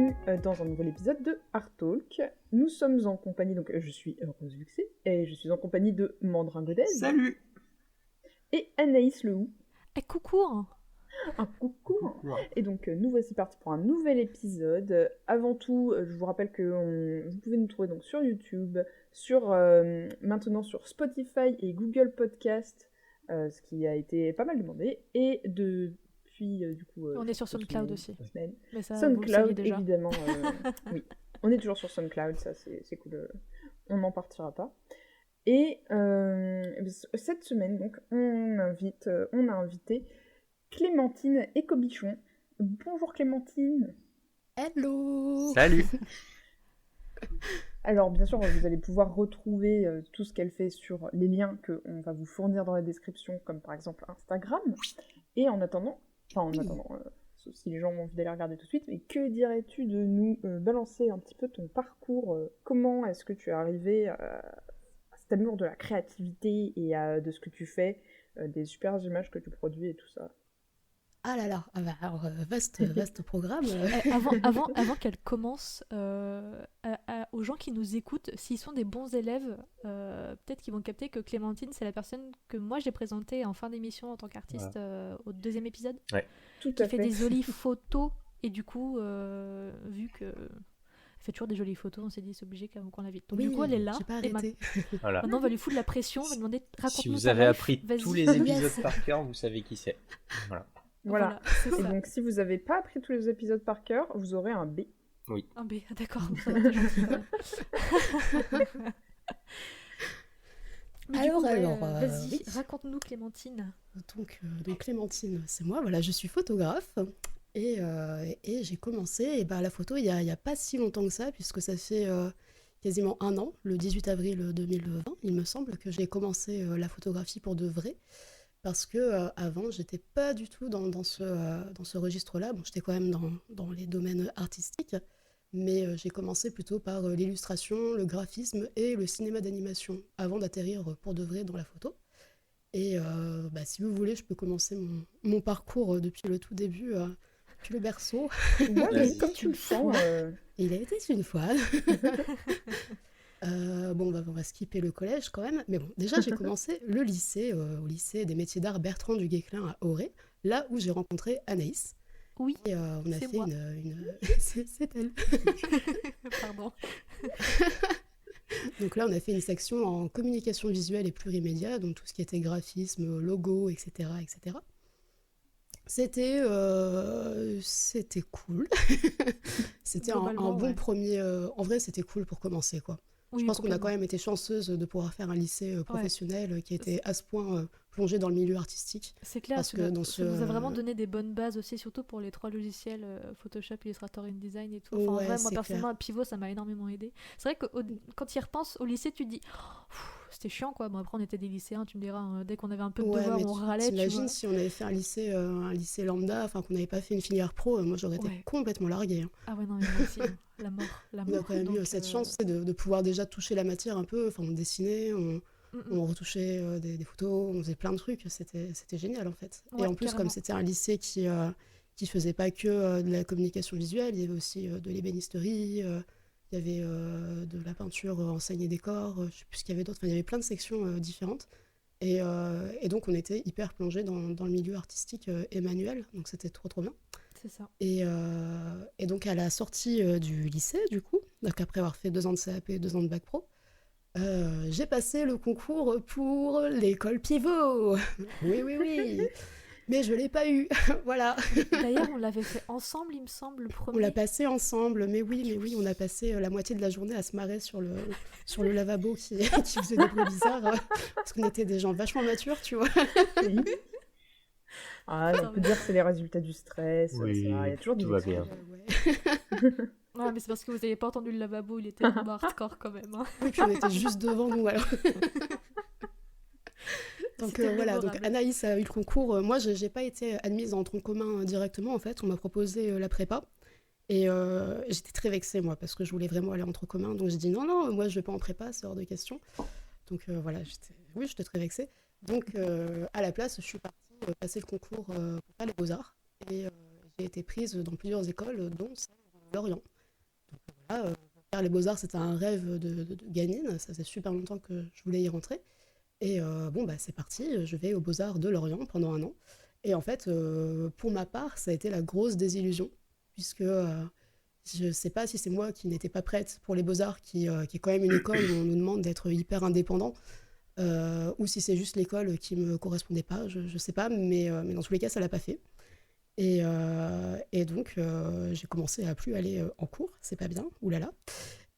bienvenue dans un nouvel épisode de Art Talk. Nous sommes en compagnie, donc je suis Rose Luxé, et je suis en compagnie de Mandrin Godez. Salut. Et Anaïs Lehou. Coucou. Un coucou. Et donc nous voici partis pour un nouvel épisode. Avant tout, je vous rappelle que vous pouvez nous trouver donc sur YouTube, maintenant sur Spotify et Google Podcast, ce qui a été pas mal demandé, et depuis du coup... on est sur SoundCloud aussi. Mais ça, SoundCloud, évidemment. Oui, on est toujours sur SoundCloud, ça c'est cool. On n'en partira pas. Et cette semaine, donc, on a invité Clémentine Écobichon. Bonjour Clémentine. Hello. Salut. Alors bien sûr, vous allez pouvoir retrouver tout ce qu'elle fait sur les liens qu'on va vous fournir dans la description, comme par exemple Instagram. Et en attendant, si les gens ont envie d'aller regarder tout de suite, mais que dirais-tu de nous balancer un petit peu ton parcours comment est-ce que tu es arrivé à cet amour de la créativité et de ce que tu fais, des super images que tu produis et tout ça? Ah là là, alors vaste programme. Avant qu'elle commence, aux gens qui nous écoutent, s'ils sont des bons élèves, peut-être qu'ils vont capter que Clémentine, c'est la personne que moi j'ai présentée en fin d'émission en tant qu'artiste au deuxième épisode. Ouais. Tout qui à fait. Fait des jolies photos, et du coup, vu que... Elle fait toujours des jolies photos, on s'est dit c'est obligé qu'on l'invite. Donc oui, du coup elle est là. J'ai pas arrêté. Voilà. Maintenant on va lui foutre la pression, on va lui demander raconte-nous. Si vous ta avez life, appris vas-y. tous les épisodes par cœur, vous savez qui c'est. Voilà. C'est Et ça. donc si vous n'avez pas appris tous les épisodes par cœur, vous aurez un B. Oui. Ah mais d'accord, ça va, t'es gentil. Alors, vas-y, oui. raconte-nous Clémentine. Donc Clémentine, c'est moi. Voilà, je suis photographe et j'ai commencé la photo il y a pas si longtemps que ça, puisque ça fait quasiment un an, le 18 avril 2020, il me semble que j'ai commencé la photographie pour de vrai. Parce que avant, j'étais pas du tout dans ce registre-là. Bon, j'étais quand même dans les domaines artistiques, mais j'ai commencé plutôt par l'illustration, le graphisme et le cinéma d'animation, avant d'atterrir pour de vrai dans la photo. Et si vous voulez, je peux commencer mon parcours depuis le tout début, depuis le berceau. Ouais, mais comme tu le sens. Il a été une fois. On va skipper le collège quand même. Mais bon, déjà, j'ai commencé le lycée, au lycée des métiers d'art Bertrand du Guesclin à Auray, là où j'ai rencontré Anaïs. Oui, et on a c'est fait moi. c'est elle. Pardon. Donc là, on a fait une section en communication visuelle et plurimédia, donc tout ce qui était graphisme, logo, etc., etc. C'était cool. C'était un bon premier... En vrai, c'était cool pour commencer, quoi. Oui, je pense qu'on a quand même été chanceuse de pouvoir faire un lycée professionnel qui était à ce point plongé dans le milieu artistique. C'est clair, parce que ça nous a vraiment donné des bonnes bases aussi, surtout pour les 3 logiciels, Photoshop, Illustrator, InDesign et tout. Enfin, en vrai, moi personnellement, à Pivot, ça m'a énormément aidé. C'est vrai que quand tu y repenses au lycée, tu te dis c'était chiant quoi. Bon, après, on était des lycéens, tu me diras, dès qu'on avait un peu de devoirs, on râlait. T'imagines si on avait fait un lycée lambda, enfin qu'on n'avait pas fait une filière pro, moi j'aurais été complètement larguée. Hein. Ah ouais, non, mais moi aussi, la mort. On a quand même eu cette chance de pouvoir déjà toucher la matière un peu, enfin on dessinait, on retouchait des photos, on faisait plein de trucs, c'était génial en fait. Ouais, et en plus, comme c'était un lycée qui faisait pas que de la communication visuelle, il y avait aussi de l'ébénisterie, il y avait de la peinture en scène et décor, je sais plus ce qu'il y avait d'autre, enfin il y avait plein de sections différentes. Et donc on était hyper plongés dans le milieu artistique et manuel, donc c'était trop bien. C'est ça. Et donc à la sortie du lycée, du coup, donc après avoir fait 2 ans de CAP, 2 ans de bac pro, j'ai passé le concours pour l'école Pivot. Oui. Mais je l'ai pas eu, voilà. D'ailleurs, on l'avait fait ensemble, il me semble, le premier. On l'a passé ensemble, mais oui, on a passé la moitié de la journée à se marrer sur le lavabo qui faisait des bruits bizarres, parce qu'on était des gens vachement matures, tu vois. Oui. On peut dire que c'est les résultats du stress, oui, il y a toujours tout va bien. Ouais, mais c'est parce que vous n'avez pas entendu le lavabo, il était hardcore quand même. Hein. Oui, puis on était juste devant nous, alors. Donc voilà, donc Anaïs a eu le concours. Moi, j'ai pas été admise en tronc commun directement, en fait. On m'a proposé la prépa. Et j'étais très vexée, moi, parce que je voulais vraiment aller en tronc commun. Donc j'ai dit non, moi, je vais pas en prépa, c'est hors de question. Donc voilà, j'étais très vexée. Donc à la place, je suis partie passer le concours pour faire les Beaux-Arts. Et j'ai été prise dans plusieurs écoles, dont celle de Lorient. faire les Beaux-Arts, c'était un rêve de gamine. Ça faisait super longtemps que je voulais y rentrer. Et bon, bah, c'est parti, je vais aux Beaux-Arts de Lorient pendant un an. Et en fait, pour ma part, ça a été la grosse désillusion, puisque je sais pas si c'est moi qui n'étais pas prête pour les Beaux-Arts, qui est quand même une école où on nous demande d'être hyper indépendant, ou si c'est juste l'école qui me correspondait pas, je sais pas, mais dans tous les cas, ça l'a pas fait. Et donc, j'ai commencé à plus aller en cours, c'est pas bien, oulala.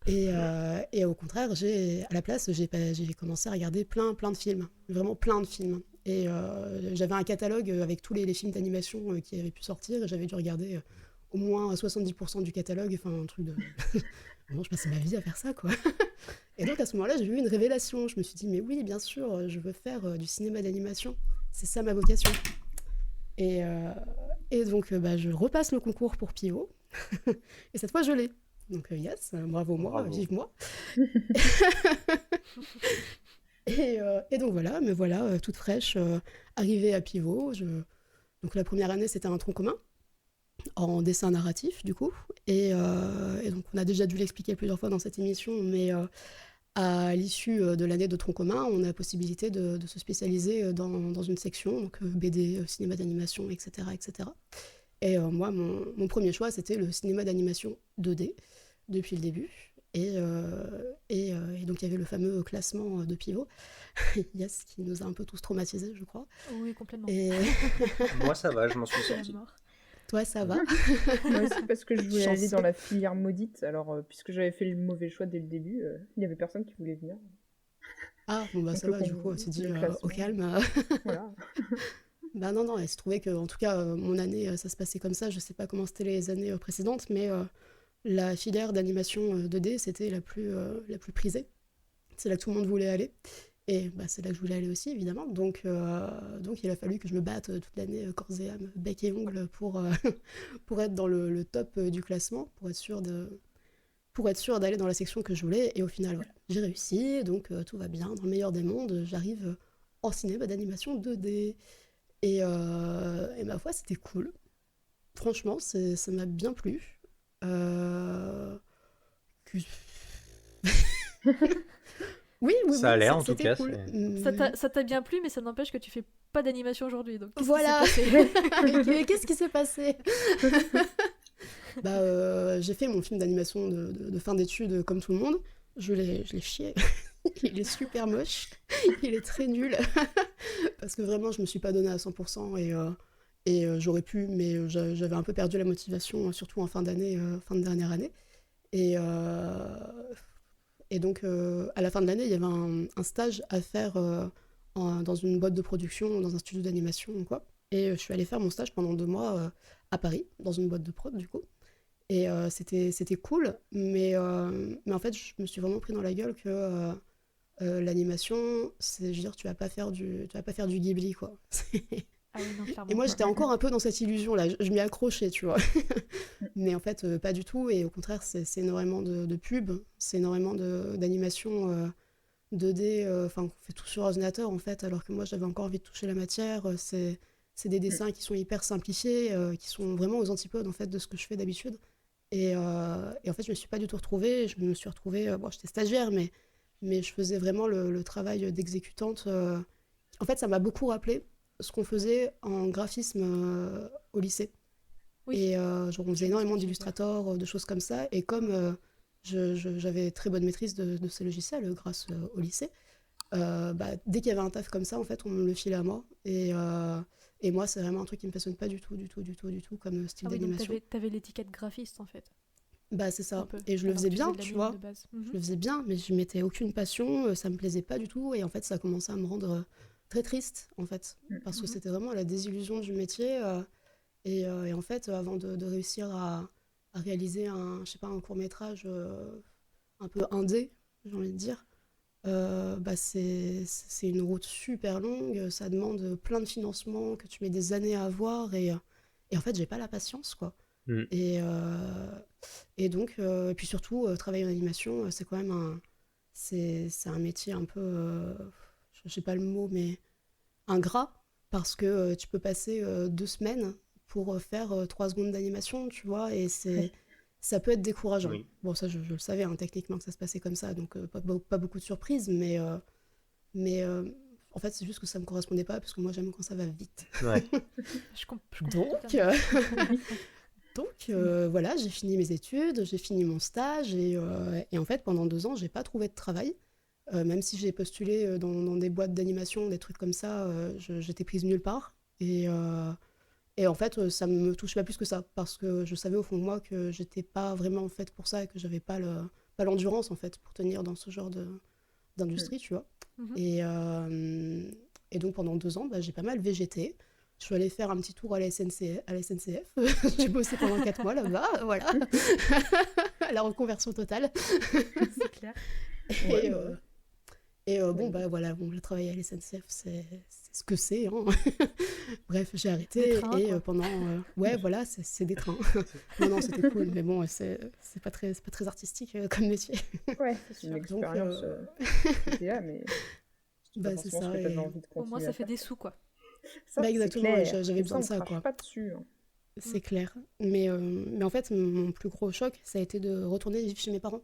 Et au contraire, à la place, j'ai commencé à regarder plein de films, vraiment plein de films. Et j'avais un catalogue avec tous les films d'animation qui avaient pu sortir, et j'avais dû regarder au moins 70% du catalogue, enfin un truc de... Vraiment, je passais ma vie à faire ça, quoi. Et donc à ce moment-là, j'ai eu une révélation. Je me suis dit, mais oui, bien sûr, je veux faire du cinéma d'animation. C'est ça ma vocation. Et, euh, et donc, bah, je repasse le concours pour Pio. Et cette fois, je l'ai. Donc, yes, bravo moi, Bravo. vive moi. Et donc voilà, me voilà toute fraîche, arrivée à Pivot. Donc la première année, c'était un tronc commun en dessin narratif, du coup. Et donc on a déjà dû l'expliquer plusieurs fois dans cette émission, mais à l'issue de l'année de tronc commun, on a la possibilité de se spécialiser dans une section, donc BD, cinéma d'animation, etc. etc. Et moi, mon premier choix, c'était le cinéma d'animation 2D, depuis le début. Et donc, il y avait le fameux classement de pivot, yes, qui nous a un peu tous traumatisés, je crois. Oui, complètement. Et Moi, ça va, je m'en suis C'est la sorti. mort. toi, ça va? Moi aussi, parce que je voulais aller Chanceux. dans la filière maudite. Alors, puisque j'avais fait le mauvais choix dès le début, il n'y avait personne qui voulait venir. Ah, bon, bah Donc, ça va, du coup, on s'est dit le au classement, calme. voilà. Bah non, il se trouvait que, en tout cas, mon année, ça se passait comme ça. Je sais pas comment c'était les années précédentes, mais la filière d'animation 2D, c'était la plus prisée. C'est là que tout le monde voulait aller. Et bah, c'est là que je voulais aller aussi, évidemment. Donc il a fallu que je me batte toute l'année, corps et âme, bec et ongles, pour être dans le top du classement, pour être sûr d'aller dans la section que je voulais. Et au final, voilà, j'ai réussi. Donc tout va bien. Dans le meilleur des mondes, j'arrive en cinéma d'animation 2D. Et ma foi, c'était cool. Franchement, ça m'a bien plu. Que- Oui, Ça a l'air, en tout c'était cas, cool. Ça t'a bien plu, mais ça n'empêche que tu fais pas d'animation aujourd'hui. Donc, Voilà. qu'est-ce qui s'est passé? Mais qu'est-ce qui s'est passé? Bah, j'ai fait mon film d'animation de fin d'études comme tout le monde. Je l'ai chié. Il est super moche. Il est très nul. Parce que vraiment, je me suis pas donnée à 100% et j'aurais pu, mais j'avais un peu perdu la motivation, surtout en fin d'année, fin de dernière année. Et, euh, et donc, à la fin de l'année, il y avait un stage à faire dans une boîte de production, dans un studio d'animation ou quoi. Et je suis allée faire mon stage pendant 2 mois à Paris, dans une boîte de prod, du coup. Et c'était cool, mais en fait, je me suis vraiment pris dans la gueule que l'animation, je veux dire, tu vas pas faire du Ghibli, quoi. Ah oui, non, Et clairement. moi, j'étais encore un peu dans cette illusion-là. Je m'y accrochais, tu vois. Mais en fait, pas du tout. Et au contraire, c'est énormément de pubs, c'est énormément d'animation 2D. Enfin, on fait tout sur ordinateur, en fait, alors que moi, j'avais encore envie de toucher la matière. C'est des dessins qui sont hyper simplifiés, qui sont vraiment aux antipodes, en fait, de ce que je fais d'habitude. Et en fait, je me suis pas du tout retrouvée. Je me suis retrouvée... bon, j'étais stagiaire, mais je faisais vraiment le travail d'exécutante. En fait, ça m'a beaucoup rappelé ce qu'on faisait en graphisme au lycée. Oui. Et genre, on faisait Je vois ce énormément que tu veux dire. d'Illustrator, de choses comme ça. Et comme j'avais très bonne maîtrise de ces logiciels grâce au lycée, bah, dès qu'il y avait un taf comme ça, en fait, on me le filait à moi. Et moi, c'est vraiment un truc qui me passionne pas du tout, comme style Ah oui, donc d'animation. t'avais l'étiquette graphiste en fait. Bah, c'est Un ça. peu. Et je le Alors faisais que bien, de la tu mine vois. de base. Je le faisais bien, mais je mettais aucune passion, ça me plaisait pas du tout. Et en fait, ça a commencé à me rendre très triste, en fait. Parce que Mhm. c'était vraiment la désillusion du métier. Et en fait, avant de réussir à réaliser je sais pas, un court-métrage un peu indé, j'ai envie de dire, bah c'est une route super longue, ça demande plein de financements que tu mets des années à avoir. Et en fait, j'ai pas la patience, quoi. Mm. Et donc, et puis surtout, travailler en animation, c'est quand même c'est un métier un peu, je sais pas le mot, mais ingrat, parce que tu peux passer 2 semaines pour faire 3 secondes d'animation, tu vois, et ça peut être décourageant. Oui. Bon, ça, je le savais, hein, techniquement, que ça se passait comme ça, donc pas beaucoup de surprises, mais en fait, c'est juste que ça me correspondait pas, parce que moi, j'aime quand ça va vite. Ouais. Je comprends Donc, totalement. voilà, j'ai fini mes études, j'ai fini mon stage, et en fait, pendant 2 ans, j'ai pas trouvé de travail. Même si j'ai postulé dans des boîtes d'animation, des trucs comme ça, j'étais prise nulle part. Et en fait, ça me touchait pas plus que ça, parce que je savais au fond de moi que j'étais pas vraiment faite pour ça et que j'avais pas l'endurance en fait pour tenir dans ce genre d'industrie, tu vois. Mhm. Et donc pendant 2 ans, bah, j'ai pas mal végété. Je suis allée faire un petit tour à la SNCF. J'ai bossé pendant 4 mois là-bas, voilà. La reconversion totale. C'est clair. Et, bon, Ouais. bah voilà, bon, le travail à la SNCF, c'est ce que c'est, hein. Bref, j'ai arrêté Des trains, et quoi. pendant... ouais, voilà, c'est des trains. Non, c'était cool, mais bon, c'est pas très artistique comme métier. Ouais, c'est une sûr. Donc, expérience qui était là, mais c'est pas bah, c'est forcément ce ça. que tu avais Et... envie de Au moins, continuer ça à fait faire. des sous, quoi. Ça, Bah, c'est exactement, clair. j'avais Et besoin ça, de on ça, crache quoi. pas dessus. Hein. C'est clair. Mais en fait, mon plus gros choc, ça a été de retourner vivre chez mes parents.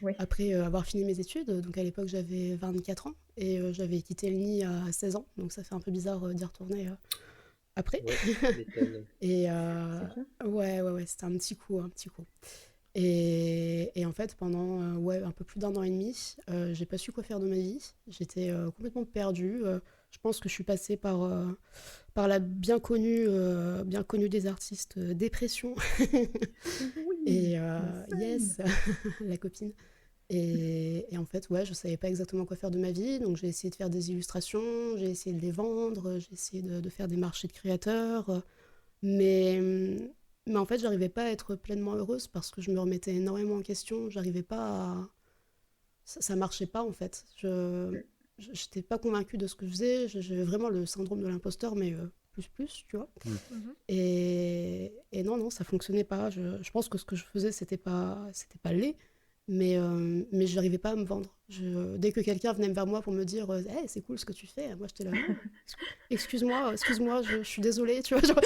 Oui. Après avoir fini mes études, donc à l'époque j'avais 24 ans et j'avais quitté le nid à 16 ans, donc ça fait un peu bizarre d'y retourner après. Ouais, tu m'étonnes. Et C'est bien. ouais, c'était un petit coup, un petit coup. Et en fait, pendant ouais, un peu plus d'1 an et demi, j'ai pas su quoi faire de ma vie. J'étais complètement perdue. Je pense que je suis passée par la bien connue des artistes, dépression. Oui, Et la scène. yes, la copine. Et en fait, ouais, je savais pas exactement quoi faire de ma vie, donc j'ai essayé de faire des illustrations, j'ai essayé de les vendre, j'ai essayé de faire des marchés de créateurs, mais en fait, j'arrivais pas à être pleinement heureuse parce que je me remettais énormément en question, j'arrivais pas à... Ça marchait pas en fait. J'étais pas convaincue de ce que je faisais, j'avais vraiment le syndrome de l'imposteur, mais plus, tu vois. Mhm. Et non, ça fonctionnait pas. Je pense que ce que je faisais, c'était pas laid, mais je n'arrivais pas à me vendre. Dès que quelqu'un venait vers moi pour me dire hey, c'est cool ce que tu fais, moi j'étais là, non, excuse-moi, je suis désolée, tu vois, genre,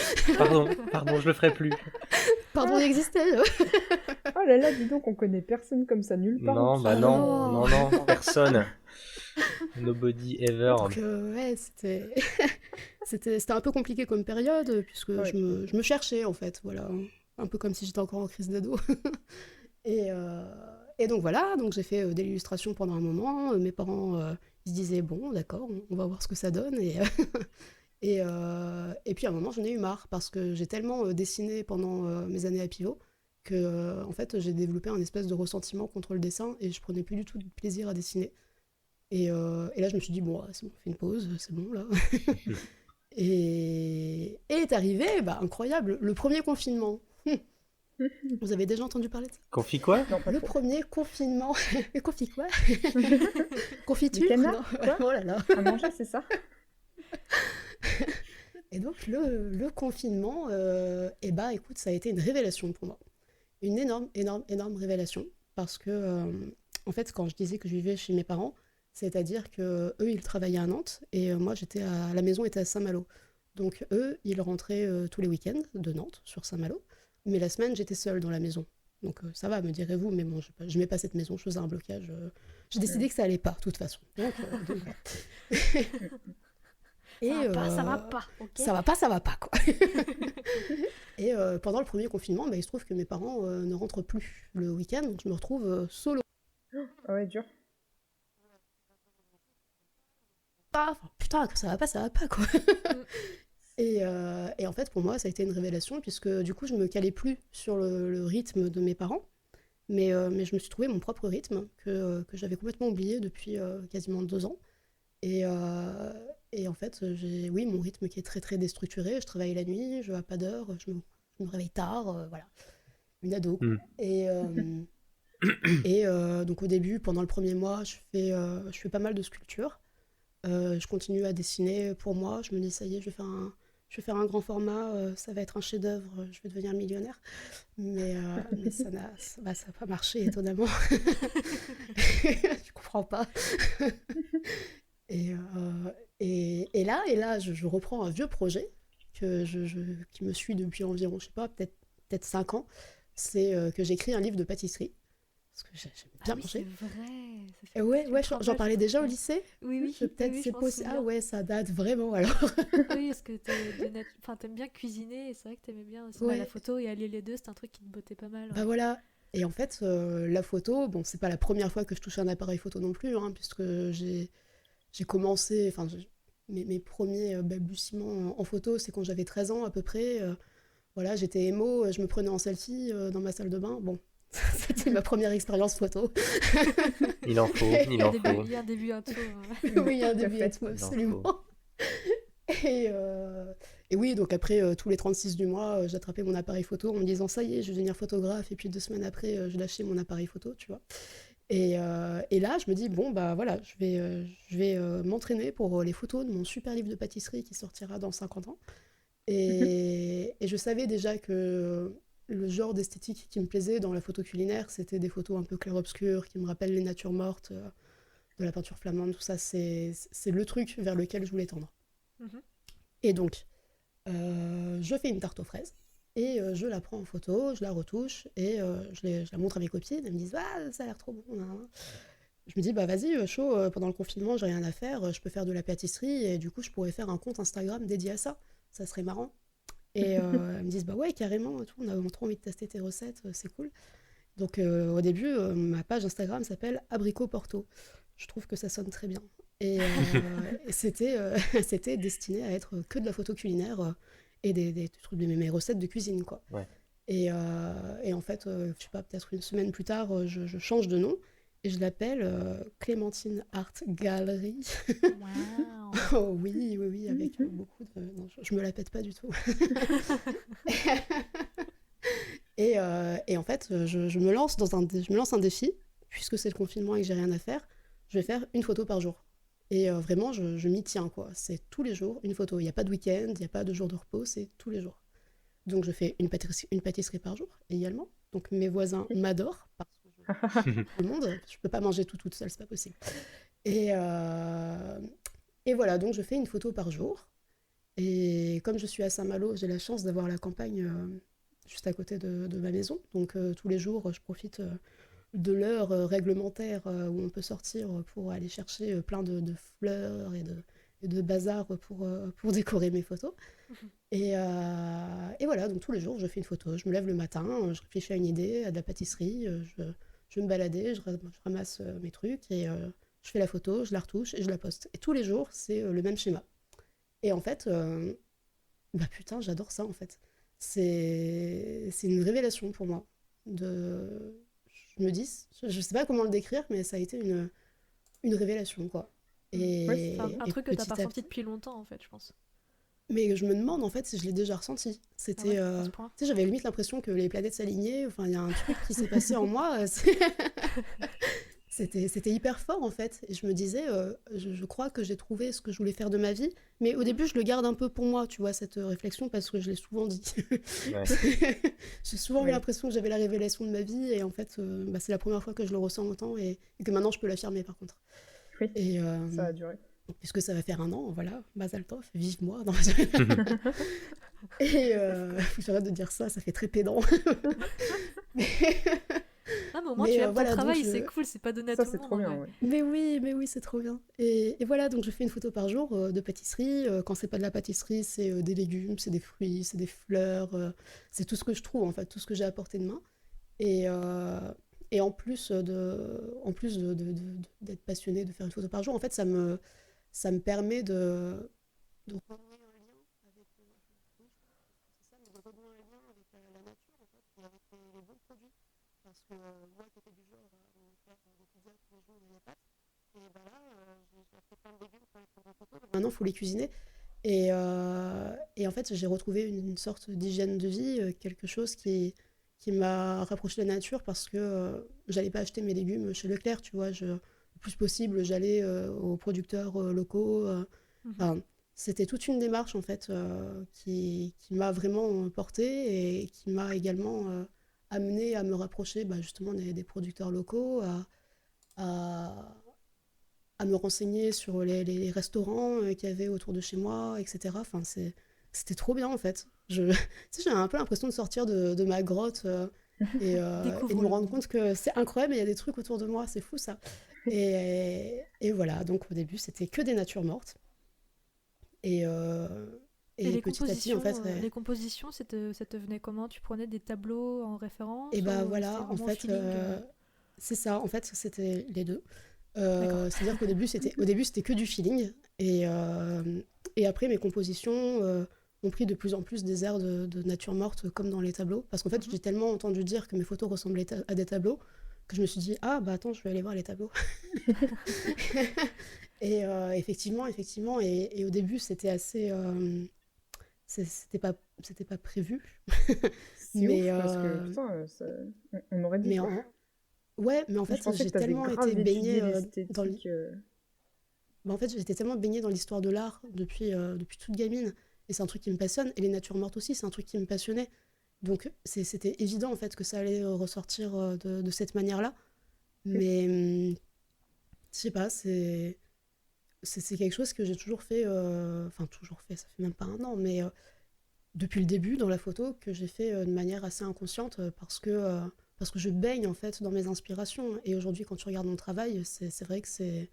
Pardon, je le ferai plus. pardon d'exister. Oh là là, dis donc, on connaît personne comme ça nulle part. Non, en bah dessous. non, Oh. non, personne. Nobody ever. Donc, ouais, c'était un peu compliqué comme période, puisque Ouais. je me cherchais, en fait, voilà. Un peu comme si j'étais encore en crise d'ado. Et donc voilà, donc j'ai fait de l'illustration pendant un moment. Mes parents, ils se disaient, bon, d'accord, on va voir ce que ça donne. Et puis à un moment, j'en ai eu marre, parce que j'ai tellement dessiné pendant mes années à pivot, que en fait, j'ai développé un espèce de ressentiment contre le dessin, et je prenais plus du tout de plaisir à dessiner. Et là, je me suis dit, bon, c'est bon, fais une pause, c'est bon, là. Et est arrivé, bah, incroyable, le premier confinement. Vous avez déjà entendu parler de ça? Confie quoi? Non, pas Le trop. premier confinement. Confi quoi? Du Confiture? canard, Non. quoi Oh là là. À manger, c'est ça? Et donc, le confinement, eh bah, écoute, ça a été une révélation pour moi. Une énorme révélation. Parce que, en fait, quand je disais que je vivais chez mes parents, c'est-à-dire que eux, ils travaillaient à Nantes et moi, la maison était à Saint-Malo. Donc, eux, ils rentraient tous les week-ends de Nantes sur Saint-Malo. Mais la semaine, j'étais seule dans la maison. Donc, ça va, me direz-vous, mais bon, je n'aimais pas cette maison, je faisais un blocage. J'ai décidé que ça allait pas, de toute façon. Donc voilà. Et, Ça va pas, ok. ça va pas, quoi. Et pendant le premier confinement, bah, il se trouve que mes parents ne rentrent plus le week-end, donc je me retrouve solo. Ah ouais, dur. Enfin, putain, que ça va pas, quoi. Et en fait, pour moi, ça a été une révélation, puisque du coup, je me calais plus sur le rythme de mes parents, mais je me suis trouvé mon propre rythme, que j'avais complètement oublié depuis quasiment 2 ans. Et en fait, j'ai, oui, mon rythme qui est très très déstructuré. Je travaille la nuit, je vais à pas d'heure, je me réveille tard, voilà. Une ado, quoi. Mm. Et donc au début, pendant le premier mois, je fais pas mal de sculptures. Je continue à dessiner pour moi. Je me dis, ça y est, je vais faire un grand format, ça va être un chef-d'œuvre, je vais devenir millionnaire. Mais ça n'a pas marché, étonnamment. Je comprends pas. Et là, je reprends un vieux projet qui me suit depuis environ, je sais pas, peut-être 5 ans. c'est que j'écris un livre de pâtisserie. Parce que j'aime bien manger. C'est vrai. Ouais, j'en parlais déjà au lycée. Oui, Peut-être c'est possible. Ah ouais, ça date vraiment alors. Oui, parce que t'aimes bien cuisiner et c'est vrai que t'aimais bien aussi Ouais. la photo et allier les deux, c'est un truc qui te bottait pas mal. Bah voilà. Et en fait, la photo, bon, c'est pas la première fois que je touche un appareil photo non plus, hein, puisque j'ai commencé, enfin, mes premiers balbutiements en photo, c'est quand j'avais 13 ans à peu près. Voilà, j'étais émo, je me prenais en selfie dans ma salle de bain. Bon, c'était ma première expérience photo. Il en faut, il en faut. Il y a un début, un tour. Oui, il y a un Tout à début fait. à tout, Il en absolument. faut. Et oui, donc après, tous les 36 du mois, j'attrapais mon appareil photo en me disant ça y est, je vais devenir photographe. Et puis 2 semaines après, je lâchais mon appareil photo, tu vois. Et là, je me dis, bon, bah voilà, je vais m'entraîner pour les photos de mon super livre de pâtisserie qui sortira dans 50 ans. Et je savais déjà que le genre d'esthétique qui me plaisait dans la photo culinaire, c'était des photos un peu clair-obscur, qui me rappellent les natures mortes, de la peinture flamande, tout ça. C'est le truc vers lequel je voulais tendre. Mhm. Et donc, je fais une tarte aux fraises et je la prends en photo, je la retouche et je la montre à mes copines. Elles me disent ah, ça a l'air trop bon. Je me dis bah vas-y, chaud, pendant le confinement, j'ai rien à faire, je peux faire de la pâtisserie et du coup, je pourrais faire un compte Instagram dédié à ça. Ça serait marrant. Et elles me disent bah ouais, carrément, et tout, on a trop envie de tester tes recettes, c'est cool. Donc au début, ma page Instagram s'appelle Abricot Porto. Je trouve que ça sonne très bien. Et c'était destiné à être que de la photo culinaire et des trucs de mes recettes de cuisine, quoi. Ouais. Et en fait, je sais pas, peut-être une semaine plus tard, je change de nom et je l'appelle Clémentine Art Gallery. Waouh. Oh oui, avec beaucoup de... Non, je me la pète pas du tout. Et en fait, je me lance je me lance un défi, puisque c'est le confinement et que j'ai rien à faire, je vais faire une photo par jour. Et vraiment, je m'y tiens, quoi. C'est tous les jours une photo. Il n'y a pas de week-end, il n'y a pas de jour de repos, c'est tous les jours. Donc je fais une pâtisserie par jour, également. Donc mes voisins m'adorent, parce que je tout le monde, je peux pas manger tout toute seule, c'est pas possible. Et, euh, et voilà, donc je fais une photo par jour. Et comme je suis à Saint-Malo, j'ai la chance d'avoir la campagne juste à côté de ma maison. Donc tous les jours, je profite de l'heure réglementaire où on peut sortir pour aller chercher plein de fleurs et de bazar pour décorer mes photos. Et voilà, donc tous les jours, je fais une photo. Je me lève le matin, je réfléchis à une idée, à de la pâtisserie, je vais me balader, je ramasse mes trucs et je fais la photo, je la retouche et je la poste. Et tous les jours, c'est le même schéma. Et en fait, bah putain, j'adore ça en fait. C'est une révélation pour moi. Je me dis, je sais pas comment le décrire, mais ça a été une révélation quoi. Ouais, C'est un Et truc que t'as petit pas à ressenti petit. depuis longtemps en fait, je pense. Mais je me demande en fait si je l'ai déjà ressenti. Ah C'était, ouais, à ce point. tu sais, j'avais limite l'impression que les planètes s'alignaient. Enfin, il y a un truc qui s'est passé en moi. C'était hyper fort en fait. Et je me disais, je crois que j'ai trouvé ce que je voulais faire de ma vie. Mais au début, je le garde un peu pour moi, tu vois, cette réflexion, parce que je l'ai souvent dit. Ouais. J'ai souvent eu Oui. l'impression que j'avais la révélation de ma vie. Et en fait, bah, c'est la première fois que je le ressens autant et que maintenant je peux l'affirmer par contre. Oui, Et ça a duré. puisque ça va faire 1 an, voilà, Mazal Tov, vive moi. Non, et j'arrête de dire ça, ça fait très pédant. Ah, mais au moins Mais, tu aimes ton voilà, donc travail, je- c'est cool, c'est pas donné à Ça, tout c'est le monde. trop en bien, vrai. ouais. Mais oui, c'est trop bien. Et voilà, donc je fais une photo par jour de pâtisserie. Quand c'est pas de la pâtisserie, c'est des légumes, c'est des fruits, c'est des fleurs. C'est tout ce que je trouve, en fait, tout ce que j'ai à portée de main. Et, euh, et d'être passionnée de faire une photo par jour, en fait, ça me permet de renouer un lien avec c'est ça, mais de renouer un lien avec la nature, en fait, et avec les bons produits. Parce que moi, qui étais du genre à faire des pizzas tous les jours et des pâtes, et ben là, j'ai fait plein de légumes pour les prendre en photo. Maintenant, il faut les cuisiner. Et en fait, j'ai retrouvé une sorte d'hygiène de vie, quelque chose qui m'a rapproché de la nature parce que j'allais pas acheter mes légumes chez Leclerc, tu vois. Le plus possible, j'allais aux producteurs locaux. Mhm. Enfin, c'était toute une démarche, en fait, qui m'a vraiment portée et qui m'a également amené à me rapprocher bah, justement des producteurs locaux, à, à me renseigner sur les restaurants qu'il y avait autour de chez moi, etc. Enfin, c'était trop bien en fait. Tu sais, j'avais un peu l'impression de sortir de ma grotte et de me rendre compte que c'est incroyable, il y a des trucs autour de moi, c'est fou ça. Et voilà, donc au début, c'était que des natures mortes. Et, les petit à petit, en fait... les compositions, ça te venait comment? Tu prenais des tableaux en référence Et bah ou voilà, en c'était fait, feeling c'est ça, en fait, c'était les deux. D'accord. C'est-à-dire qu'au début, c'était que du feeling. Et après, mes compositions ont pris de plus en plus des airs de nature morte, comme dans les tableaux. Parce qu'en fait, j'ai tellement entendu dire que mes photos ressemblaient à des tableaux que je me suis dit, ah bah attends, je vais aller voir les tableaux. Et effectivement, et au début, c'était assez... c'était pas prévu. C'est Mais, ouf parce que putain, on aurait dit mais quoi. ouais, mais en Je fait, pensais j'ai que t'avais tellement grave été baignée étudié dans l'esthétique. en fait, j'étais tellement baignée dans l'histoire de l'art depuis toute gamine. Et c'est un truc qui me passionne. Et les natures mortes aussi, c'est un truc qui me passionnait. Donc c'était évident en fait que ça allait ressortir de cette manière-là. Mais je sais pas, c'est quelque chose que j'ai toujours fait, enfin toujours fait, ça fait même pas un an, mais depuis le début dans la photo, que j'ai fait de manière assez inconsciente parce que je baigne en fait dans mes inspirations. Et aujourd'hui, quand tu regardes mon travail, c'est vrai que c'est...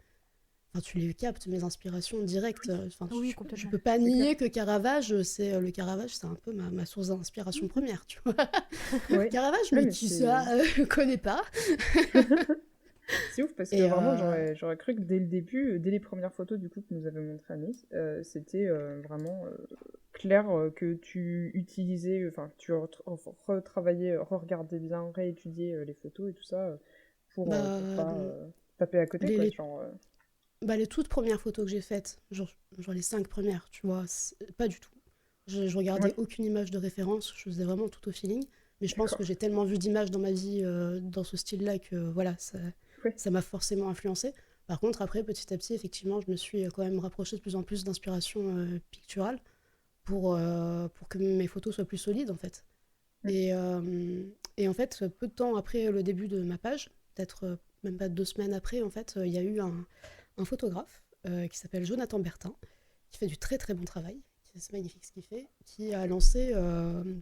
Enfin, tu les captes, mes inspirations directes. Enfin, Oui, je complètement. peux pas nier que Caravage, le Caravage, c'est un peu ma source d'inspiration première, tu vois. Ouais. Caravage, Ouais, mais mais qui c'est ça, je connais pas. c'est ouf parce que Et vraiment j'aurais cru que dès le début, dès les premières photos du coup que nous avait montré Anis, c'était vraiment clair que tu utilisais, enfin tu retravaillais, re-regardais bien, réétudiais les photos et tout ça pour bah, pas taper à côté les, quoi, les, genre. bah, les toutes premières photos que j'ai faites, genre les 5 premières, tu vois, pas du tout. Je regardais Ouais, aucune image de référence, je faisais vraiment tout au feeling. Mais je pense que d'accord. j'ai tellement vu d'images dans ma vie dans ce style-là que voilà, Ouais. ça m'a forcément influencé. Par contre, après, petit à petit, effectivement, je me suis quand même rapprochée de plus en plus d'inspiration picturale pour que mes photos soient plus solides, en fait. Mm. Et en fait, peu de temps après le début de ma page, peut-être même pas 2 semaines après, en fait, il y a eu un photographe qui s'appelle Jonathan Bertin, qui fait du très très bon travail, c'est magnifique ce qu'il fait, qui a lancé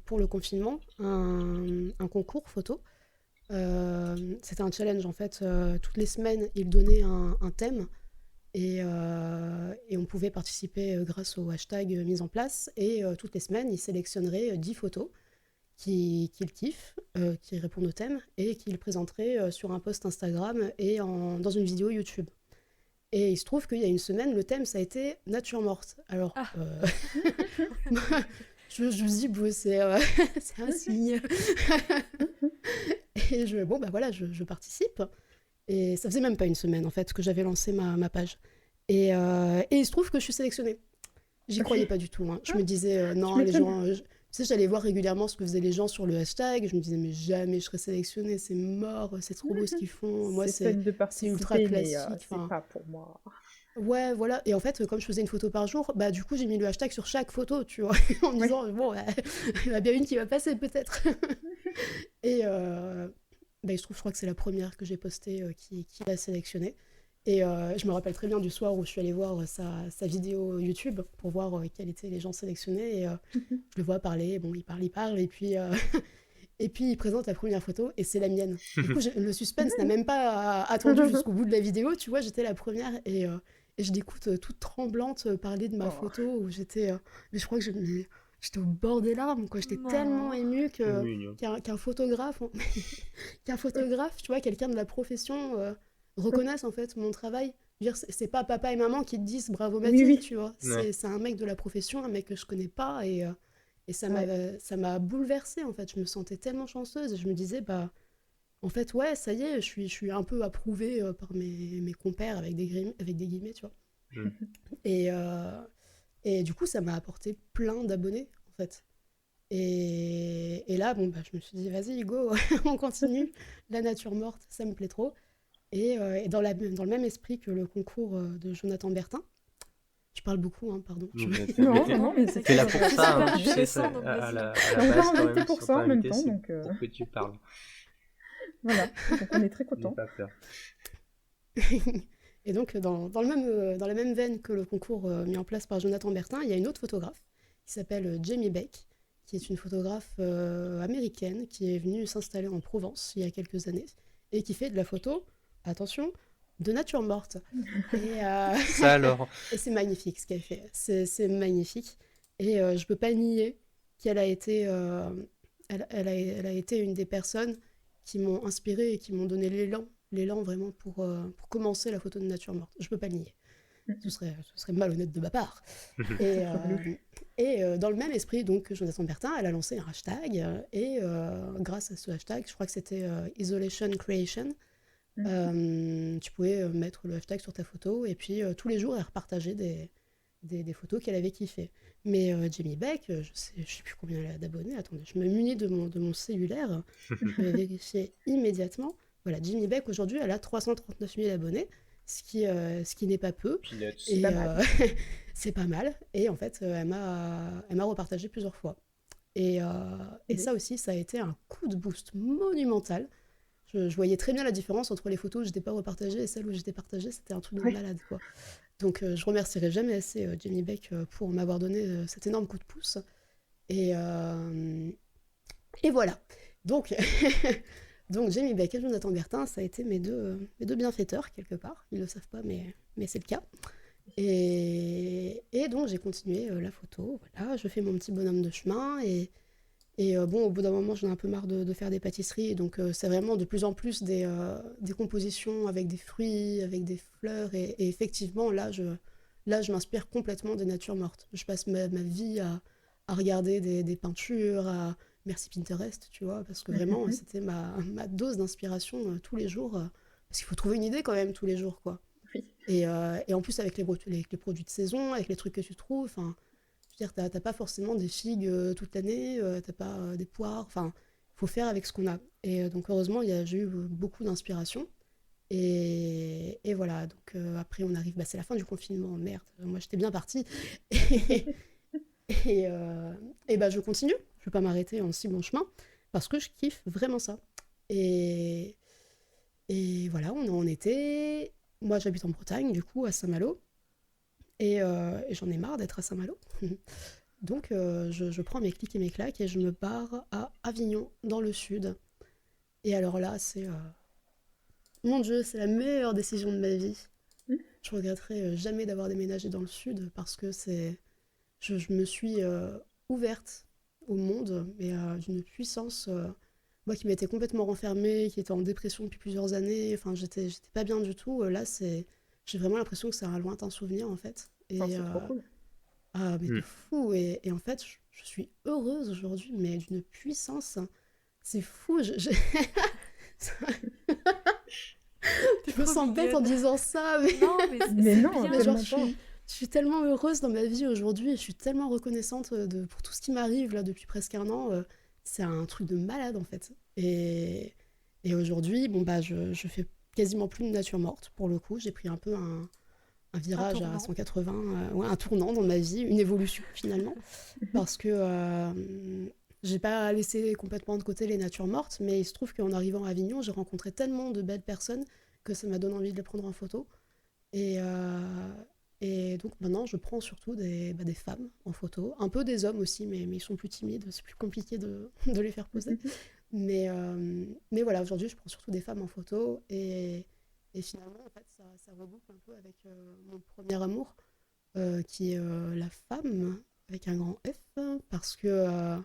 pour le confinement un concours photo. C'était un challenge en fait. Toutes les semaines, il donnait un thème et on pouvait participer grâce au hashtag mis en place. Et toutes les semaines, il sélectionnerait 10 photos qu'il kiffe, qui répondent au thème et qu'il présenterait sur un post Instagram et dans une vidéo YouTube. Et il se trouve qu'il y a une semaine, le thème, ça a été nature morte. Alors, Ah. je me dis, bon, c'est un signe. Et bon, bah voilà, je participe. Et ça faisait même pas une semaine, en fait, que j'avais lancé ma page. Et il se trouve que je suis sélectionnée. J'y croyais pas du tout. Hein. Je me disais, Tu non, les m'étonnes. gens... tu sais, j'allais voir régulièrement ce que faisaient les gens sur le hashtag. Je me disais, mais jamais je serais sélectionnée, c'est mort, c'est trop beau ce qu'ils font. Moi, C'est fun de c'est ultra participer, mais classique. c'est pas pour moi. Ouais, voilà. Et en fait, comme je faisais une photo par jour, bah du coup, j'ai mis le hashtag sur chaque photo, tu vois, en me Ouais. disant, bon, il y en a bien une qui va passer peut-être. Et bah, il se trouve, je crois que c'est la première que j'ai postée qui l'a sélectionnée. Et je me rappelle très bien du soir où je suis allée voir sa vidéo YouTube pour voir quels étaient les gens sélectionnés. Et je le vois parler, bon, il parle, et puis, et puis il présente la première photo, et c'est la mienne. Du coup, le suspense n'a même pas attendu jusqu'au bout de la vidéo, tu vois, j'étais la première, et je l'écoute toute tremblante parler de ma Oh. photo, où j'étais... mais je crois que j'étais au bord des larmes, quoi. J'étais tellement émue Mignon. qu'un photographe, qu'un photographe, tu vois, quelqu'un de la profession reconnaisse en fait mon travail. Je veux dire, c'est pas papa et maman qui te disent bravo Oui, Mathilde, oui. tu vois. Ouais. C'est un mec de la profession, un mec que je connais pas, et Ouais. ça m'a bouleversée en fait. Je me sentais tellement chanceuse et je me disais, bah, en fait, ouais, ça y est, je suis un peu approuvée par mes compères avec des guillemets, tu vois. Mm. Et, et du coup, ça m'a apporté plein d'abonnés en fait. Et là, bon, bah, je me suis dit, vas-y, go, on continue. La nature morte, ça me plaît trop. Et dans le même esprit que le concours de Jonathan Bertin, je parle beaucoup, hein, pardon. Non, non, mais c'est t'es là très pour ça, hein, super tu sais, intéressant, donc vas-y. à la on base, t'a quand invité même, pour si on ça t'a en même invité, temps, c'est donc pour que tu parles. voilà. Donc on est très N'aie contents. pas peur. Et donc, dans la même veine que le concours mis en place par Jonathan Bertin, il y a une autre photographe qui s'appelle Jamie Beck, qui est une photographe américaine qui est venue s'installer en Provence il y a quelques années et qui fait de la photo, attention, de nature morte. Et, Ça alors. et c'est magnifique ce qu'elle fait, c'est magnifique. Et je peux pas nier qu'elle a été, elle a été une des personnes qui m'ont inspirée et qui m'ont donné l'élan vraiment pour commencer la photo de nature morte. Je peux pas le nier. Ce serait malhonnête de ma part. Et dans le même esprit, donc, Jonathan Bertin, elle a lancé un hashtag, et grâce à ce hashtag, je crois que c'était Isolation Creation, tu pouvais mettre le hashtag sur ta photo, et puis tous les jours, elle repartageait des photos qu'elle avait kiffées. Mais Jamie Beck, je sais plus combien elle a d'abonnés, attendez, je me munis de mon cellulaire, je vais vérifier immédiatement. Voilà, Jamie Beck, aujourd'hui, elle a 339 000 abonnés, ce qui n'est pas peu. Et c'est pas mal. Et en fait, elle m'a repartagé plusieurs fois. Et ça aussi, ça a été un coup de boost monumental. Je voyais très bien la différence entre les photos où j'étais pas repartagée et celles où j'étais partagée. C'était un truc de malade, quoi. Donc, je remercierai jamais assez Jamie Beck pour m'avoir donné cet énorme coup de pouce. Et voilà. Donc, donc Jamie Beck et Jonathan Bertin, ça a été mes deux bienfaiteurs, quelque part. Ils ne le savent pas, mais c'est le cas. Et donc, j'ai continué la photo. Voilà, je fais mon petit bonhomme de chemin. Et bon, au bout d'un moment, j'en ai un peu marre de faire des pâtisseries. Donc, c'est vraiment de plus en plus des compositions avec des fruits, avec des fleurs. Et effectivement, là, je m'inspire complètement des natures mortes. Je passe ma vie à regarder des peintures, merci Pinterest, tu vois, parce que vraiment, c'était ma dose d'inspiration tous les jours. Parce qu'il faut trouver une idée quand même tous les jours, quoi. Oui. Et en plus, avec les produits de saison, avec les trucs que tu trouves, enfin, je veux dire, t'as pas forcément des figues toute l'année, t'as pas des poires, enfin, il faut faire avec ce qu'on a. Et donc, heureusement, j'ai eu beaucoup d'inspiration. Et voilà, donc après, on arrive, c'est la fin du confinement, merde, moi j'étais bien partie. Et je continue, je vais pas m'arrêter en si bon chemin, parce que je kiffe vraiment ça. Et voilà, on est en été. Moi, j'habite en Bretagne, du coup, à Saint-Malo. Et j'en ai marre d'être à Saint-Malo. Donc, je prends mes clics et mes claques et je me barre à Avignon, dans le sud. Et alors là, c'est... Mon Dieu, c'est la meilleure décision de ma vie. Je regretterai jamais d'avoir déménagé dans le sud parce que je me suis ouverte au monde, mais d'une puissance... moi qui m'étais complètement renfermée, qui était en dépression depuis plusieurs années, enfin j'étais pas bien du tout, là j'ai vraiment l'impression que c'est un lointain souvenir en fait. Et, c'est trop cool. Ah mais de fou, et en fait je suis heureuse aujourd'hui, mais d'une puissance, c'est fou, je me sens bête en disant ça, mais non, mais non, bien, genre, je suis tellement heureuse dans ma vie aujourd'hui, et je suis tellement reconnaissante pour tout ce qui m'arrive là depuis presque un an. C'est un truc de malade en fait. Et aujourd'hui, bon je fais quasiment plus de nature morte pour le coup. J'ai pris un peu un virage à 180, un tournant dans ma vie, une évolution finalement. Parce que j'ai pas laissé complètement de côté les natures mortes, mais il se trouve qu'en arrivant à Avignon, j'ai rencontré tellement de belles personnes que ça m'a donné envie de les prendre en photo. Et donc maintenant, je prends surtout des femmes en photo, un peu des hommes aussi, mais ils sont plus timides, c'est plus compliqué de les faire poser. Mais voilà, aujourd'hui, je prends surtout des femmes en photo, et finalement, en fait, ça reboucle un peu avec mon premier amour, qui est la femme, avec un grand F, parce que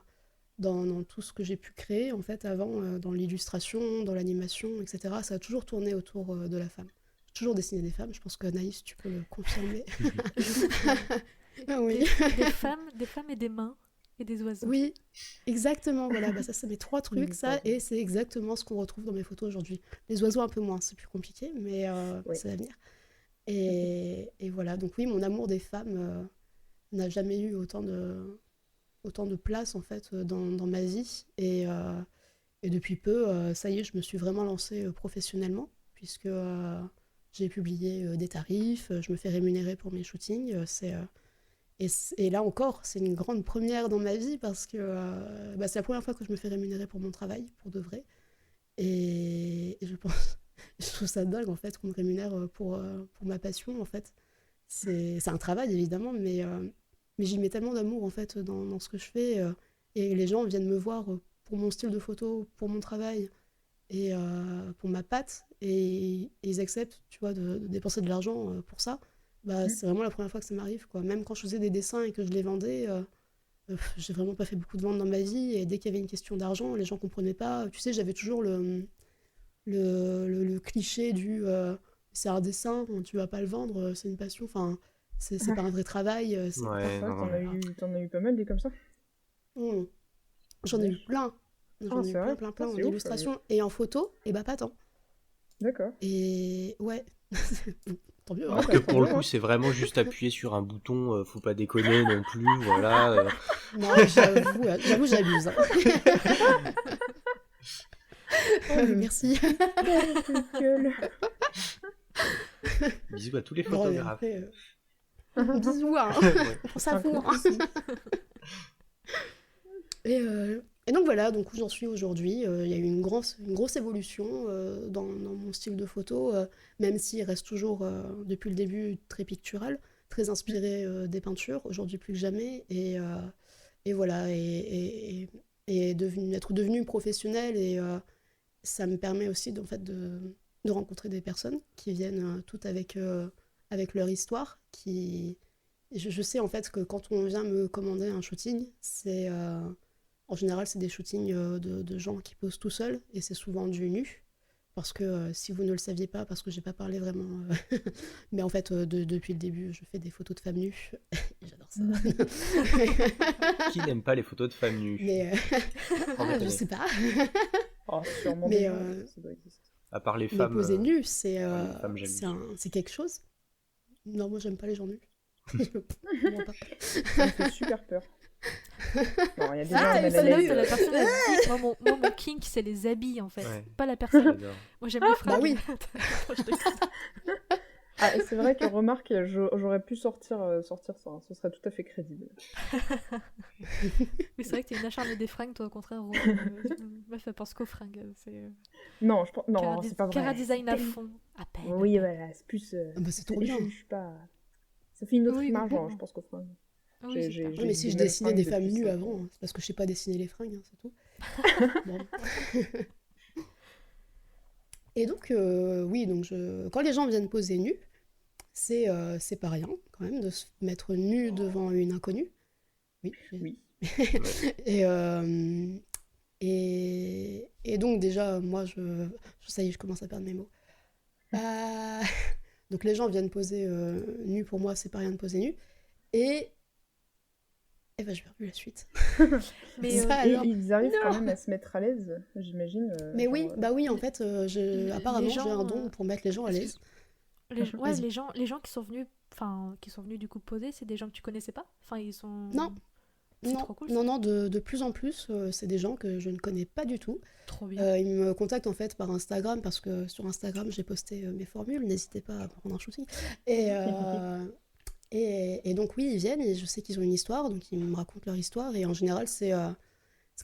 dans tout ce que j'ai pu créer, en fait, avant, dans l'illustration, dans l'animation, etc., ça a toujours tourné autour de la femme. Toujours dessiner des femmes, je pense que Anaïs, tu peux le confirmer. Oui. Des femmes et des mains et des oiseaux. Oui, exactement, voilà, ça c'est mes 3 trucs, ça, et c'est exactement ce qu'on retrouve dans mes photos aujourd'hui. Les oiseaux un peu moins, c'est plus compliqué, mais c'est l'avenir. Et voilà, donc oui, mon amour des femmes n'a jamais eu autant de place en fait dans ma vie, et depuis peu, ça y est, je me suis vraiment lancée professionnellement, puisque... j'ai publié des tarifs, je me fais rémunérer pour mes shootings. Et là encore, c'est une grande première dans ma vie parce que c'est la première fois que je me fais rémunérer pour mon travail, pour de vrai. Et je trouve ça dingue en fait qu'on me rémunère pour ma passion en fait. C'est un travail évidemment, mais j'y mets tellement d'amour en fait dans ce que je fais. Et les gens viennent me voir pour mon style de photo, pour mon travail et pour ma patte, et ils acceptent, tu vois, de dépenser de l'argent pour ça. Bah, c'est vraiment la première fois que ça m'arrive, quoi. Même quand je faisais des dessins et que je les vendais, j'ai vraiment pas fait beaucoup de ventes dans ma vie, et dès qu'il y avait une question d'argent, les gens comprenaient pas. Tu sais, j'avais toujours le cliché du c'est un dessin, tu vas pas le vendre, c'est une passion, enfin, c'est pas un vrai travail. Ouais, non, T'en as eu pas mal des comme ça. J'en ai eu plein. J'en ai eu plein en illustration et en photo, et bah pas tant. D'accord. Et ouais, tant mieux. Alors que pour le coup, c'est vraiment juste appuyer sur un bouton, faut pas déconner non plus, voilà. Non, j'avoue, j'abuse. Merci. Bisous à tous les photographes. Bisous, hein. Pour ça pour. Et donc voilà, donc où j'en suis aujourd'hui. Il y a eu une grosse évolution dans mon style de photo, même s'il reste toujours, depuis le début, très pictural, très inspiré des peintures, aujourd'hui plus que jamais. Et voilà, et être devenu professionnel, et ça me permet aussi en fait, de rencontrer des personnes qui viennent toutes avec leur histoire. Je sais en fait que quand on vient me commander un shooting, en général, c'est des shootings de gens qui posent tout seuls, et c'est souvent du nu. Parce que si vous ne le saviez pas, parce que j'ai pas parlé vraiment, mais en fait, depuis le début, je fais des photos de femmes nues. J'adore ça. Qui n'aime pas les photos de femmes nues? Mais je sais pas. Oh, sûrement. Mais ça doit exister. À part les femmes. poser nu, c'est quelque chose. Non, moi, j'aime pas les gens nus. Moi pas. Ça me fait super peur. Non, il y a des gens c'est mal à l'aise. la personne elle dit, moi, mon kink c'est les habits en fait, pas la personne. J'adore. Moi j'aime les fringues. Bah oui. C'est vrai que remarque, j'aurais pu sortir ça, hein. Ce serait tout à fait crédible. Mais c'est vrai que t'es une acharnée des fringues, toi au contraire. Meuf, elle pense qu'aux fringues. Non, c'est pas vrai. Cara design à fond. À peine. Oui, voilà, c'est plus. Bah, c'est trop bien. Je suis pas. Ça fait une autre Oui, image, complètement. Je pense qu'au fringues. Oui, c'est clair. Oui, mais si je dessinais des femmes nues avant, c'est parce que je sais pas dessiner les fringues, hein, c'est tout. Bon. Et donc, oui, donc quand les gens viennent poser nus, c'est pas rien quand même de se mettre nu devant une inconnue. Oui. Oui. Et donc déjà, moi, ça y est, je commence à perdre mes mots. Donc les gens viennent poser nus, pour moi, c'est pas rien de poser nu. Et ben, j'ai perdu la suite. Mais ils arrivent quand même à se mettre à l'aise, j'imagine. Mais oui, bah oui, en fait, apparemment, j'ai un don pour mettre les gens à l'aise. Les gens qui sont venus du coup poser, c'est des gens que tu connaissais pas? Enfin, ils sont... Non. Trop cool, non, de plus en plus, c'est des gens que je ne connais pas du tout. Trop bien. Ils me contactent en fait par Instagram, parce que sur Instagram, j'ai posté mes formules, n'hésitez pas à prendre un shooting. Et donc oui, ils viennent, et je sais qu'ils ont une histoire, donc ils me racontent leur histoire, et en général, c'est quand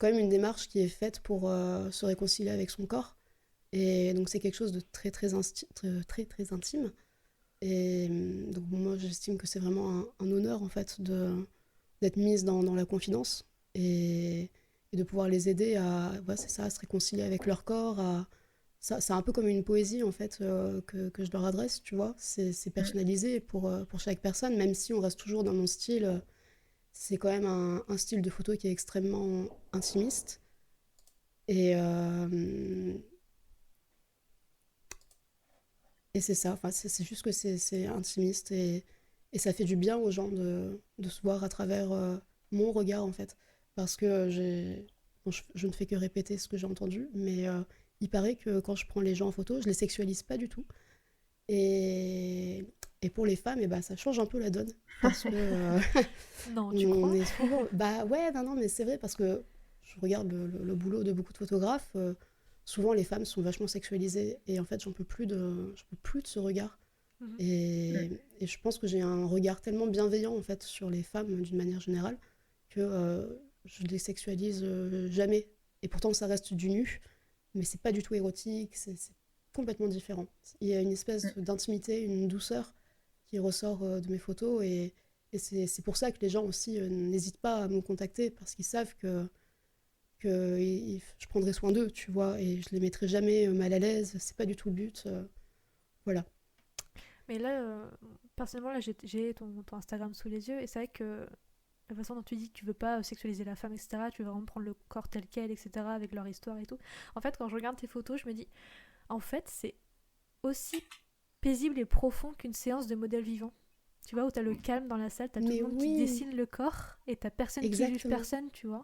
même une démarche qui est faite pour se réconcilier avec son corps. Et donc c'est quelque chose de très très intime. Et donc moi, j'estime que c'est vraiment un honneur en fait d'être mise dans la confidence, et de pouvoir les aider à se réconcilier avec leur corps. C'est un peu comme une poésie en fait, que je leur adresse, tu vois. C'est personnalisé pour chaque personne, même si on reste toujours dans mon style. C'est quand même un style de photo qui est extrêmement intimiste. Et c'est ça, enfin, c'est juste que c'est intimiste, et ça fait du bien aux gens de se voir à travers mon regard en fait. Parce que je ne fais que répéter ce que j'ai entendu, mais il paraît que quand je prends les gens en photo, je les sexualise pas du tout. Et pour les femmes, ça change un peu la donne. Parce que non, tu crois? est souvent... Bah ouais, non, mais c'est vrai, parce que je regarde le boulot de beaucoup de photographes. Souvent, les femmes sont vachement sexualisées, et en fait, j'en peux plus de ce regard. Et je pense que j'ai un regard tellement bienveillant en fait sur les femmes d'une manière générale, que je les sexualise jamais. Et pourtant, ça reste du nu, mais c'est pas du tout érotique, c'est complètement différent. Il y a une espèce d'intimité, une douceur qui ressort de mes photos, et c'est pour ça que les gens aussi n'hésitent pas à me contacter, parce qu'ils savent que je prendrai soin d'eux, tu vois, et je les mettrai jamais mal à l'aise, c'est pas du tout le but. Voilà. Mais là, personnellement, là, j'ai ton Instagram sous les yeux, et c'est vrai que la façon dont tu dis que tu veux pas sexualiser la femme, etc., tu veux vraiment prendre le corps tel quel, etc., avec leur histoire et tout. En fait, quand je regarde tes photos, je me dis, en fait, c'est aussi paisible et profond qu'une séance de modèle vivant. Tu vois, où t'as le calme dans la salle, t'as tout Mais le monde qui oui, dessine le corps, et t'as personne qui juge exactement. personne, tu vois.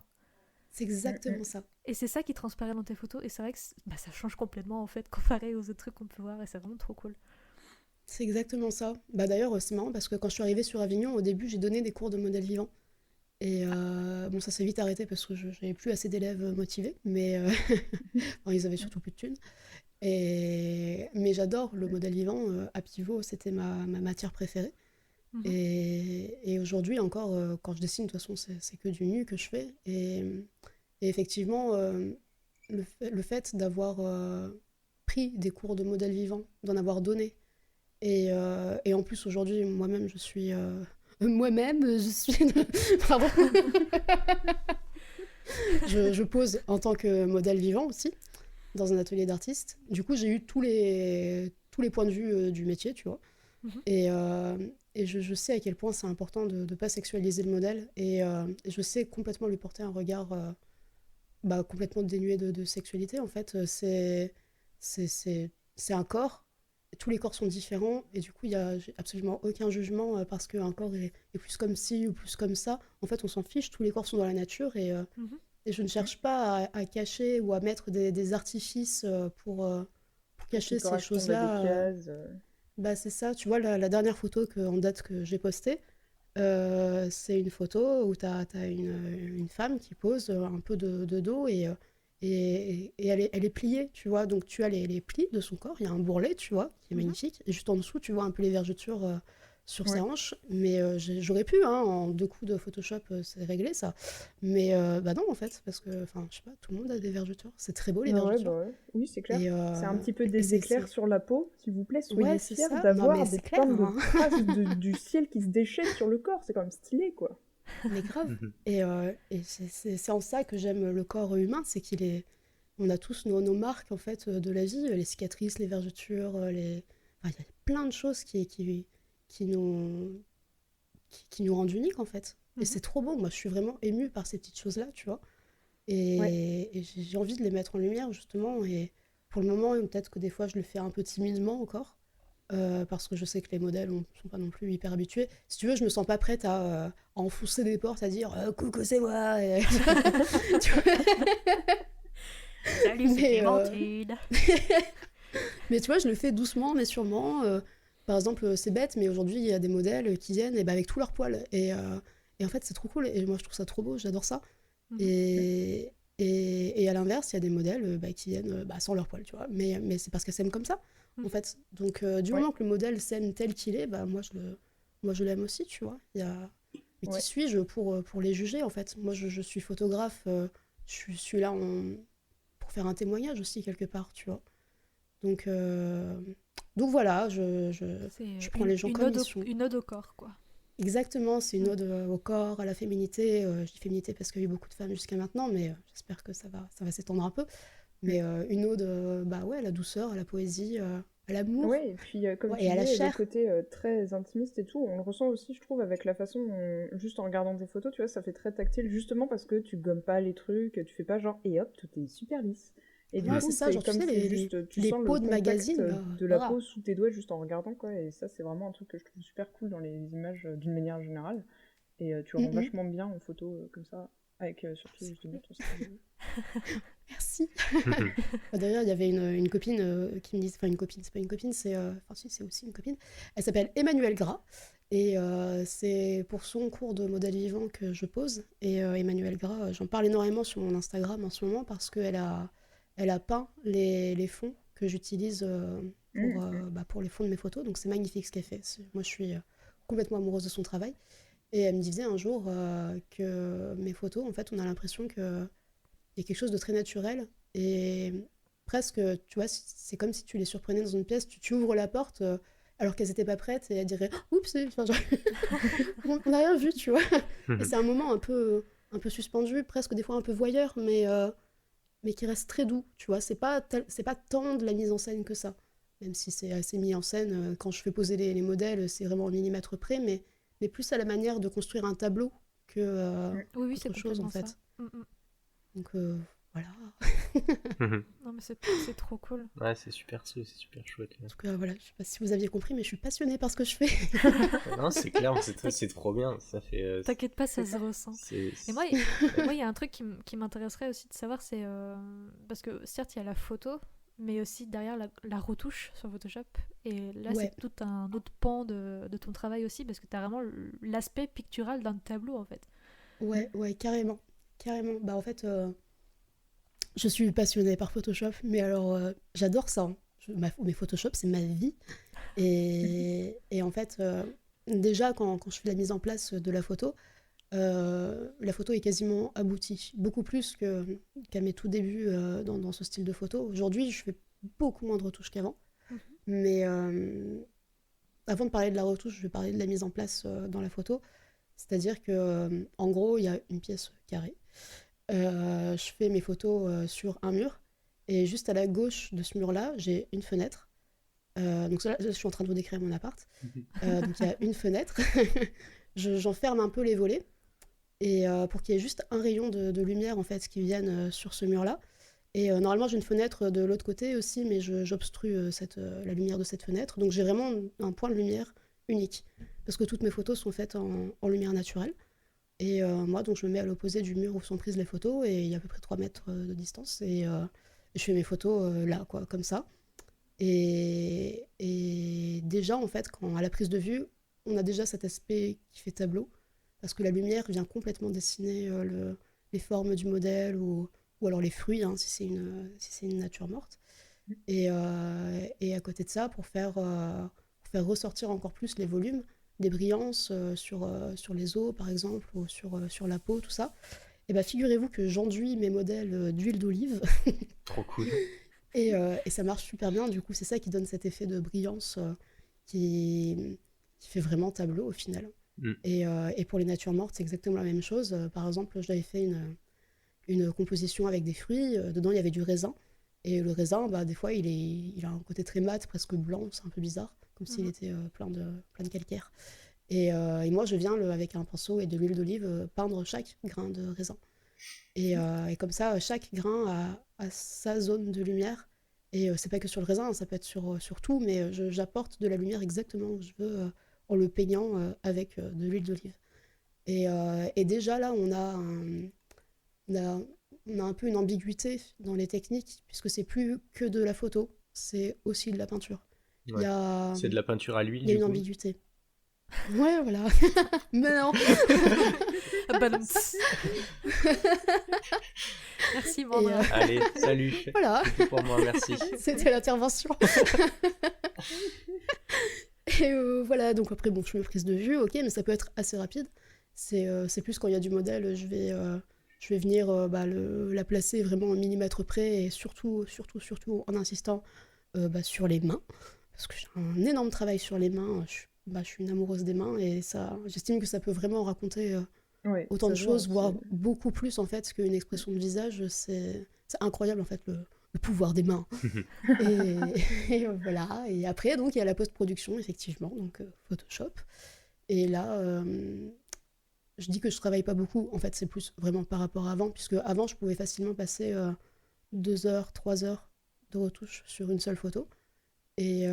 C'est exactement ça. Et c'est ça qui transparaît dans tes photos, et c'est vrai que ça change complètement, en fait, comparé aux autres trucs qu'on peut voir, et c'est vraiment trop cool. C'est exactement ça. Bah d'ailleurs, c'est marrant parce que quand je suis arrivée sur Avignon, au début, j'ai donné des cours de modèle vivant. Et bon, ça s'est vite arrêté parce que j'avais plus assez d'élèves motivés, mais enfin, ils avaient surtout plus de thunes. Mais j'adore le modèle vivant. À Pivot, c'était ma matière préférée. Mhm. Et aujourd'hui encore, quand je dessine, de toute façon, c'est que du nu que je fais. Et effectivement, le fait d'avoir pris des cours de modèle vivant, d'en avoir donné, et en plus, aujourd'hui, moi-même, je suis... moi-même, je suis... Pardon. Je pose en tant que modèle vivant aussi, dans un atelier d'artiste. Du coup, j'ai eu tous les points de vue du métier, tu vois. Mhm. Et je sais à quel point c'est important de ne pas sexualiser le modèle. Et je sais complètement lui porter un regard complètement dénué de sexualité. En fait, c'est un corps. Tous les corps sont différents. Et du coup, il n'y a absolument aucun jugement parce qu'un corps est plus comme ci ou plus comme ça. En fait, on s'en fiche. Tous les corps sont dans la nature. Mhm. Et je ne cherche pas à cacher ou à mettre des artifices pour Pour qu'ils cacher ces correspondent à des choses-là. cases. Bah, c'est ça, tu vois, la dernière photo en date que j'ai postée, c'est une photo où t'as une femme qui pose un peu de dos et elle est pliée, tu vois. Donc tu as les plis de son corps, il y a un bourrelet, tu vois, qui est Mhm. magnifique. Et juste en dessous, tu vois un peu les vergetures sur ses Ouais. hanches. Mais j'aurais pu, hein, en 2 coups de Photoshop, c'est réglé ça. Mais bah non, en fait, parce que, enfin, je sais pas, tout le monde a des vergetures. C'est très beau, les Ah ouais, vergetures. bah ouais. Oui, c'est clair. Et, C'est un petit peu et des éclairs sur la peau. S'il vous plaît, Ouais, soyez c'est fiers ça. Non, mais d'avoir des c'est clair, putains de hein. traces du ciel qui se déchaînent sur le corps. C'est quand même stylé, quoi. Mais grave. Et c'est en ça que j'aime le corps humain, c'est qu'il est... On a tous nos marques, en fait, de la vie, les cicatrices, les vergetures, enfin, il y a plein de choses qui nous... qui nous rendent uniques, en fait. Et Mhm. c'est trop beau. Moi, je suis vraiment émue par ces petites choses-là, tu vois. Ouais. Et j'ai envie de les mettre en lumière, justement. Et pour le moment, peut-être que des fois, je le fais un peu timidement encore. Parce que je sais que les modèles ne sont pas non plus hyper habitués. Si tu veux, je me sens pas prête à enfoncer des portes, à dire coucou, c'est moi. Tu vois. Salut, c'est mais, Clémentine. mais tu vois, je le fais doucement, mais sûrement. Par exemple, c'est bête, mais aujourd'hui, il y a des modèles qui viennent avec tous leurs poils. Et en fait, c'est trop cool. Et moi, je trouve ça trop beau, j'adore ça. Mhm. Et à l'inverse, il y a des modèles qui viennent sans leurs poils, tu vois. Mais c'est parce qu'elles s'aiment comme ça, en Mhm. fait. Donc, du Ouais. moment que le modèle s'aime tel qu'il est, moi, je l'aime aussi, tu vois. Mais qui Ouais. suis-je pour les juger, en fait? Moi, je suis photographe, je suis là pour faire un témoignage aussi, quelque part, tu vois. Donc, euh, donc voilà, C'est je prends les gens comme ils sont. une ode au corps, quoi. Exactement, c'est une Mm. ode au corps, à la féminité. Je dis féminité parce qu'il y a eu beaucoup de femmes jusqu'à maintenant, mais j'espère que ça va s'étendre un peu. Mais une ode ouais, à la douceur, à la poésie, à l'amour, Ouais, et puis comme ouais, tu et à la dis, le chair. côté très intimiste et tout, on le ressent aussi, je trouve, avec la façon juste en regardant tes photos, tu vois, ça fait très tactile, justement parce que tu gommes pas les trucs, tu fais pas genre, et hop, tout est super lisse. Et du Ouais, c'est coup, ça, c'est genre, tu comme sais, si juste, tu les sens le peaux de contact magazine, là. de la Voilà. peau sous tes doigts juste en regardant, quoi, et ça, c'est vraiment un truc que je trouve super cool dans les images d'une manière générale. Et tu le rends Mm. vachement bien en photo comme ça, avec surtout C'est justement vrai. ton style. Merci. D'ailleurs, il y avait une copine qui me disait, enfin une copine, c'est pas une copine, enfin si, c'est aussi une copine. Elle s'appelle Emmanuelle Gras et c'est pour son cours de modèle vivant que je pose. Et Emmanuelle Gras, j'en parle énormément sur mon Instagram en ce moment parce elle a peint les fonds que j'utilise pour les fonds de mes photos. Donc c'est magnifique ce qu'elle fait. Moi, je suis complètement amoureuse de son travail. Et elle me disait un jour que mes photos, en fait, on a l'impression que il y a quelque chose de très naturel et presque, tu vois, c'est comme si tu les surprenais dans une pièce, tu ouvres la porte alors qu'elles n'étaient pas prêtes et elles diraient oups, enfin, genre, on n'a rien vu, tu vois. Et c'est un moment un peu un peu suspendu, presque des fois un peu voyeur, mais qui reste très doux, tu vois. C'est pas tant de la mise en scène que ça, même si c'est assez mis en scène. Quand je fais poser les modèles, c'est vraiment au millimètre près, mais plus à la manière de construire un tableau que Oui, c'est autre chose, en complètement ça. fait. Donc, voilà. Non, mais c'est trop cool. Ouais, c'est super chouette. En tout cas, voilà, je sais pas si vous aviez compris, mais je suis passionnée par ce que je fais. Non, c'est clair, c'est trop bien. Ça fait. T'inquiète pas, ça se ressent. Et moi, il y a un truc qui m'intéresserait aussi de savoir, c'est parce que certes, il y a la photo, mais aussi derrière la retouche sur Photoshop. Et là, Ouais. c'est tout un autre pan de ton travail aussi, parce que t'as vraiment l'aspect pictural d'un tableau, en fait. Ouais, carrément. Carrément. Bah, en fait, je suis passionnée par Photoshop, mais alors, j'adore ça, hein. Mais Photoshop, c'est ma vie. Et en fait, déjà, quand je fais la mise en place de la photo est quasiment aboutie. Beaucoup plus qu'à mes tout débuts dans ce style de photo. Aujourd'hui, je fais beaucoup moins de retouches qu'avant. Mais avant de parler de la retouche, je vais parler de la mise en place dans la photo. C'est-à-dire que, en gros, il y a une pièce carrée. Je fais mes photos sur un mur. Et juste à la gauche de ce mur-là, j'ai une fenêtre. Donc là, je suis en train de vous décrire mon appart. Donc il y a une fenêtre. J'enferme un peu les volets. Et pour qu'il y ait juste un rayon de lumière en fait qui vienne sur ce mur-là. Et normalement j'ai une fenêtre de l'autre côté aussi, mais j'obstrue la lumière de cette fenêtre. Donc j'ai vraiment un point de lumière unique. Parce que toutes mes photos sont faites en lumière naturelle. Et moi, donc, je me mets à l'opposé du mur où sont prises les photos, et il y a à peu près 3 mètres de distance. Et je fais mes photos là, quoi, comme ça. Et déjà, en fait, à la prise de vue, on a déjà cet aspect qui fait tableau, parce que la lumière vient complètement dessiner les formes du modèle, ou alors les fruits, hein, si c'est une nature morte. Et à côté de ça, pour faire ressortir encore plus les volumes, des brillances sur les os, par exemple, ou sur la peau, tout ça, et bah, figurez-vous que j'enduis mes modèles d'huile d'olive. Trop cool. Et ça marche super bien, du coup, c'est ça qui donne cet effet de brillance qui fait vraiment tableau au final. Et pour les natures mortes, c'est exactement la même chose. Par exemple, j'avais fait une composition avec des fruits. Dedans, il y avait du raisin. Et le raisin, bah, des fois, il a un côté très mat, presque blanc. C'est un peu bizarre, comme s'il était plein de calcaire. Et moi, je viens avec un pinceau et de l'huile d'olive peindre chaque grain de raisin. Et comme ça, chaque grain a sa zone de lumière. Et c'est pas que sur le raisin, ça peut être sur tout, mais j'apporte de la lumière exactement où je veux en le peignant avec de l'huile d'olive. Et déjà là, on a, on a un peu une ambiguïté dans les techniques, puisque c'est plus que de la photo, c'est aussi de la peinture. Ouais. C'est de la peinture à l'huile. Il y a une ambiguïté. Ouais, voilà. Mais non. Merci, Mandra. Allez, salut. Voilà. C'était pour moi, merci. C'était l'intervention. Et voilà, donc après, bon, je fais mes prises de vue, ok, mais ça peut être assez rapide. C'est plus quand il y a du modèle, je vais venir la placer vraiment au millimètre près, et surtout en insistant sur les mains, parce que j'ai un énorme travail sur les mains. Je suis une amoureuse des mains, et ça, j'estime que ça peut vraiment raconter autant de choses, voire beaucoup plus en fait qu'une expression de visage. C'est incroyable en fait le pouvoir des mains. et voilà. Et après, donc il y a la post-production, effectivement, donc Photoshop. Et là, je dis que je travaille pas beaucoup. En fait, c'est plus vraiment par rapport à avant, puisque avant, je pouvais facilement passer 2 heures, 3 heures de retouche sur une seule photo. Et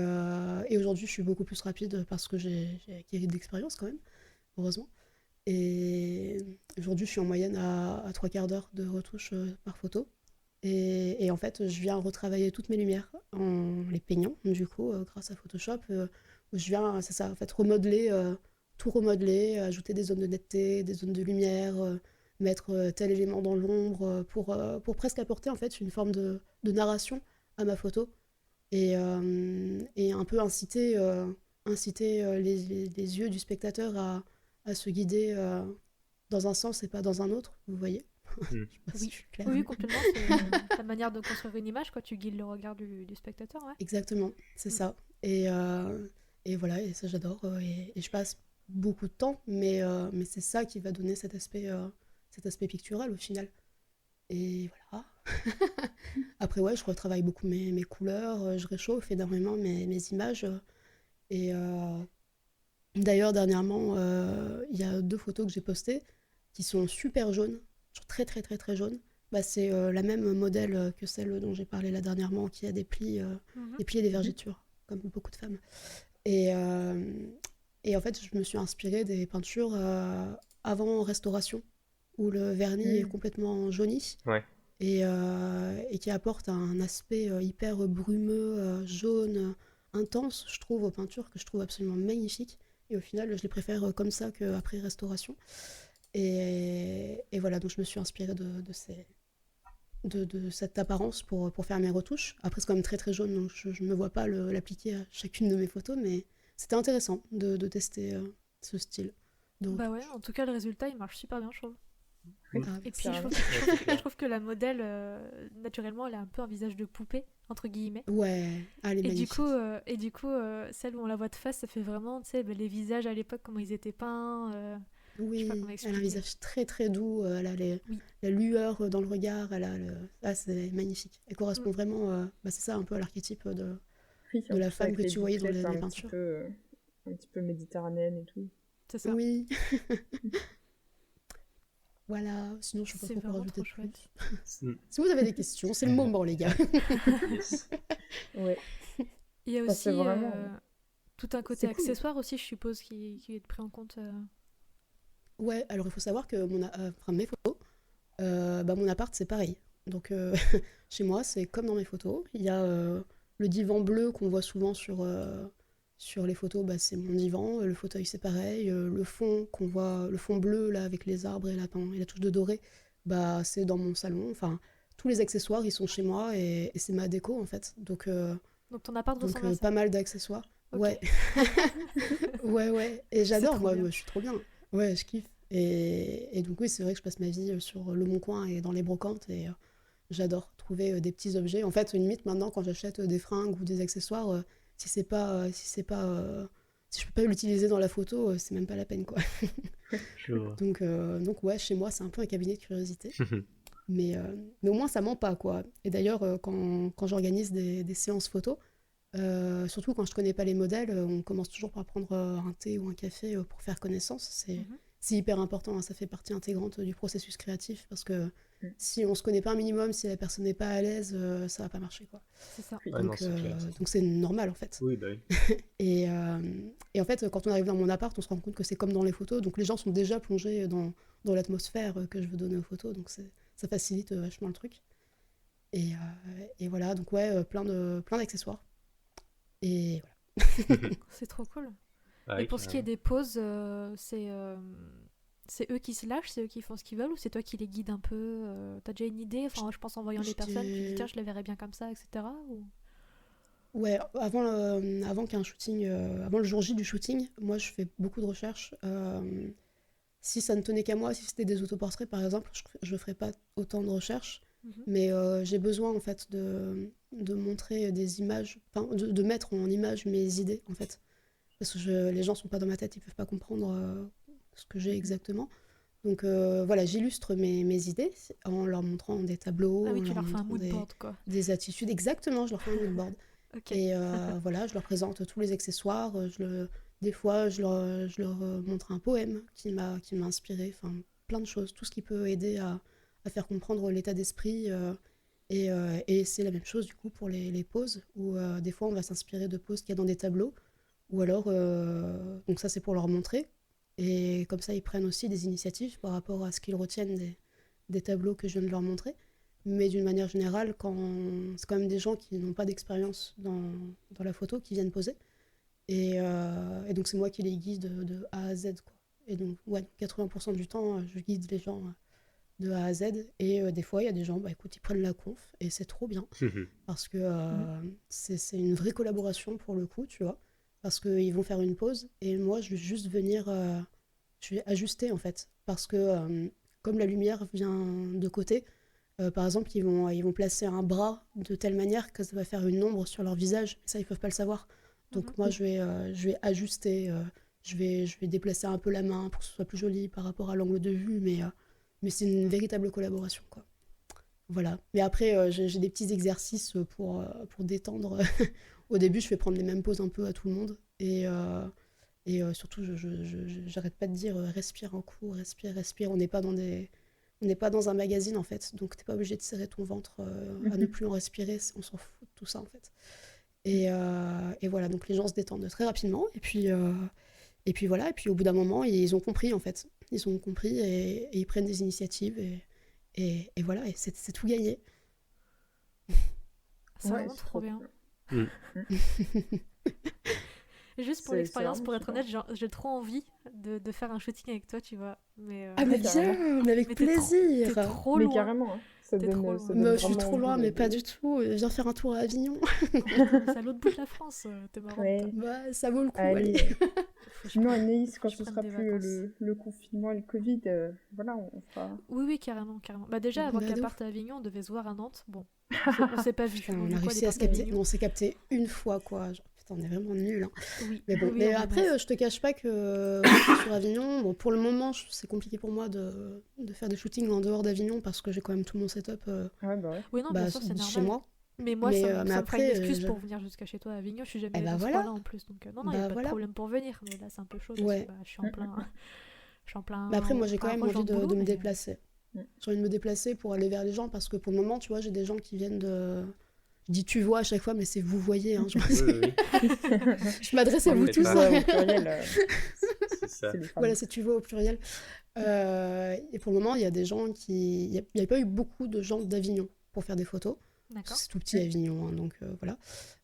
aujourd'hui, je suis beaucoup plus rapide parce que j'ai acquis de l'expérience quand même, heureusement. Et aujourd'hui, je suis en moyenne à 3/4 d'heure de retouche par photo. Et en fait, je viens retravailler toutes mes lumières en les peignant, du coup, grâce à Photoshop. Où je viens, c'est ça, en fait, tout remodeler, ajouter des zones de netteté, des zones de lumière, mettre tel élément dans l'ombre, pour presque apporter en fait une forme de narration à ma photo. Et un peu inciter les yeux du spectateur à se guider dans un sens et pas dans un autre, vous voyez. Je sais pas si je suis claire. Oui, complètement. C'est ta manière de construire une image, quoi. Tu guides le regard du spectateur, ouais. Exactement, c'est ça. Et voilà, et ça j'adore. Et je passe beaucoup de temps, mais c'est ça qui va donner cet aspect cet aspect pictural au final. Et voilà. Après, ouais, je retravaille beaucoup mes couleurs, je réchauffe énormément mes images. Et d'ailleurs, dernièrement, il y a 2 photos que j'ai postées qui sont super jaunes, genre très très très très jaunes. Bah, c'est la même modèle que celle dont j'ai parlé là dernièrement, qui a des plis et des vergetures, comme beaucoup de femmes. Et, et en fait, je me suis inspirée des peintures avant restauration, où le vernis est complètement jauni. Ouais. Et qui apporte un aspect hyper brumeux, jaune, intense, je trouve, aux peintures, que je trouve absolument magnifique. Et au final, je les préfère comme ça qu'après restauration. Et voilà, donc je me suis inspirée de cette apparence pour faire mes retouches. Après, c'est quand même très très jaune, donc je ne me vois pas l'appliquer à chacune de mes photos, mais c'était intéressant de tester ce style. Donc, Bah ouais, en tout cas, le résultat, il marche super bien, je trouve. Et puis, carrément. je trouve que la modèle, naturellement, elle a un peu un visage de poupée, entre guillemets. ouais, elle est magnifique. Et du coup, celle où on la voit de face, ça fait vraiment, tu sais, les visages à l'époque, comment ils étaient peints. Je sais pas Oui, comment elle a un expliquer. visage très très doux, elle a Oui. la lueur dans le regard, ah, c'est magnifique. Elle correspond vraiment, bah, c'est ça un peu à l'archétype Oui, de en la plus femme avec que les tu voyais dans bouclettes les peintures. un petit peu méditerranéenne et tout. C'est ça. Oui, voilà, sinon je sais pas C'est trop quoi vraiment rajouter trop de chouette. plus. Si vous avez des questions, c'est le moment les gars. Yes. Ouais, Il y a ça c'est aussi vraiment... tout un côté C'est cool. accessoire aussi, je suppose, qui est pris en compte. Ouais, alors il faut savoir que mes photos, bah, mon appart c'est pareil. Donc chez moi c'est comme dans mes photos. Il y a le divan bleu qu'on voit souvent sur les photos, bah, c'est mon divan. Le fauteuil c'est pareil. Le fond qu'on voit, le fond bleu là avec les arbres et la touche de doré, bah, c'est dans mon salon. Enfin, tous les accessoires ils sont chez moi et c'est ma déco en fait. Donc ton appart ressemble à ça. Pas mal d'accessoires. Ok. Ouais, ouais. Et j'adore, trop moi, bien. je suis trop bien. Ouais, je kiffe. Et donc, oui, c'est vrai que je passe ma vie sur Le Bon Coin et dans les brocantes. Et j'adore trouver des petits objets. En fait, limite, maintenant, quand j'achète des fringues ou des accessoires, si je peux pas l'utiliser dans la photo, c'est même pas la peine, quoi. Je vois. Donc, ouais, chez moi, c'est un peu un cabinet de curiosité. Mais au moins, ça ment pas, quoi. Et d'ailleurs, quand j'organise des séances photos, surtout quand je connais pas les modèles, on commence toujours par prendre un thé ou un café pour faire connaissance. Mhm. C'est hyper important, hein, ça fait partie intégrante du processus créatif parce que Mm. si on se connaît pas un minimum, si la personne n'est pas à l'aise, ça va pas marcher, quoi. C'est ça. Oui. Ah non, c'est clair. Donc c'est normal en fait. Oui, bah oui. Et en fait, quand on arrive dans mon appart, on se rend compte que c'est comme dans les photos, donc les gens sont déjà plongés dans l'atmosphère que je veux donner aux photos, donc ça facilite vachement le truc. Et voilà, donc ouais, plein d'accessoires. Et voilà. C'est trop cool. Ah Et oui, pour ce qui est carrément. des poses, c'est eux qui se lâchent, c'est eux qui font ce qu'ils veulent ou c'est toi qui les guides un peu t'as déjà une idée? Enfin, je pense en voyant les Je personnes, tu te dis dirais- tiens, je les verrais bien comme ça, etc. Ou... Ouais, avant qu'un shooting, avant le jour J du shooting, moi je fais beaucoup de recherches. Si ça ne tenait qu'à moi, si c'était des autoportraits par exemple, je ferais pas autant de recherches. Mhm. Mais j'ai besoin en fait de montrer des images, enfin de mettre en image mes idées en fait. Parce que les gens sont pas dans ma tête, ils peuvent pas comprendre ce que j'ai exactement. Donc voilà, j'illustre mes idées en leur montrant des tableaux, Ah en oui, tu leur leur fais un montrant mood board quoi. des attitudes. Exactement, je leur fais un mood board. Ok. Et voilà, je leur présente tous les accessoires. Des fois, je leur montre un poème qui m'a inspiré. Enfin, plein de choses. Tout ce qui peut aider à faire comprendre l'état d'esprit. Et c'est la même chose du coup pour les poses, où des fois on va s'inspirer de poses qu'il y a dans des tableaux. Ou alors, donc ça c'est pour leur montrer. Et comme ça, ils prennent aussi des initiatives par rapport à ce qu'ils retiennent des tableaux que je viens de leur montrer. Mais d'une manière générale, c'est quand même des gens qui n'ont pas d'expérience dans la photo qui viennent poser. Et donc c'est moi qui les guide de A à Z, quoi. Et donc, ouais, 80% du temps, je guide les gens de A à Z. Et des fois, il y a des gens, bah écoute, ils prennent la conf et c'est trop bien. Parce que c'est une vraie collaboration pour le coup, tu vois. Parce qu'ils vont faire une pause et moi, je vais juste venir, je vais ajuster en fait. Parce que comme la lumière vient de côté, par exemple, ils vont placer un bras de telle manière que ça va faire une ombre sur leur visage. Ça, ils peuvent pas le savoir. Donc Mhm. moi, je vais ajuster, je vais déplacer un peu la main pour que ce soit plus joli par rapport à l'angle de vue, Mais c'est une véritable collaboration, quoi. Voilà. Mais après, j'ai des petits exercices pour détendre. Au début, je fais prendre les mêmes poses un peu à tout le monde. Et surtout, j'arrête pas de dire respire un coup, respire. On n'est pas dans un magazine, en fait. Donc, t'es pas obligé de serrer ton ventre à ne plus en respirer. On s'en fout de tout ça, en fait. Et voilà, donc les gens se détendent très rapidement. Et puis voilà. Et puis, au bout d'un moment, ils ont compris, en fait. Ils ont compris et ils prennent des initiatives. Et voilà, et c'est tout gagné. C'est vraiment trop bien. Mm. Juste pour l'expérience, pour être honnête, j'ai trop envie de faire un shooting avec toi, tu vois. Mais, Ah mais bien, mais avec plaisir. T'es trop Mais loin. carrément, hein. Je suis trop loin, mais pas du tout. Viens faire un tour à Avignon. C'est à l'autre bout de la France, t'es marrante. Ouais. Bah, ça vaut le coup, Allez. allez. Sinon, Anaïs, quand je ce prenne sera des plus vacances. le confinement et le Covid, voilà, on fera... Oui, carrément. Bah déjà, avant Bah, qu'elle de parte à Avignon, on devait se voir à Nantes. Bon, on s'est pas vu. Putain, Donc, on du a coup, réussi elle est à se partie capter. Avignon. Non, on s'est capté une fois, quoi. Genre, putain, on est vraiment nuls. Hein. Oui. Mais bon, Oui, mais on après, reste. je te cache pas que sur Avignon, bon, pour le moment, c'est compliqué pour moi de faire des shootings en dehors d'Avignon parce que j'ai quand même tout mon setup Ouais, bah ouais. Oui, non, bien sûr, c'est chez normal. moi. Mais moi, Mais ça me fera une après, excuse pour venir jusqu'à chez toi à Avignon. Je suis jamais Eh allée bah dans ce voilà. coin-là en plus. Donc, non, il n'y a Bah pas de voilà. problème pour venir. Mais là, c'est un peu chaud parce Ouais. que je suis en plein. Je suis en plein. Mais après, moi, j'ai quand pas même rush envie dans le boulot, de me mais- déplacer. J'ai envie de me déplacer pour aller vers les gens parce que pour le moment, tu vois, j'ai des gens qui viennent de... Je dis tu vois à chaque fois, mais c'est vous voyez. Hein, genre, Oui. je m'adresse à On vous fait tous. pas. Ouais, au pluriel, C'est ça. c'est les femmes. Voilà, c'est tu vois au pluriel. Et pour le moment, il y a des gens qui... Il n'y a pas eu beaucoup de gens d'Avignon pour faire des photos. D'accord. C'est tout petit Avignon, hein, donc voilà.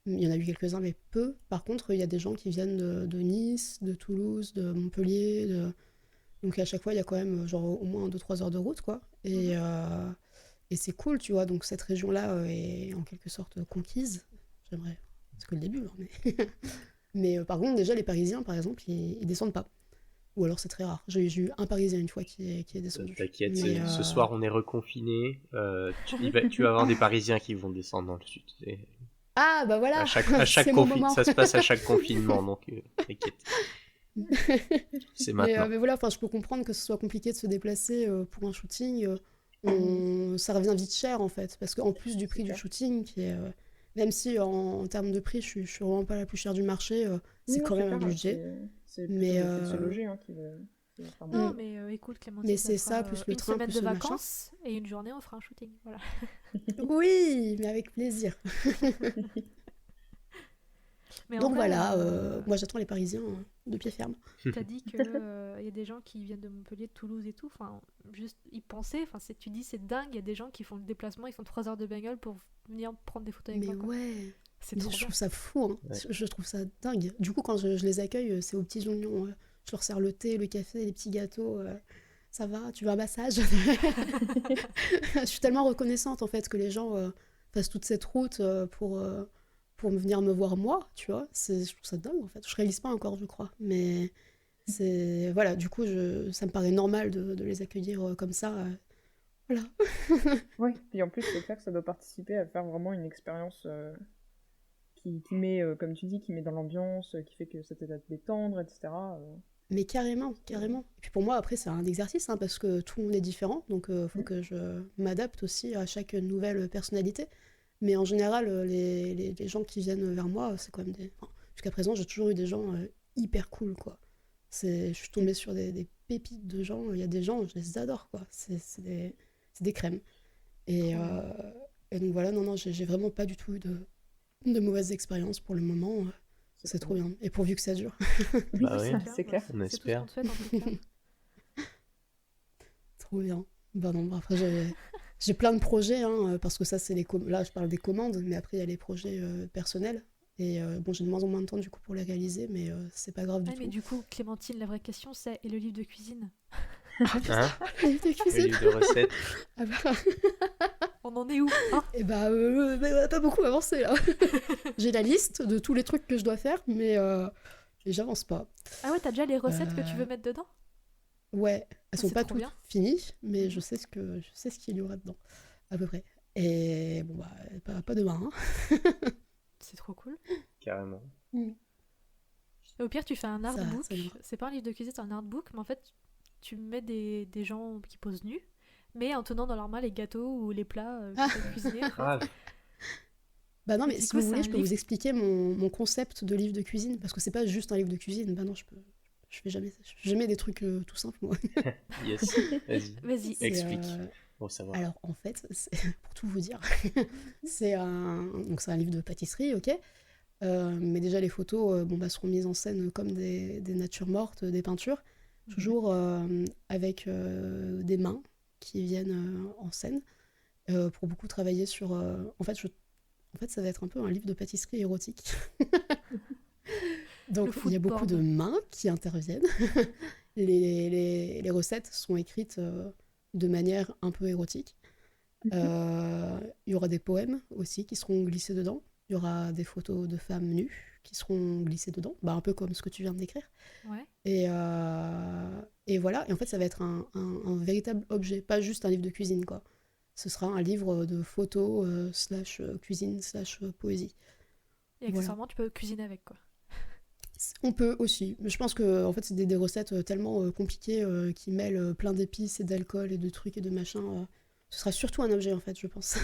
Il y en a eu quelques-uns, mais peu. Par contre, il y a des gens qui viennent de Nice, de Toulouse, de Montpellier. Donc à chaque fois, il y a quand même genre au moins 2-3 heures de route, quoi. Et c'est cool, tu vois. Donc cette région-là est en quelque sorte conquise. J'aimerais... C'est que le début, hein, mais... mais par contre, déjà, les Parisiens, par exemple, ils descendent pas. Ou alors c'est très rare. J'ai eu un Parisien une fois qui est descendu. T'inquiète, Mais, ce soir on est reconfiné. Tu vas avoir des Parisiens qui vont descendre dans le sud. Ah, bah voilà, À chaque c'est mon moment. ça se passe à chaque confinement, donc t'inquiète. C'est maintenant. Mais voilà, je peux comprendre que ce soit compliqué de se déplacer pour un shooting. Ça revient vite cher, en fait. Parce qu'en plus du prix du shooting, qui est, même si en termes de prix, je suis vraiment pas la plus chère du marché, c'est quand même un budget. C'est Mais, plutôt le fait de se loger hein, qui va faire mal. Non, mais écoute, Clémentine, Mais c'est fera, ça, plus le une train, semaine plus de le machin. vacances et une journée, on fera un shooting. Voilà. Oui, mais avec plaisir. Mais en Donc vrai, voilà, moi j'attends les Parisiens de pied ferme. t'as dit qu'il y a des gens qui viennent de Montpellier, de Toulouse et tout. Enfin, juste y penser. Enfin, tu dis c'est dingue. Il y a des gens qui font le déplacement, ils font 3 heures de bagnole pour venir prendre des photos avec Mais moi. Quoi. ouais, C'est mais trop je bien. trouve ça fou, hein. Ouais. Je trouve ça dingue. Du coup, quand je les accueille, c'est aux petits oignons. Je leur sers le thé, le café, les petits gâteaux. Ça va, tu veux un massage? Je suis tellement reconnaissante en fait que les gens fassent toute cette route pour venir me voir moi, tu vois. Je trouve ça dingue en fait. Je réalise pas encore, je crois. Mais c'est... Voilà, du coup, ça me paraît normal de les accueillir comme ça. Voilà. Oui, puis en plus, c'est clair que ça doit participer à faire vraiment une expérience qui met, comme tu dis, qui met dans l'ambiance, qui fait que ça t'aide à te détendre, etc. Mais carrément, carrément. Et puis pour moi, après, c'est un exercice, hein, parce que tout le monde est différent, donc il faut que je m'adapte aussi à chaque nouvelle personnalité. Mais en général, les gens qui viennent vers moi, c'est quand même des... Enfin, jusqu'à présent, j'ai toujours eu des gens hyper cool, quoi. Je suis tombée sur des pépites de gens, il y a des gens, je les adore, quoi. C'est des crèmes. Et donc voilà, non, j'ai vraiment pas du tout eu de mauvaises expériences pour le moment. C'est trop bien. Et pourvu que ça dure. Oui, Bah oui. c'est clair. On C'est tout ce espère. qu'on te souhaite en tout cas. Trop bien. Bah non, après j'ai plein de projets, hein, parce que ça c'est là je parle des commandes, mais après il y a les projets personnels. Et bon, j'ai de moins en moins de temps du coup pour les réaliser, mais c'est pas grave du Ouais, mais tout. du coup, Clémentine, la vraie question c'est et le livre de cuisine? Hein? Les livres de Le cuisine. livre de recettes. Ah bah, On en est où hein? et bah, pas beaucoup avancé là. J'ai la liste de tous les trucs que je dois faire, mais j'avance pas. Ah ouais, t'as déjà les recettes que tu veux mettre dedans? Ouais, elles sont c'est pas trop toutes bien. finies, mais je sais ce qu'il y aura dedans, à peu près. Et bon bah, pas demain, hein. C'est trop cool. Carrément. Et au pire, tu fais un artbook. ça ira. C'est pas un livre de cuisine, c'est un artbook, mais en fait, tu mets des gens qui posent nus mais en tenant dans leurs mains les gâteaux ou les plats qu'ils peuvent cuisiner. Ah, Bah non, mais Du si coup, vous c'est voulez, un je peux livre. vous expliquer mon concept de livre de cuisine, parce que c'est pas juste un livre de cuisine. Bah non, je fais jamais des trucs tout simples, moi. yes. Vas-y. Vas-y. C'est, Explique. Pour savoir. Alors, en fait, pour tout vous dire, c'est un livre de pâtisserie, ok. Mais déjà, les photos seront mises en scène comme des natures mortes, des peintures, toujours avec des mains qui viennent en scène, pour beaucoup travailler sur... En fait, ça va être un peu un livre de pâtisserie érotique. Donc, Le il y a food beaucoup de porn. mains qui interviennent. Les recettes sont écrites de manière un peu érotique. Il y aura des poèmes aussi qui seront glissés dedans. Il y aura des photos de femmes nues qui seront glissées dedans, un peu comme ce que tu viens de décrire. Ouais. Et voilà, et en fait ça va être un véritable objet, pas juste un livre de cuisine, quoi. Ce sera un livre de photos slash cuisine slash poésie. Et accessoirement, tu peux cuisiner avec, quoi. On peut aussi, mais je pense que en fait c'est des recettes tellement compliquées qui mêlent plein d'épices et d'alcool et de trucs et de machins. Ce sera surtout un objet en fait, je pense.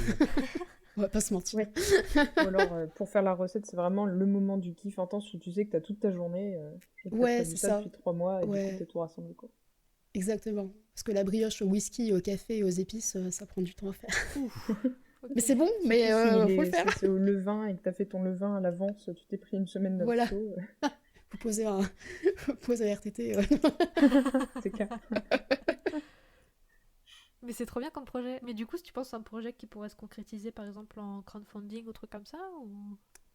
On va pas se mentir. Ouais. Ou alors, pour faire la recette, c'est vraiment le moment du kiff intense où tu sais que t'as toute ta journée. Ouais, t'as c'est vu ça. depuis 3 mois et du Ouais. coup, t'es tout rassemblé, quoi. Exactement. Parce que la brioche au whisky, au café et aux épices, ça prend du temps à faire. Ok. Mais c'est bon, mais Surtout faut le faire. si c'est au levain et que t'as fait ton levain à l'avance, tu t'es pris une semaine Voilà. d'absto. Faut poser un RTT. C'est clair. Mais c'est trop bien comme projet. Mais du coup, si tu penses que c'est un projet qui pourrait se concrétiser, par exemple, en crowdfunding ou truc comme ça ou...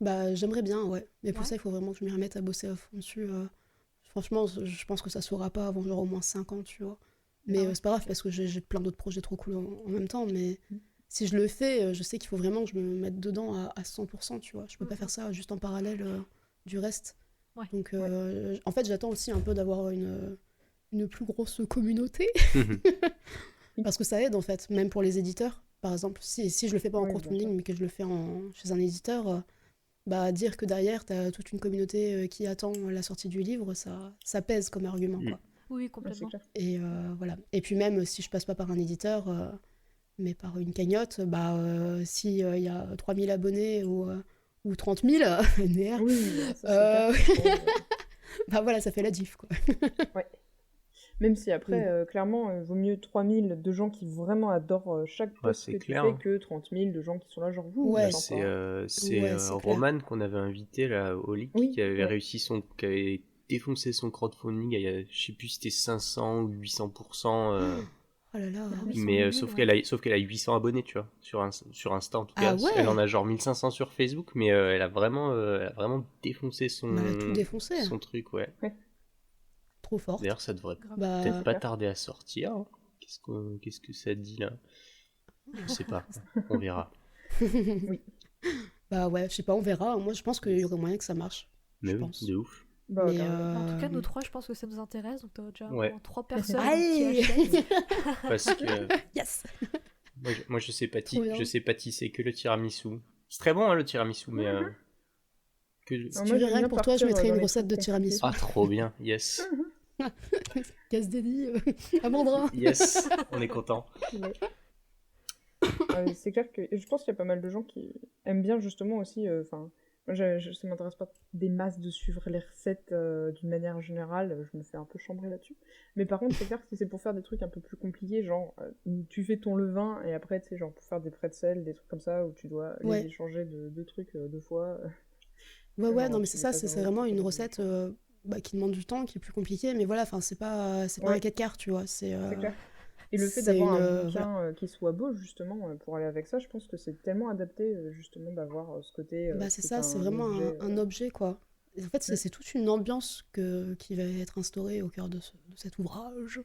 Bah, j'aimerais bien, ouais. Mais pour Ouais. ça, il faut vraiment que je m'y remette à bosser à fond dessus. Franchement, je pense que ça saura pas avant genre au moins 5 ans, tu vois. Mais Ah ouais, c'est pas grave ok. parce que j'ai plein d'autres projets trop cool en même temps. Mais Mm. si je le fais, je sais qu'il faut vraiment que je me mette dedans à 100%, tu vois. Je peux pas Mhm. faire ça juste en parallèle du reste. Ouais. Donc, en fait, j'attends aussi un peu d'avoir une plus grosse communauté. Parce que ça aide, en fait, même pour les éditeurs. Par exemple, si je le fais pas en Oui, bien crowdfunding, sûr. mais que je le fais chez un éditeur, dire que derrière, t'as toute une communauté qui attend la sortie du livre, ça pèse comme argument, quoi. Oui, Ouais, c'est complètement. clair. Et voilà. Et puis même si je passe pas par un éditeur, mais par une cagnotte, si il y a 3000 abonnés ou 30 000, NR, Oui, ça c'est clair. voilà, ça fait la diff, quoi. Ouais. Même si après, clairement, vaut mieux 3000 de gens qui vraiment adorent chaque post c'est que tu clair, fais hein. que 30 000 de gens qui sont là genre vous, Ouais. Bah, sympa. c'est Ouais, c'est clair. Roman qu'on avait invité là au leak Oui, qui avait ouais. qui avait défoncé son crowdfunding je sais plus si c'était 500 ou 800%. Oh là là. Ah oui, Mais 100 000, sauf ouais. qu'elle a 800 abonnés, tu vois, sur Insta en tout Ah cas. Elle en ouais. a genre 1500 sur Facebook, mais elle a vraiment défoncé Bah, tout défoncé. son truc, ouais. Trop forte. D'ailleurs, ça devrait Grave. Bah, peut-être pas tarder à sortir, hein. Qu'est-ce que ça dit là? Je sais pas, on verra. Bah ouais, je sais pas, on verra. Moi, je pense qu'il y aurait moyen que ça marche. Mais Je oui, pense. de ouf. Bah, Mais carrément. En tout cas, nous trois, je pense que ça nous intéresse. Donc, t'as déjà au Ouais. moins 3 personnes qui Allez. achètent. Parce que Yes. moi je sais Trop bien. pâtisser que le tiramisu. C'est très bon hein, le tiramisu, mais que Non, Si moi, tu veux, j'aime rien bien que pour toi, je partir, mettrais dans une les recette de trucs tiramisu. ah trop bien, yes, Casse dédi, Amandra. yes, on est content. Ouais. C'est clair que je pense qu'il y a pas mal de gens qui aiment bien justement aussi. Enfin, moi, ça m'intéresse pas des masses de suivre les recettes d'une manière générale. Je me fais un peu chambrer là-dessus. Mais par contre, c'est clair que si c'est pour faire des trucs un peu plus compliqués, genre où tu fais ton levain et après, tu sais, genre pour faire des pretzels, des trucs comme ça où tu dois Ouais. les échanger de trucs deux fois. Ouais, Genre, non, mais tu c'est mets ça, ta c'est viande, vraiment tu une fais recette qui demande du temps, qui est plus compliquée, mais voilà, enfin, c'est pas Ouais. un 4 quarts, tu vois. C'est clair. Et le fait c'est d'avoir un une, bouquin qui soit beau, justement, pour aller avec ça, je pense que c'est tellement adapté, justement, d'avoir ce côté. c'est ça, c'est vraiment un objet, quoi. Et en fait, Ouais. c'est toute une ambiance qui va être instaurée au cœur de cet ouvrage.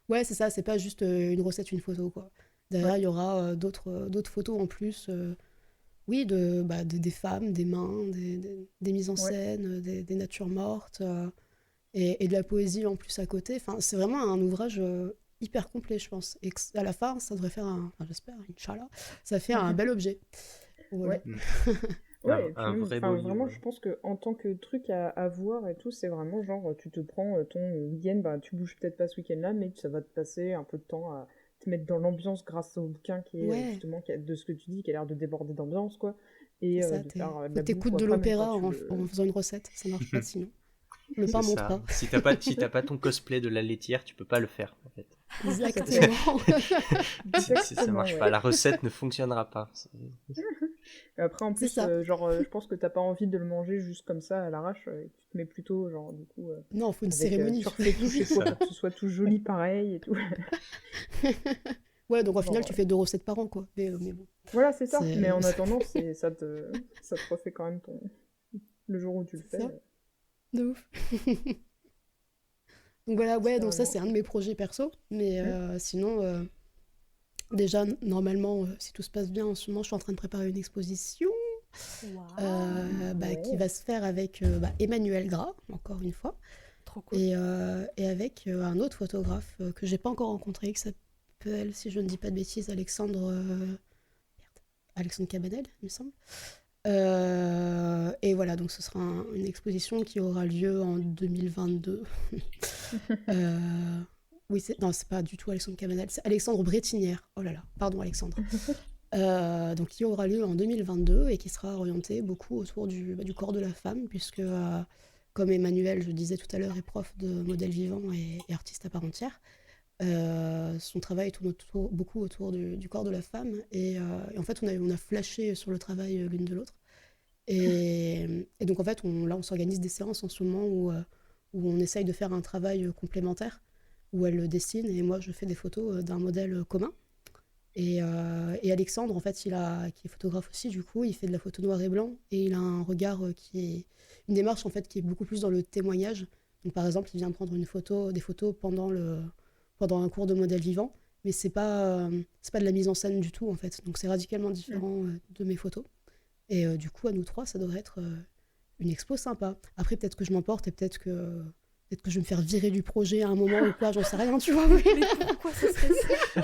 Ouais, c'est ça, c'est pas juste une recette, une photo, quoi. Derrière, Ouais. il y aura d'autres photos en plus. Oui, des femmes, des mains, des mises en Ouais. scène, des natures mortes, et de la poésie en plus à côté. Enfin, c'est vraiment un ouvrage hyper complet, je pense. Et à la fin, ça devrait faire j'espère, Inch'Allah, ça fait un bel objet. Voilà. Ouais. Ouais, et puis un même, vrai enfin, beau vraiment, livre. je pense que en tant que truc à voir et tout, c'est vraiment genre, tu te prends ton week-end, bah, tu bouges peut-être pas ce week-end-là, mais ça va te passer un peu de temps à te mettre dans l'ambiance grâce au bouquin qui est Ouais, justement, de ce que tu dis, qui a l'air de déborder d'ambiance, quoi, c'est et ça. de faire de Faut la que t'écoutes bouffe, ou de après, même quand l'opéra tu en le... faisant une recette. Ça marche pas sinon. Le C'est pain monte ça. pas. Si t'as pas ton cosplay de la laitière, tu peux pas le faire, en fait. Tout à fait. Exactement. Ça Exactement, marche pas. ouais. La recette ne fonctionnera pas. Et après, en C'est plus, ça. genre, je pense que t'as pas envie de le manger juste comme ça à l'arrache, et tu te mets plutôt, genre, du coup, Non, faut une avec, cérémonie. tu refais tout C'est chez toi ça. pour que ce soit tout joli pareil et tout. Ouais, donc au final, Genre, tu fais 2 recettes par an, quoi. Mais bon, voilà, c'est ça. Mais c'est en attendant, ça te refait quand même le jour où tu le c'est fais. ça, de ouf. Donc voilà, ouais, C'est donc ça, vraiment c'est un de cool. mes projets perso. Mais Hmm. sinon, déjà, normalement, si tout se passe bien, en ce moment, je suis en train de préparer une exposition qui Ouais. va se faire avec Emmanuel Gras, encore une fois, Trop cool. et avec un autre photographe que j'ai pas encore rencontré, qui s'appelle, si je ne dis pas de bêtises, Alexandre Cabanel, il me semble. Et voilà, donc ce sera une exposition qui aura lieu en 2022. Euh, oui, non, c'est pas du tout Alexandre Cabanel, c'est Alexandre Brétinière. Oh là là, pardon Alexandre. Donc qui aura lieu en 2022 et qui sera orienté beaucoup autour du corps de la femme, puisque comme Emmanuel, je disais tout à l'heure, est prof de modèle vivant et artiste à part entière, son travail tourne beaucoup autour du corps de la femme. Et en fait, on a flashé sur le travail l'une de l'autre. Et donc, en fait, là, on s'organise des séances en ce moment où on essaye de faire un travail complémentaire, où elle dessine et moi, je fais des photos d'un modèle commun. Et Alexandre, en fait, qui est photographe aussi, du coup, il fait de la photo noir et blanc et il a un regard une démarche en fait qui est beaucoup plus dans le témoignage. Donc, par exemple, il vient prendre des photos pendant un cours de modèle vivant, mais c'est pas de la mise en scène du tout en fait. Donc, c'est radicalement différent de mes photos. Et du coup, à nous trois, ça devrait être une expo sympa. Après, peut-être que je m'emporte et peut-être que je vais me faire virer du projet à un moment ou quoi, j'en sais rien, tu vois. Mais pourquoi ça serait ça?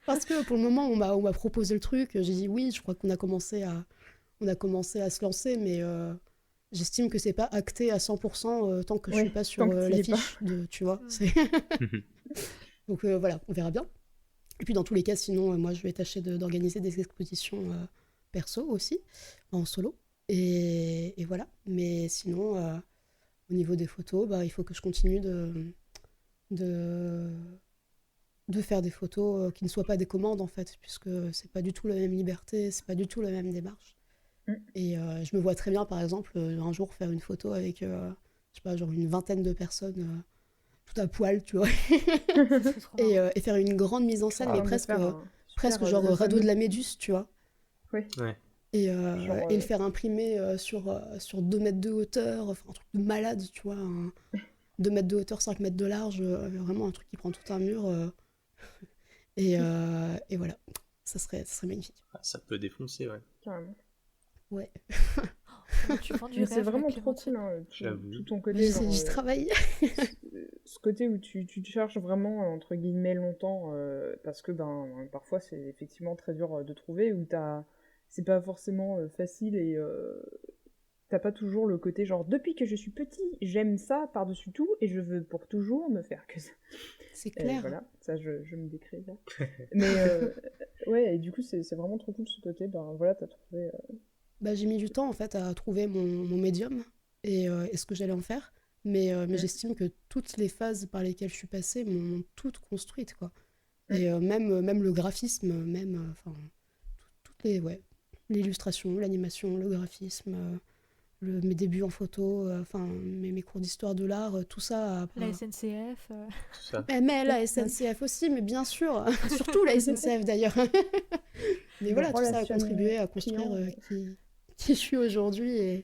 Parce que pour le moment, on m'a proposé le truc, j'ai dit oui, je crois on a commencé à se lancer, mais j'estime que c'est pas acté à 100% tant que je suis Ouais, pas tant sur que tu y es pas. l'affiche, tu vois. Mm. Donc voilà, on verra bien. Et puis dans tous les cas, sinon, moi je vais tâcher d'organiser des expositions perso aussi, en solo. Et voilà. Mais sinon, au niveau des photos, il faut que je continue de, de faire des photos qui ne soient pas des commandes en fait, puisque c'est pas du tout la même liberté, c'est pas du tout la même démarche. Mm. Et je me vois très bien, par exemple, un jour faire une photo avec, je sais pas, genre une vingtaine de personnes tout à poil, tu vois, C'est trop marrant. et faire une grande mise en Je suis scène, en mais train de faire un presque super genre The radeau de Famous. la Méduse, tu vois. Ouais, Ouais. genre, Et le faire imprimer sur 2 mètres de hauteur, enfin un truc de malade, tu vois, 2 mètres de hauteur, 5 mètres de large, vraiment un truc qui prend tout un mur. Et voilà, ça serait magnifique. Ah, ça peut défoncer, ouais. carrément. Ouais, Comment tu vends du Mais c'est rêve, vraiment trop Clémentine. cool, hein, J'avoue. tout ton côté, genre, j'y travaille. ce côté où tu te cherches vraiment, entre guillemets, longtemps, parce que parfois c'est effectivement très dur de trouver, ou c'est pas forcément facile et t'as pas toujours le côté genre depuis que je suis petit, j'aime ça par-dessus tout et je veux pour toujours ne faire que ça. C'est Et clair. voilà, ça je me décris là. Mais ouais, et du coup c'est vraiment trop cool ce côté, voilà, t'as trouvé. J'ai mis du temps en fait à trouver mon médium et ce que j'allais en faire. Mais j'estime que toutes les phases par lesquelles je suis passée m'ont toutes construite, quoi. Et même le graphisme, enfin, toutes ouais, l'illustration, l'animation, le graphisme, mes débuts en photo, enfin, mes cours d'histoire de l'art, tout ça. La SNCF. Tout ça. Mais la SNCF aussi, mais bien sûr, surtout la SNCF d'ailleurs. Mais Le voilà, tout ça a relationnel contribué à construire client. qui je suis aujourd'hui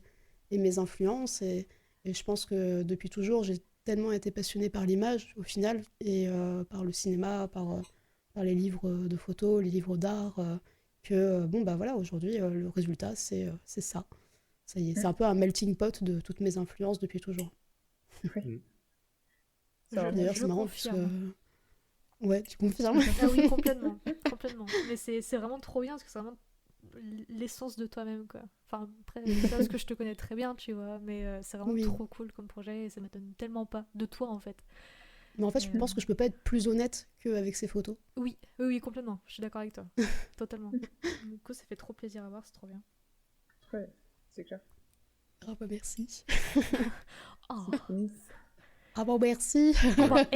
et mes influences. Et je pense que depuis toujours, j'ai tellement été passionnée par l'image au final, et par le cinéma, par les livres de photos, les livres d'art, que voilà, aujourd'hui, le résultat, c'est ça. Ça y est, c'est un peu un melting pot de toutes mes influences depuis toujours. D'ailleurs, Je c'est le marrant parce que... confirme. Ouais, tu confirmes? Ah oui, complètement, complètement. Mais c'est vraiment trop bien parce que c'est vraiment l'essence de toi-même, quoi. Enfin, après, c'est pas parce que je te connais très bien, tu vois, mais c'est vraiment trop cool comme projet et ça m'étonne tellement pas de toi, en fait. Mais en fait, je pense que je peux pas être plus honnête qu'avec ces photos. Oui, complètement. Je suis d'accord avec toi. Totalement. Du coup, ça fait trop plaisir à voir, c'est trop bien. Ouais, c'est clair. Ah bah merci. Oh. Ah bah merci. Ah bah,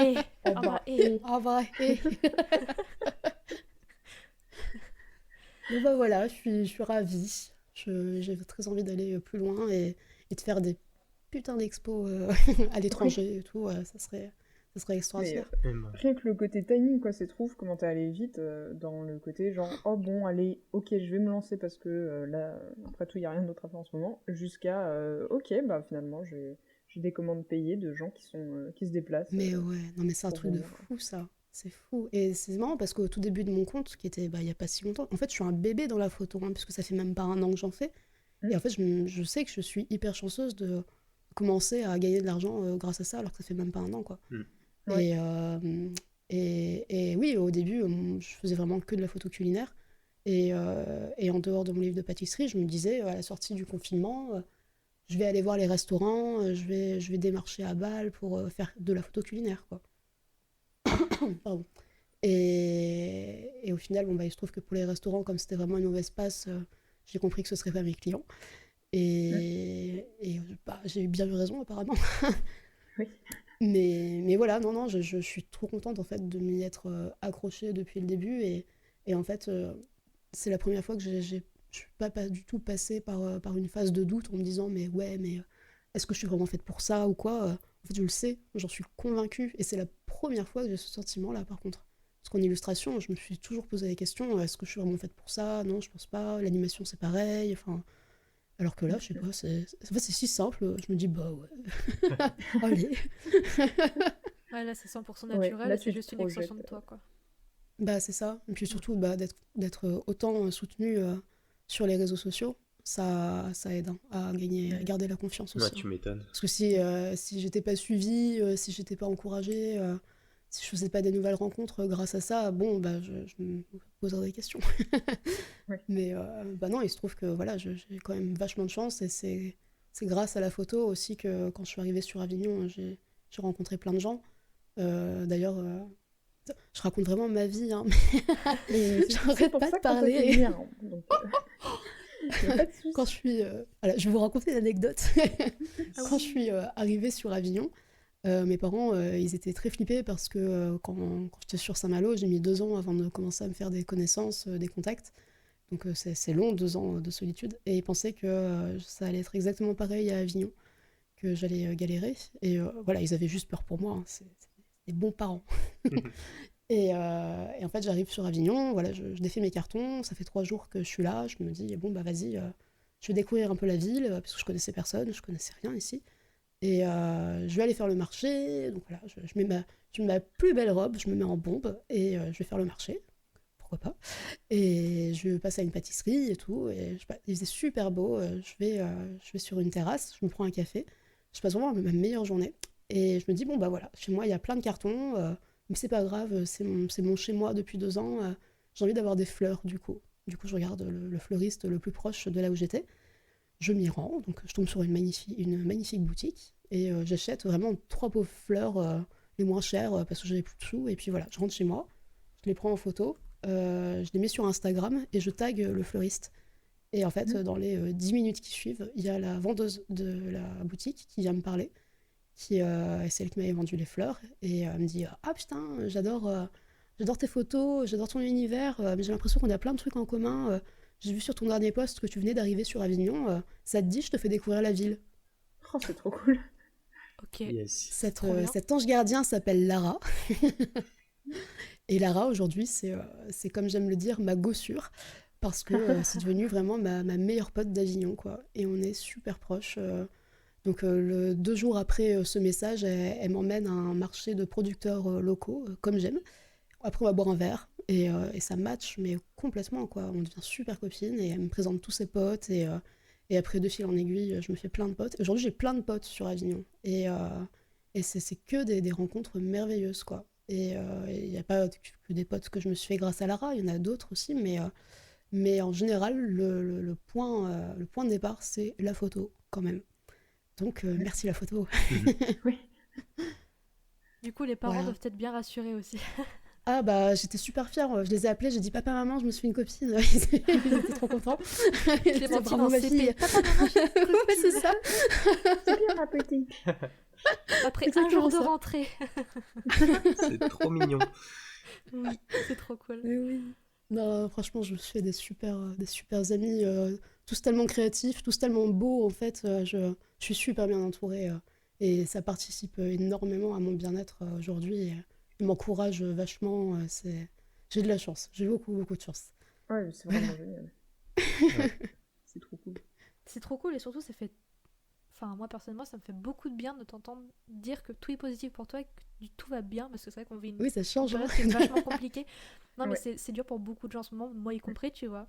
Ah bah, Donc bah voilà, je suis ravie. J'ai très envie d'aller plus loin et de faire des putains d'expos à l'étranger et tout. Ça serait extraordinaire. Rien que le côté timing, quoi, c'est trouve comment t'es allé vite dans le côté genre, oh bon, allez, ok, je vais me lancer parce que là, après tout, il n'y a rien d'autre à faire en ce moment, jusqu'à, ok, bah finalement, j'ai des commandes payées de gens qui se déplacent. Mais ouais, non mais c'est un truc de fou ça. C'est fou. Et c'est marrant parce qu'au tout début de mon compte, qui était il n'y a pas si longtemps, en fait, je suis un bébé dans la photo, hein, puisque ça fait même pas 1 an que j'en fais. Et en fait, je sais que je suis hyper chanceuse de commencer à gagner de l'argent grâce à ça, alors que ça fait même pas 1 an, quoi. Ouais. Et oui, au début, je faisais vraiment que de la photo culinaire. Et en dehors de mon livre de pâtisserie, je me disais, à la sortie du confinement, je vais aller voir les restaurants, je vais démarcher à Bâle pour faire de la photo culinaire, quoi. Pardon. Et au final, bon, bah, il se trouve que pour les restaurants, comme c'était vraiment une mauvaise passe, j'ai compris que ce serait pas mes clients. Et bah, j'ai eu bien eu raison, apparemment. Oui. Mais voilà, non, je suis trop contente en fait de m'y être accrochée depuis le début. Et en fait, c'est la première fois que je suis pas du tout passée par une phase de doute en me disant mais ouais, mais est-ce que je suis vraiment faite pour ça ou quoi. En fait, je le sais, j'en suis convaincue. Et c'est la première fois que j'ai ce sentiment-là, par contre. Parce qu'en illustration, je me suis toujours posé la question, est-ce que je suis vraiment faite pour ça? Non, je pense pas. L'animation, c'est pareil. Enfin, alors que là, je sais pas, en fait, c'est si simple. Je me dis, bah ouais, allez. Ouais, là, c'est 100% naturel, là, c'est juste une extension de toi, quoi. Bah, c'est ça. Et puis surtout, bah, d'être autant soutenu sur les réseaux sociaux, ça aide hein, à garder la confiance aussi. Ouais, tu m'étonnes. Parce que si j'étais pas suivie, si j'étais pas encouragée, si je faisais pas des nouvelles rencontres grâce à ça, bon, bah, je me poserais des questions. Ouais. Mais bah non, il se trouve que voilà, j'ai quand même vachement de chance et c'est grâce à la photo aussi que quand je suis arrivée sur Avignon, j'ai rencontré plein de gens. D'ailleurs, je raconte vraiment ma vie, hein, mais j'arrête pas de parler. Bien, donc, pas de soucis. Quand je suis, voilà, je vais vous raconter une anecdote. Quand je suis arrivée sur Avignon, mes parents, ils étaient très flippés parce que quand j'étais sur Saint-Malo, j'ai mis 2 ans avant de commencer à me faire des connaissances, des contacts. Donc c'est long, 2 ans de solitude. Et ils pensaient que ça allait être exactement pareil à Avignon, que j'allais galérer. Et voilà, ils avaient juste peur pour moi. Hein. C'est des bons parents. Et en fait, j'arrive sur Avignon, voilà, je défais mes cartons, ça fait 3 jours que je suis là, je me dis, bon, bah vas-y, je vais découvrir un peu la ville, parce que je connaissais personne, je connaissais rien ici. Et je vais aller faire le marché, donc voilà, je mets ma plus belle robe, je me mets en bombe, et je vais faire le marché, pourquoi pas. Et je passe à une pâtisserie et tout, et il faisait super beau, je vais sur une terrasse, je me prends un café, je passe vraiment ma meilleure journée. Et je me dis, bon, bah voilà, chez moi, il y a plein de cartons, mais c'est pas grave, c'est mon chez-moi depuis 2 ans. J'ai envie d'avoir des fleurs, du coup. Du coup, je regarde le fleuriste le plus proche de là où j'étais. Je m'y rends, donc je tombe sur une magnifique boutique. Et j'achète vraiment 3 pauvres fleurs les moins chères parce que j'avais plus de sous. Et puis voilà, je rentre chez moi, je les prends en photo, je les mets sur Instagram et je tag le fleuriste. Et en fait, dans les 10 minutes qui suivent, il y a la vendeuse de la boutique qui vient me parler. C'est elle qui m'avait vendu les fleurs et elle me dit ah putain j'adore tes photos, j'adore ton univers, mais j'ai l'impression qu'on a plein de trucs en commun, j'ai vu sur ton dernier post que tu venais d'arriver sur Avignon, ça te dit je te fais découvrir la ville. Oh, c'est trop cool. Ok. Yes. Cet ange gardien s'appelle Lara. Et Lara aujourd'hui c'est comme j'aime le dire ma gossure parce que c'est devenu vraiment ma meilleure pote d'Avignon quoi, et on est super proches. Donc 2 jours après ce message, elle m'emmène à un marché de producteurs locaux, comme j'aime. Après, on va boire un verre et ça match, mais complètement, quoi. On devient super copines et elle me présente tous ses potes. Et après, de fil en aiguille, je me fais plein de potes. Aujourd'hui, j'ai plein de potes sur Avignon. Et c'est que des rencontres merveilleuses, quoi. Et il n'y a pas que des potes que je me suis fait grâce à Lara, il y en a d'autres aussi, mais Mais en général, le point de départ, c'est la photo, quand même. Donc, merci la photo. Oui. Du coup, les parents Voilà. doivent être bien rassurés aussi. Ah bah j'étais super fière, je les ai appelés, j'ai dit papa maman je me suis fait une copine, ils étaient trop contents. Clémentine Bravo en ma CP. fille. Papa, maman, j'ai une copine. Ouais, c'est ça. C'est bien, ma petite. Après Exactement un jour de ça. rentrée. C'est trop mignon. Oui, c'est trop cool. Mais oui. Non, franchement, je me suis fait des super amis, tous tellement créatifs, tous tellement beaux en fait. Je suis super bien entourée et ça participe énormément à mon bien-être aujourd'hui. Ils m'encouragent vachement. J'ai de la chance, j'ai beaucoup de chance. Ouais, c'est vraiment génial. Ouais. C'est trop cool. C'est trop cool et surtout, ça fait. Enfin, moi personnellement, ça me fait beaucoup de bien de t'entendre dire que tout est positif pour toi et que tout va bien parce que c'est vrai qu'on vit une Oui, ça change. période qui est vachement compliquée. Non, mais Ouais. c'est dur pour beaucoup de gens en ce moment, moi y compris, tu vois.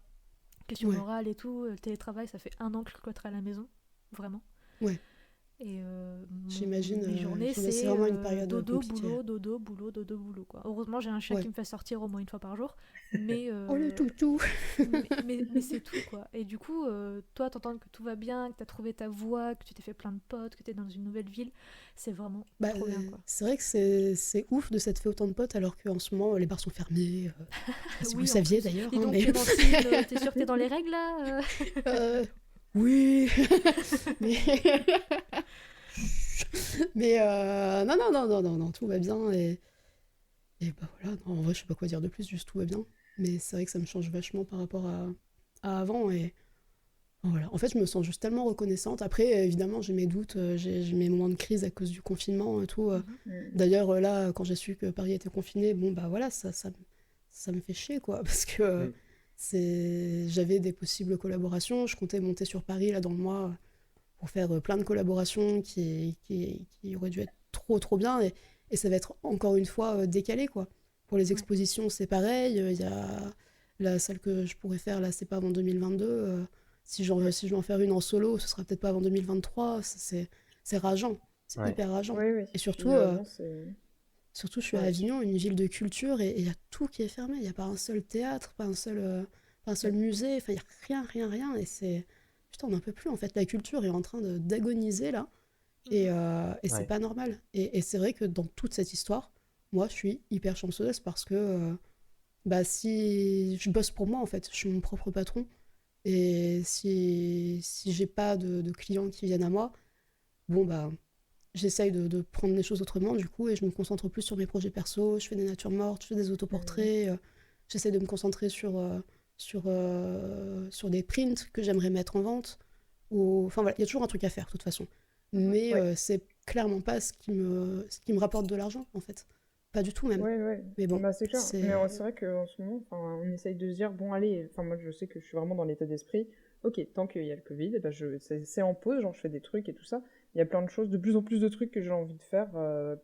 Question Ouais. morale et tout, le télétravail, ça fait 1 an que je cloître à la maison, vraiment. Ouais. Et J'imagine, mes journées, c'est c'est vraiment une période dodo, compliquée. boulot, dodo, boulot, dodo, boulot, quoi. Heureusement, j'ai un chat Ouais. qui me fait sortir au moins une fois par jour, mais, Oh le toutou. mais c'est tout, quoi. Et du coup, toi, t'entendre que tout va bien, que t'as trouvé ta voie, que tu t'es fait plein de potes, que t'es dans une nouvelle ville, c'est vraiment Bah, trop bien, quoi. c'est vrai que c'est ouf de s'être fait autant de potes alors qu'en ce moment les bars sont fermés. Je sais pas si Oui, vous en saviez plus. d'ailleurs. Dis hein, donc, mais... Clémentine, t'es sûre que t'es dans les règles, là Oui. mais mais non, tout va bien et bah voilà. Non, en vrai, je sais pas quoi dire de plus, juste tout va bien. Mais c'est vrai que ça me change vachement par rapport à avant et voilà. En fait, je me sens juste tellement reconnaissante. Après, évidemment, j'ai mes doutes, j'ai mes moments de crise à cause du confinement et tout. Mhm. D'ailleurs, là, quand j'ai su que Paris était confiné, bon, bah voilà, ça me fait chier, quoi. Parce que Mm. j'avais des possibles collaborations. Je comptais monter sur Paris, là, dans le mois, pour faire plein de collaborations qui auraient dû être trop bien. Et ça va être encore une fois décalé, quoi. Pour les Ouais. expositions, c'est pareil. Il y a la salle que je pourrais faire, là, c'est pas avant 2022. Si je veux en faire une en solo, ce sera peut-être pas avant 2023. C'est rageant. C'est Ouais. hyper rageant. Oui, oui. Et surtout, Évidemment, c'est... surtout, je suis à Ouais. Avignon, une ville de culture, et il y a tout qui est fermé. Il n'y a pas un seul théâtre, pas un seul musée. Enfin, il n'y a rien. Et c'est... Putain, on n'en peut plus, en fait. La culture est en train d'agoniser, là. Et c'est Ouais. pas normal. Et c'est vrai que dans toute cette histoire, moi, je suis hyper chanceuse parce que bah, si je bosse pour moi, en fait, je suis mon propre patron. Et si j'ai pas de clients qui viennent à moi, bon, bah, j'essaye de prendre les choses autrement, du coup, et je me concentre plus sur mes projets perso. Je fais des natures mortes, je fais des autoportraits. J'essaie de me concentrer sur des prints que j'aimerais mettre en vente. Enfin, voilà, il y a toujours un truc à faire, de toute façon. Mais Ouais. c'est clairement pas ce qui me rapporte de l'argent, en fait. Pas du tout, même. Ouais. Mais bon, Bah, c'est clair. Mais c'est... c'est vrai qu'en ce moment, enfin, on essaye de se dire, bon, allez, enfin, moi, je sais que je suis vraiment dans l'état d'esprit. Ok, tant qu'il y a le Covid, eh ben, c'est en pause, genre, je fais des trucs et tout ça. Il y a plein de choses, de plus en plus de trucs que j'ai envie de faire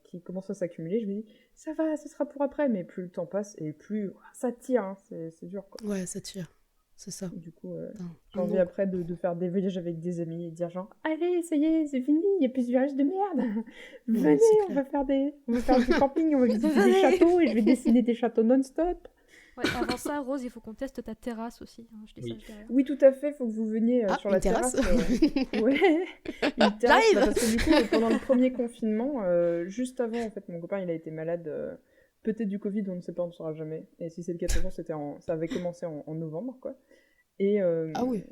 qui commencent à s'accumuler. Je me dis, ça va, ce sera pour après. Mais plus le temps passe et plus ça tire, hein, c'est dur, quoi. Ouais, ça tire. C'est ça. Du coup, Putain, j'ai un envie an, après de faire des voyages avec des amis et dire genre, allez, ça y est, c'est fini, il n'y a plus de village de merde. Venez, c'est on clair. va faire du camping, on va visiter des Venez. châteaux et je vais dessiner des châteaux non-stop. Ouais, avant ça, Rose, il faut qu'on teste ta terrasse aussi. Hein, je dis Oui. ça, je dis rien. Oui, tout à fait, faut que vous veniez Ah, sur une la terrasse. Ouais, une terrasse, J'arrive. parce que du coup, pendant le premier confinement, juste avant, en fait, mon copain, il a été malade, peut-être du Covid, on ne sait pas, on ne saura jamais. Et si c'est le cas, de toute façon, ça avait commencé en novembre, quoi. Et Ah oui.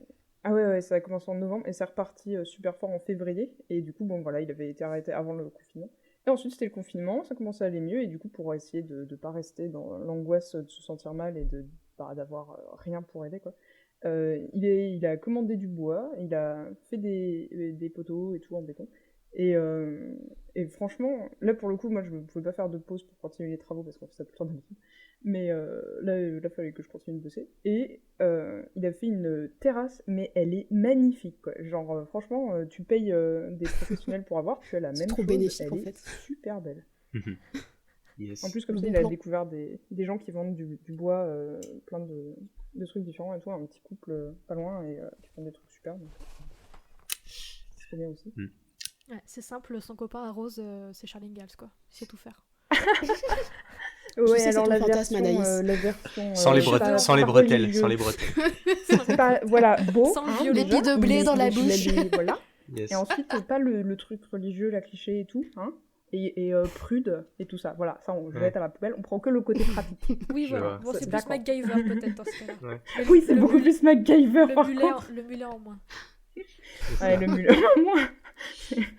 ah ouais, ça a commencé en novembre et c'est reparti super fort en février. Et du coup, bon, voilà, il avait été arrêté avant le confinement. Et ensuite, c'était le confinement, ça commençait à aller mieux. Et du coup, pour essayer de ne pas rester dans l'angoisse de se sentir mal et d'avoir rien pour aider, quoi, il a commandé du bois, il a fait des poteaux et tout en béton. Et franchement, là pour le coup, moi je ne pouvais pas faire de pause pour continuer les travaux parce qu'on fait ça tout le temps d'habitude. Mais là, il fallait que je continue de bosser. Et il a fait une terrasse, mais elle est magnifique, quoi. Genre, franchement, tu payes des professionnels pour avoir, tu as la C'est même trop chose, bénéfique, elle en est fait. super belle. Yes. En plus, comme Le ça, bon il a plan. découvert des gens qui vendent du bois, plein de trucs différents et tout, un petit couple pas loin et qui font des trucs super. Donc, c'est trop bien aussi. Ouais, c'est simple, son copain à Rose, c'est Charlie Ingalls, quoi. Il sait tout faire. Ouais, sais, alors c'est la ton fantasme, version, Anaïs. la version Sans les, pas, sans les pas bretelles, religieuse. sans les bretelles. C'est pas, voilà, beau, Sans le hein, violet. déjà, L'épi de blé mais dans la je bouche. l'habille, voilà. Yes. Et ensuite, pas le truc religieux, la cliché et tout, hein. Et prude et tout ça. Voilà, ça on jette à la poubelle. On prend que le côté pratique. Oui, Je voilà. vois. Bon, c'est plus D'accord. MacGyver peut-être dans ce cas-là. Ouais. Oui, c'est beaucoup plus MacGyver Le par mulet, contre. le mulet en moins. C'est ça. Ouais, le mulet en moins.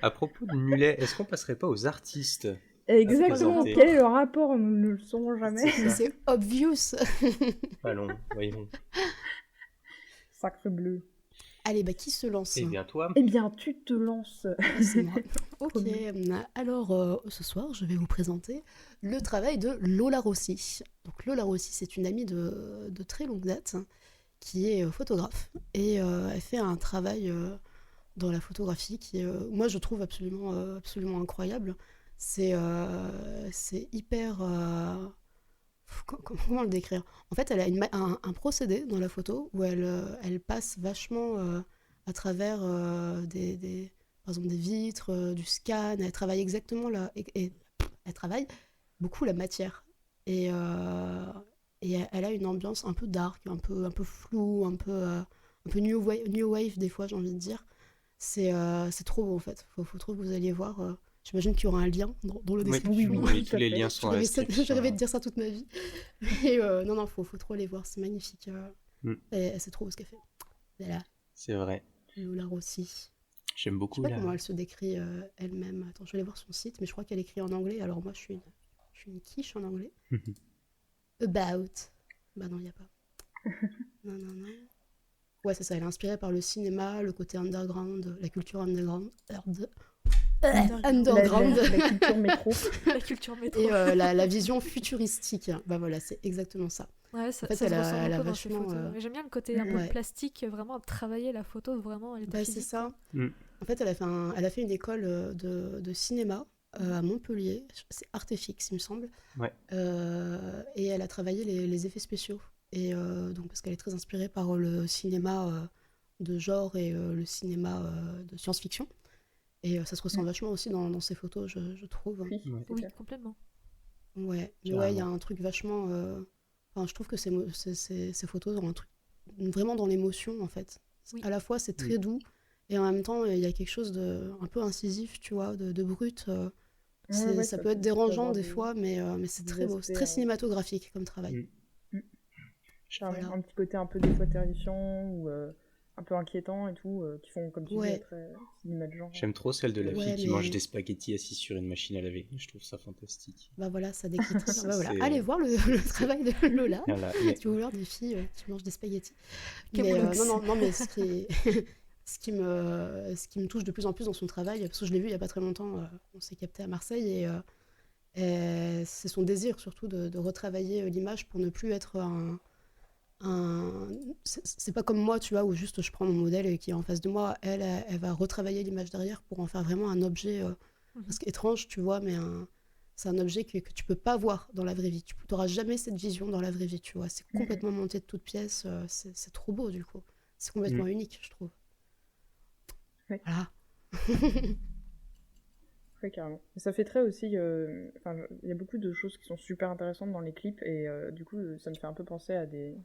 À propos de mulet, est-ce qu'on passerait pas aux artistes? Exactement. présenter. Quel est le rapport? Nous ne le saurons jamais. C'est ça. C'est obvious. Allons, voyons. Sacre bleu. Allez, bah qui se lance? Eh bien, toi, Eh bien, tu te lances. C'est moi. Ok, alors ce soir, je vais vous présenter le travail de Lola Rossi. Donc Lola Rossi, c'est une amie de très longue date qui est photographe et elle fait un travail dans la photographie qui est, moi, je trouve absolument incroyable. C'est hyper... comment le décrire? En fait, elle a un procédé dans la photo où elle passe vachement à travers par exemple des vitres, du scan. Elle travaille exactement là. Et elle travaille beaucoup la matière. Et elle a une ambiance un peu dark, un peu floue, un peu new wave des fois, j'ai envie de dire. C'est trop beau en fait. Faut trop que vous alliez voir. J'imagine qu'il y aura un lien dans la description. oui, tout tous à les fait. liens sont dans la J'ai description. rêvé de dire ça toute ma vie. Mais non, faut trop aller voir, c'est magnifique. Et c'est trop beau ce qu'elle fait. Voilà, C'est vrai. Lola Rossi. J'aime Je beaucoup sais pas la... comment elle se décrit elle-même. Attends, je vais aller voir son site, mais je crois qu'elle écrit en anglais. Alors moi, je suis une quiche en anglais. About. Bah non, il n'y a pas. Non. Ouais, c'est ça, elle est inspirée par le cinéma, le côté underground, la culture underground. Underground. La culture métro. La culture métro. Et la vision futuristique. Bah voilà, c'est exactement ça. Ouais, ça, En fait, ça se elle a- ressent elle a un peu dans ses vachement, photos. Mais j'aime bien le côté un peu ouais. plastique, vraiment travailler la photo, vraiment. Elle est Bah, c'est physique. ça. Mm. En fait, elle a fait une école de cinéma à Montpellier. C'est Artefix, il me semble. Ouais. Et elle a travaillé les effets spéciaux. Et donc, parce qu'elle est très inspirée par le cinéma de genre et le cinéma de science-fiction. Et ça se ressent vachement aussi dans ses photos, je trouve. Oui, Ouais. c'est Oui, clair. complètement. Ouais, mais Carrément. ouais, il y a un truc vachement. Enfin, je trouve que ces photos ont un truc vraiment dans l'émotion, en fait. Oui. À la fois, c'est très doux, et en même temps, il y a quelque chose de un peu incisif, tu vois, de brut. Ouais, Ça peut être dérangeant avoir des fois, mais c'est des très beau. C'est aspects, très cinématographique comme travail. Carrément. Voilà. Un petit côté un peu des fois terrifiant ou un peu inquiétant et tout, qui font, comme tu dis, Ouais. très cinéma de genre. J'aime trop celle de la Ouais, fille qui mais- mange des spaghettis assise sur une machine à laver. Je trouve ça fantastique. Bah voilà, ça décrit très bien. Bah voilà. C'est- Allez voir le travail de Lola. Voilà. Si tu veux voir des filles qui mangent des spaghettis. Mais Camoulox. non, mais ce qui me touche de plus en plus dans son travail, parce que je l'ai vu il y a pas très longtemps, on s'est capté à Marseille, et c'est son désir surtout de retravailler l'image pour ne plus être c'est pas comme moi, tu vois, où juste je prends mon modèle qui est en face de moi. Elle va retravailler l'image derrière pour en faire vraiment un objet parce qu'étrange, tu vois, mais c'est un objet que tu peux pas voir dans la vraie vie. Tu n'auras jamais cette vision dans la vraie vie, tu vois. C'est complètement monté de toutes pièces. C'est trop beau, du coup. C'est complètement unique, je trouve. Ouais. Voilà. Ouais, carrément. Et ça fait très aussi. Enfin, il y a beaucoup de choses qui sont super intéressantes dans les clips, et du coup, ça me fait un peu penser à des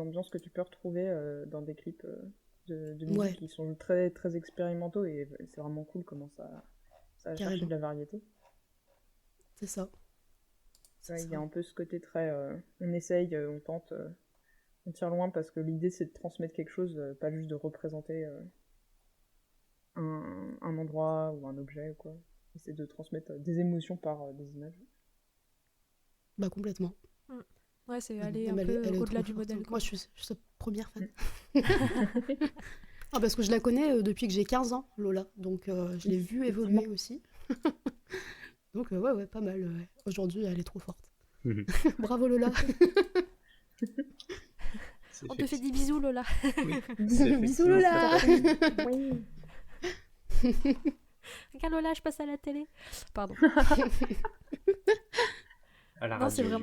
ambiances que tu peux retrouver dans des clips de musique Ouais. qui sont très, très expérimentaux, et c'est vraiment cool comment ça a cherché Carrément. de la variété. C'est ça. Ouais, il y a un peu ce côté très. On essaye, on tente, on tire loin, parce que l'idée c'est de transmettre quelque chose, pas juste de représenter un endroit ou un objet ou quoi. Et c'est de transmettre des émotions par des images. Bah, complètement. Ouais, c'est aller Non, un mais peu elle est au-delà trop du forte, modèle. hein. quoi. Moi, je suis sa première fan. Ah, parce que je la connais depuis que j'ai 15 ans, Lola. Donc, je l'ai vue évoluer aussi. Donc, ouais, pas mal. Ouais. Aujourd'hui, elle est trop forte. Bravo, Lola. C'est On te fait effecti- des bisous, Lola. Oui, c'est Bisous, effectivement Lola. ça. Oui. Regarde, Lola, je passe à la télé. Pardon. À la Non, c'est radio,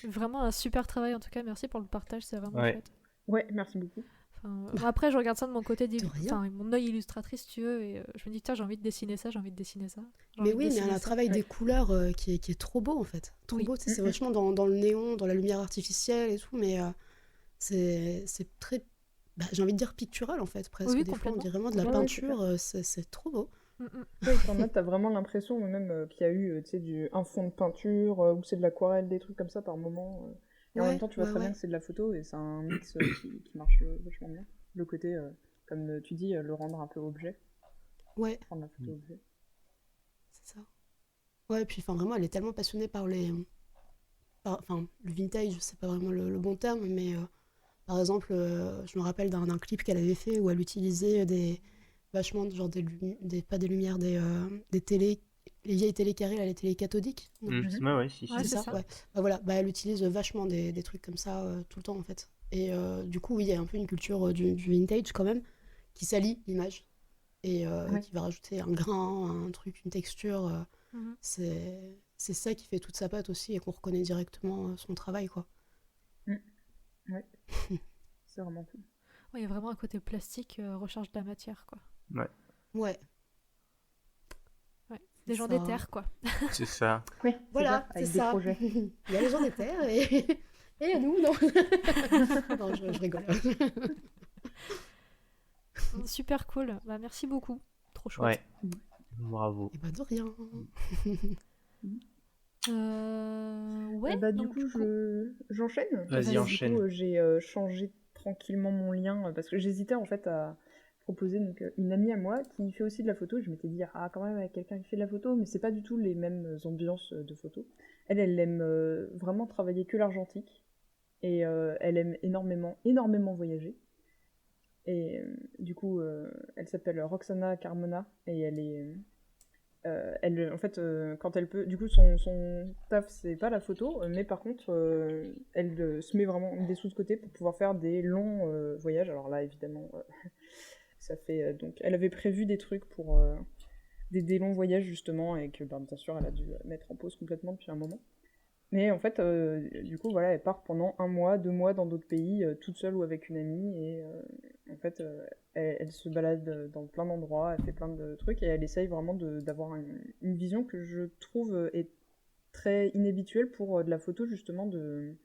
vraiment un super travail, en tout cas. Merci pour le partage, c'est vraiment Ouais. chouette. Ouais, merci beaucoup. Enfin, après, je regarde ça de mon côté, De rien. enfin, mon œil illustratrice, si tu veux, et je me dis, tiens, j'ai envie de dessiner ça, j'ai envie de dessiner ça. j'ai Mais envie de oui, mais dessiner un ça. travail des couleurs qui est trop beau en fait. Trop Oui. beau, tu sais, c'est vachement dans le néon, dans la lumière artificielle et tout, mais c'est très, bah, j'ai envie de dire pictural en fait, presque. Oui, Des fois, on complètement. dirait vraiment de la Ouais, ouais, c'est peinture, c'est trop beau. Mm, mm. Ouais, t'as vraiment l'impression même qu'il y a eu tu sais, un fond de peinture ou c'est de l'aquarelle, des trucs comme ça par moment. Et en même Ouais, temps, tu vois ouais, très bien ouais. que c'est de la photo et c'est un mix qui marche vachement bien. Le côté, comme tu dis, le rendre un peu objet, Ouais, rendre la photo objet. c'est ça. Ouais, puis enfin, vraiment, elle est tellement passionnée enfin, le vintage, c'est pas vraiment le bon terme, mais par exemple, je me rappelle d'un clip qu'elle avait fait où elle utilisait vachement genre pas des lumières, des télés, les vieilles télés carrées, là, les télés cathodiques. Non, Ouais, si, Ouais, si. c'est ça. ouais. Bah, voilà, bah, elle utilise vachement des trucs comme ça tout le temps en fait. Et du coup, oui, il y a un peu une culture du vintage quand même, qui salit l'image et Ouais. qui va rajouter un grain, un truc, une texture. Mhm. C'est ça qui fait toute sa patte aussi et qu'on reconnaît directement son travail, quoi. Ouais, c'est vraiment cool. Ouais, il y a vraiment un côté plastique, recharge de la matière, quoi. Ouais, Ouais. Des gens ça. des terres, quoi. C'est ça. Oui, Voilà, c'est avec des ça. projets. Il y a les gens des terres et à nous, non. Non, je rigole. Super cool. Bah, merci beaucoup. Trop Ouais. chouette. Bravo. Et bah de rien. Ouais, Bah, du donc coup, j'enchaîne. Vas-y, Du enchaîne. coup, j'ai changé tranquillement mon lien parce que j'hésitais en fait à proposer donc, une amie à moi qui fait aussi de la photo. Je m'étais dit, ah, quand même, avec quelqu'un qui fait de la photo, mais c'est pas du tout les mêmes ambiances de photo. Elle aime vraiment travailler que l'argentique et elle aime énormément voyager. Et du coup, elle s'appelle Roxana Carmona et elle est. En fait, quand elle peut, du coup, son taf, c'est pas la photo, mais par contre, elle se met vraiment des sous de côté pour pouvoir faire des longs voyages. Alors là, évidemment, ça fait. Donc, elle avait prévu des trucs pour des longs voyages, justement, et que, ben, bien sûr, elle a dû mettre en pause complètement depuis un moment. Mais en fait, du coup, voilà, elle part pendant 1 mois, 2 mois dans d'autres pays, toute seule ou avec une amie, et en fait, elle se balade dans plein d'endroits, elle fait plein de trucs, et elle essaye vraiment d'avoir une vision que je trouve est très inhabituelle pour de la photo, justement, de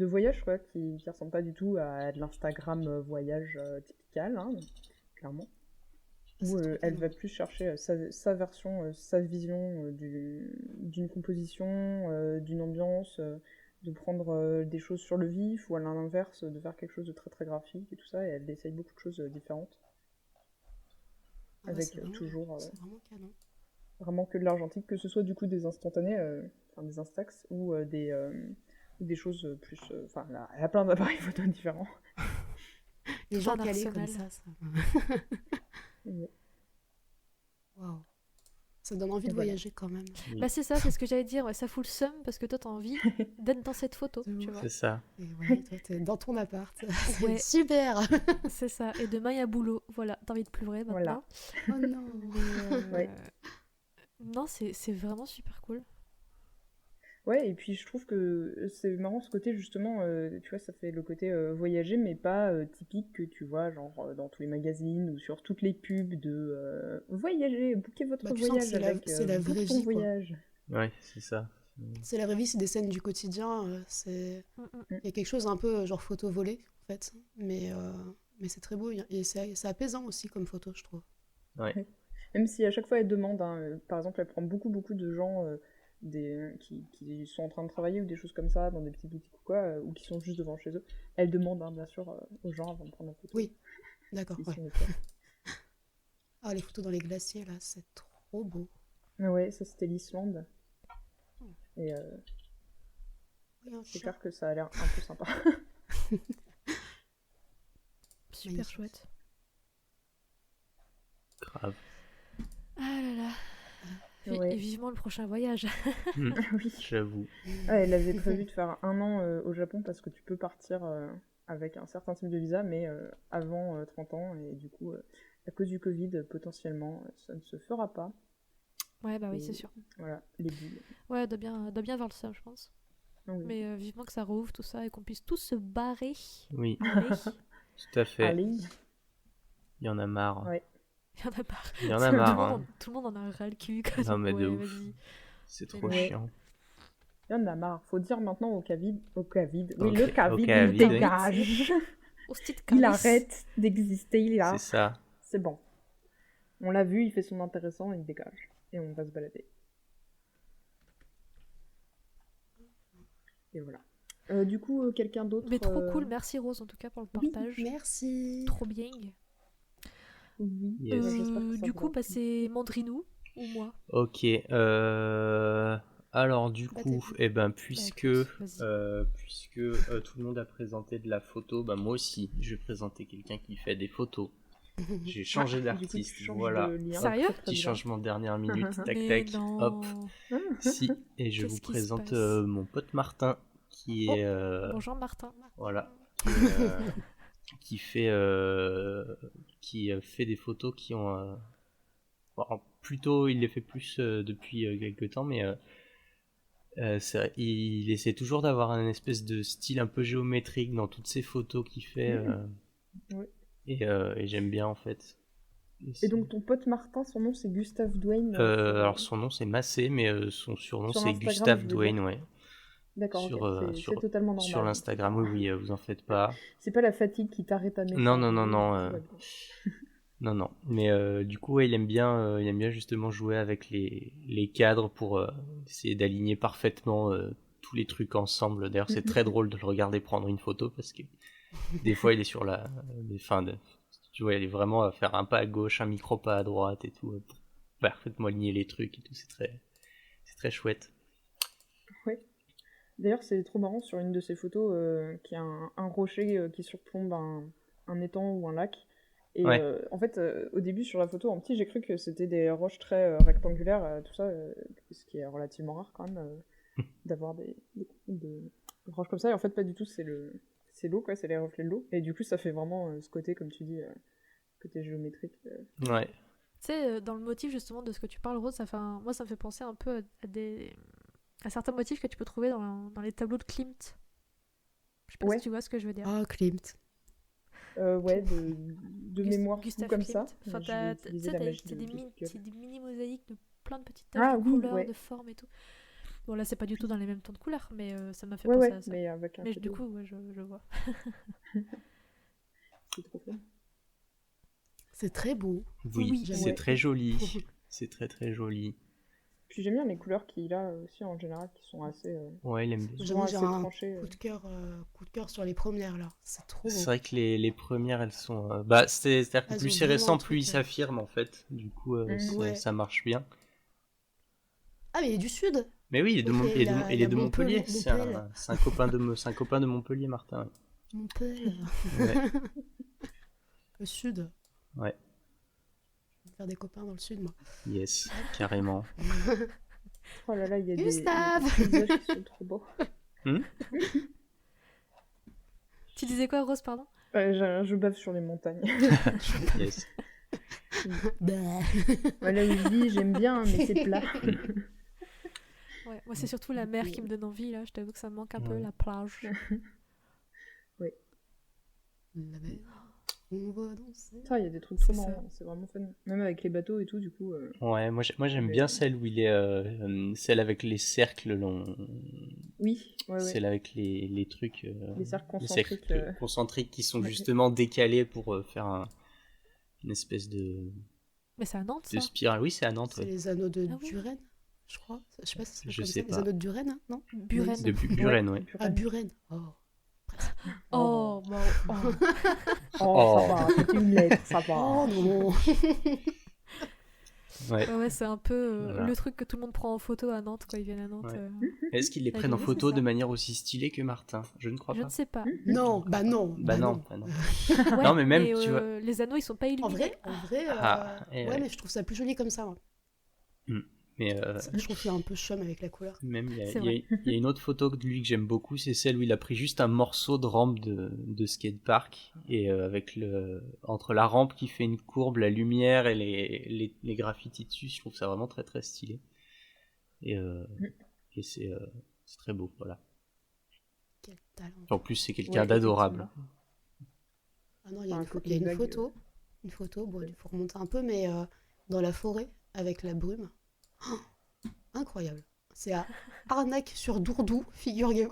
voyage, quoi, qui ressemble pas du tout à de l'Instagram voyage typical, hein, clairement. Où elle va plus chercher sa version, sa vision d'une composition, d'une ambiance, de prendre des choses sur le vif, ou à l'inverse, de faire quelque chose de très très graphique et tout ça, et elle essaye beaucoup de choses différentes, Ah bah, avec c'est vraiment, toujours c'est vraiment canon. vraiment que de l'argentique, que ce soit du coup des instantanés, enfin des instax, ou des choses plus... Enfin, elle a plein d'appareils photo différents. Les Tout gens un calés comme arsenal. ça. Ouais. Waouh. Ça donne envie Et de voilà. voyager quand même. Oui, Bah, c'est ça, c'est ce que j'allais dire. Ouais, ça fout le seum parce que toi, t'as envie d'être dans cette photo, De tu ouf. vois. c'est ça. Et ouais, toi, t'es dans ton appart. C'est Ouais. super. C'est ça. Et demain, il y a boulot. Voilà, t'as envie de pleurer Voilà. maintenant. Oh non. Ouais. Non, c'est vraiment super cool. Ouais, et puis je trouve que c'est marrant ce côté justement, tu vois, ça fait le côté voyager, mais pas typique que tu vois, genre dans tous les magazines ou sur toutes les pubs de voyager, booker votre Bah, tu sens que voyage avec c'est la vraie book ton vie, quoi. voyage. Ouais, c'est ça. C'est la vraie vie, c'est des scènes du quotidien. C'est... Mm, mm. Il y a quelque chose un peu genre photo volée, en fait. Mais c'est très beau. Et c'est apaisant aussi comme photo, je trouve. Ouais. Même si à chaque fois elle demande, hein, par exemple, elle prend beaucoup de gens qui sont en train de travailler ou des choses comme ça, dans des petites boutiques ou quoi, ou qui sont juste devant chez eux. Elle demande, hein, bien sûr, aux gens avant de prendre la photo. Oui, d'accord, s'ils ouais. sont OK. Ah, les photos dans les glaciers, là, c'est trop beau. Mais ouais, ça c'était l'Islande. Et Oui, un c'est chat. clair que ça a l'air un peu sympa. Super Magnifique. chouette. Grave. Ah là là. Ouais. Et vivement le prochain voyage. Oui. J'avoue. Ouais, elle avait prévu de faire 1 an au Japon parce que tu peux partir avec un certain type de visa, mais avant 30 ans. Et du coup, à cause du Covid, potentiellement, ça ne se fera pas. Ouais, bah oui, Et c'est sûr. Voilà, les billes. Ouais, doit bien voir le seum, je pense. Oui. Mais vivement que ça rouvre tout ça et qu'on puisse tous se barrer. Oui. Allez. tout à fait. Allez. Il y en a marre. Ouais. Il y en a marre. Il y en a marre. Hein. Tout le monde en a ras le cul. Quoi. Non, mais de Ouais, ouf. vas-y. C'est trop Ouais. chiant. Il y en a marre. Faut dire maintenant au Covid. Oui, Au le Covid, Covid, il oui. dégage. Hostie de Il calice. arrête d'exister, il est là. C'est ça. C'est bon. On l'a vu, il fait son intéressant, il dégage. Et on va se balader. Et voilà. Du coup, quelqu'un d'autre. Mais trop cool, merci Rose en tout cas pour le Oui, partage. merci. Trop bien. Oui. Yes. J'espère que ça Du vous coup, a plu. c'est Mandrinou ou moi? Ok. Alors du Bah, coup, t'as dit. puisque Vas-y. tout le monde a présenté de la photo, moi aussi, je vais présenter quelqu'un qui fait des photos. J'ai changé Du coup, tu d'artiste, changes voilà. de lien. Sérieux? Très, très Petit bien. changement de dernière minute, tac Mais tac, non. hop. Si, et je vous Qu'est-ce qui se présente passe mon pote Martin, qui Oh, est Bonjour Martin. voilà, qui fait des photos qui ont bon, plutôt il les fait plus depuis quelques temps, mais il essaie toujours d'avoir un espèce de style un peu géométrique dans toutes ses photos qu'il fait. Ouais. Et j'aime bien en fait. Et donc ton pote Martin, son nom c'est Gustave Douane. Alors son nom c'est Massé, mais son surnom Sur c'est Instagram, Gustave je veux Douane, dire. ouais. D'accord, Sur, ok. C'est totalement normal. Sur l'Instagram, oui, vous en faites pas. C'est pas la fatigue qui t'arrête à mettre. Non, ça, non, tout non, va bien. non. Mais du coup, ouais, il aime bien justement jouer avec les cadres pour essayer d'aligner parfaitement tous les trucs ensemble. D'ailleurs, c'est très drôle de le regarder prendre une photo parce que des fois, il est sur tu vois, il est vraiment à faire un pas à gauche, un micro pas à droite et tout pour parfaitement aligner les trucs et tout. C'est très chouette. Ouais. D'ailleurs, c'est trop marrant sur une de ces photos qu'il y a un rocher qui surplombe un étang ou un lac. Et Ouais. En fait, au début, sur la photo en petit, j'ai cru que c'était des roches très rectangulaires, tout ça, ce qui est relativement rare quand même, d'avoir des roches comme ça. Et en fait, pas du tout, c'est l'eau, quoi, c'est les reflets de l'eau. Et du coup, ça fait vraiment ce côté, comme tu dis, côté géométrique. Ouais. Tu sais, dans le motif justement de ce que tu parles, Rose, moi ça me fait penser un peu à certains motifs que tu peux trouver dans les tableaux de Klimt. Je sais pas Ouais. si tu vois ce que je veux dire. Ah, Klimt. Ouais, de mémoire Gustave comme Klimt. ça. Enfin, Je vais tu utiliser sais, la magie c'est de Google. des mini mosaïques de plein de petites taches Ah de oui, couleurs, ouais. de formes et tout. Bon là c'est pas du tout dans les mêmes tons de couleurs, mais ça m'a fait Ouais, penser ouais, à ça. mais avec un Mais peu du de- coup, ouais, je vois. c'est trop fun. C'est très beau. Oui, Oui, c'est ouais. très joli. C'est très joli. Puis j'aime bien les couleurs qu'il a aussi en général, qui sont assez, Ouais, il aime bien. J'avoue, assez j'ai un tranchées. coup de cœur sur les premières là. C'est trop C'est beau. vrai que les premières, elles sont. C'est-à-dire que Elles plus ont c'est vraiment récent, un plus il truc, s'affirme en fait. Du coup, Ouais. ça marche bien. Ah, mais il est du sud. Mais oui, il est de, Oui, Mon- il il est de, a- il il est a de Montpellier. Montpellier. C'est un copain de Montpellier, Martin. Montpellier. Ouais. Le sud. Ouais. Je vais faire des copains dans le sud, moi. Yes, carrément. Oh là là, il y a Gustave des paysages qui sont trop beaux. Tu disais quoi, Rose, pardon? Je bave sur les montagnes. Yes. Bah. Voilà où je dis, j'aime bien, mais c'est plat. Ouais, moi c'est surtout la mer qui me donne envie là, je t'avoue que ça me manque un peu, Ouais. la plage. La mer, on va danser. Ça, il y a des trucs trop C'est ça. marrants, c'est vraiment fun. Même avec les bateaux et tout, du coup. Ouais, moi j'aime bien celle où il est. Celle avec les cercles longs. Oui, ouais, ouais. Celle avec les trucs. Les cercles les concentriques. cercles concentriques qui sont Ouais. justement décalés pour faire une espèce Mais c'est à Nantes de ça. spirale. Oui, c'est à Nantes. C'est Ouais. les anneaux de Ah oui. Buren, je crois. Je sais pas si ça Je s'appelle sais comme ça. pas. Les anneaux de Buren, hein, non? Buren. De Buren, ouais. Ah, Buren. Oh. Oh, bon. Oh, ça va, c'est une lettre, ça va. Oh non. Ouais. Ouais, c'est un peu Voilà. le truc que tout le monde prend en photo à Nantes quand ils viennent à Nantes. Ouais. Est-ce qu'ils les prennent en oui, photo c'est de ça. manière aussi stylée que Martin? Je ne crois Je pas. ne sais pas. Non, bah non. Bah non. Ouais, Non, mais même, tu vois. les anneaux ils sont pas illuminés. En vrai, et ouais, ouais. mais je trouve ça plus joli comme ça. Moi. Mais Je trouve qu'il est un peu chum avec la couleur. même, il y a- C'est il y, a- il y a une autre photo de lui que j'aime beaucoup, c'est celle où il a pris juste un morceau de rampe de skatepark et avec entre la rampe qui fait une courbe, la lumière et les graffitis dessus, je trouve ça vraiment très très stylé. Et c'est très beau, voilà. Quel talent. En plus, c'est quelqu'un Ouais, d'adorable. Ah non, il y a une photo. Une photo, bon, il faut remonter un peu, mais dans la forêt, avec la brume. Oh, incroyable. C'est à Arnaque-sur-Dourdou, figurez-vous.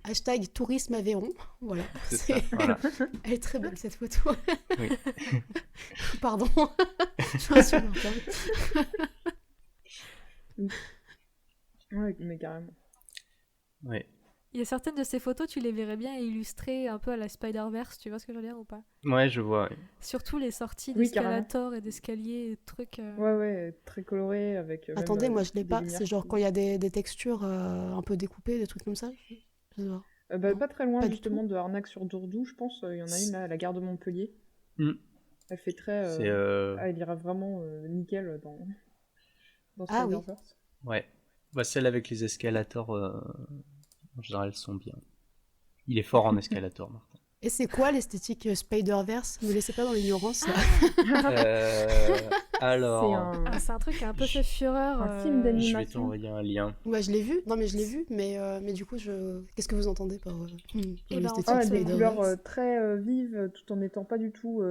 Hashtag tourisme Aveyron. Voilà. C'est ça, voilà. Elle est très belle, cette photo. Oui. Pardon. Je suis insupportable. Ouais, mais carrément. Ouais. Il y a certaines de ces photos, tu les verrais bien illustrées un peu à la Spider-Verse, tu vois ce que je veux dire ou pas? Ouais, je vois. Ouais. Surtout les sorties Oui, d'escalator et d'escaliers et trucs. Ouais, très coloré avec. Attendez, moi je l'ai des pas. lumières C'est genre qui- quand il y a des textures un peu découpées, des trucs comme ça. Je sais pas. Non, pas très loin pas du justement tout. de Arnaque-sur-Dourdou, je pense. Il y en a une là à la gare de Montpellier. Mm. Elle fait très. C'est Elle ira vraiment nickel dans Ah oui. Spider-Verse. ouais. Bah, celles avec les escalators, en général, sont bien. Il est fort en escalator, Martin. Et c'est quoi l'esthétique Spider-Verse? Me laissez pas dans l'ignorance là. Alors, C'est un truc qui a un peu fait fureur. un film je vais d'animation. t'envoyer un lien. Ouais, je l'ai vu. Non, mais je l'ai vu. Mais du coup, qu'est-ce que vous entendez par ben, l'esthétique en fait, Des Spider-Verse? couleurs très vives tout en n'étant pas du tout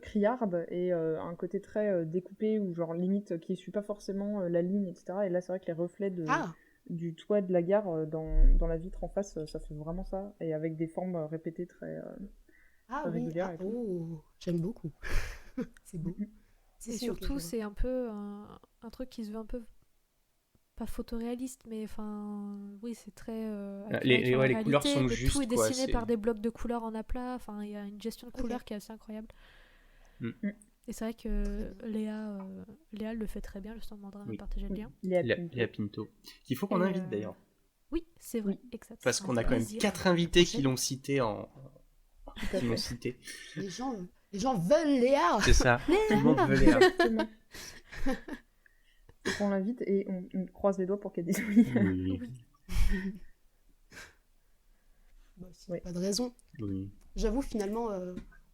criardes et un côté très découpé ou genre limite qui suit pas forcément la ligne, etc. Et là, c'est vrai que les reflets Ah, du toit de la gare dans la vitre en face, ça fait vraiment ça. Et avec des formes répétées très oui. régulières Ah, et tout. oh, j'aime beaucoup. C'est beau. Mhm. Et Si, surtout, ok, c'est un peu un truc qui se veut un peu pas photoréaliste, mais enfin, oui, c'est très. Accurate sur la les couleurs réalité, sont le justes, tout est quoi, dessiné c'est- par des blocs de couleurs en aplat. Enfin, il y a une gestion de Ok. couleurs qui est assez incroyable. Mm. Et c'est vrai que Léa le fait très bien. Justement, Mandra m'a Oui. partagé le lien. Léa Pinto. Qu'il faut qu'on Et, invite d'ailleurs. Oui, c'est vrai, exact. Parce ça qu'on sera a quand même plaisir. 4 invités qui Prochaine. l'ont cité Tout à qui l'ont fait. cité. Les gens veulent Léa. C'est ça. Tout le monde veut Léa. Exactement. Donc on l'invite et on croise les doigts pour qu'elle dise oui. Oui. Bah, s'il y a Oui. pas de raison. Oui. J'avoue, finalement,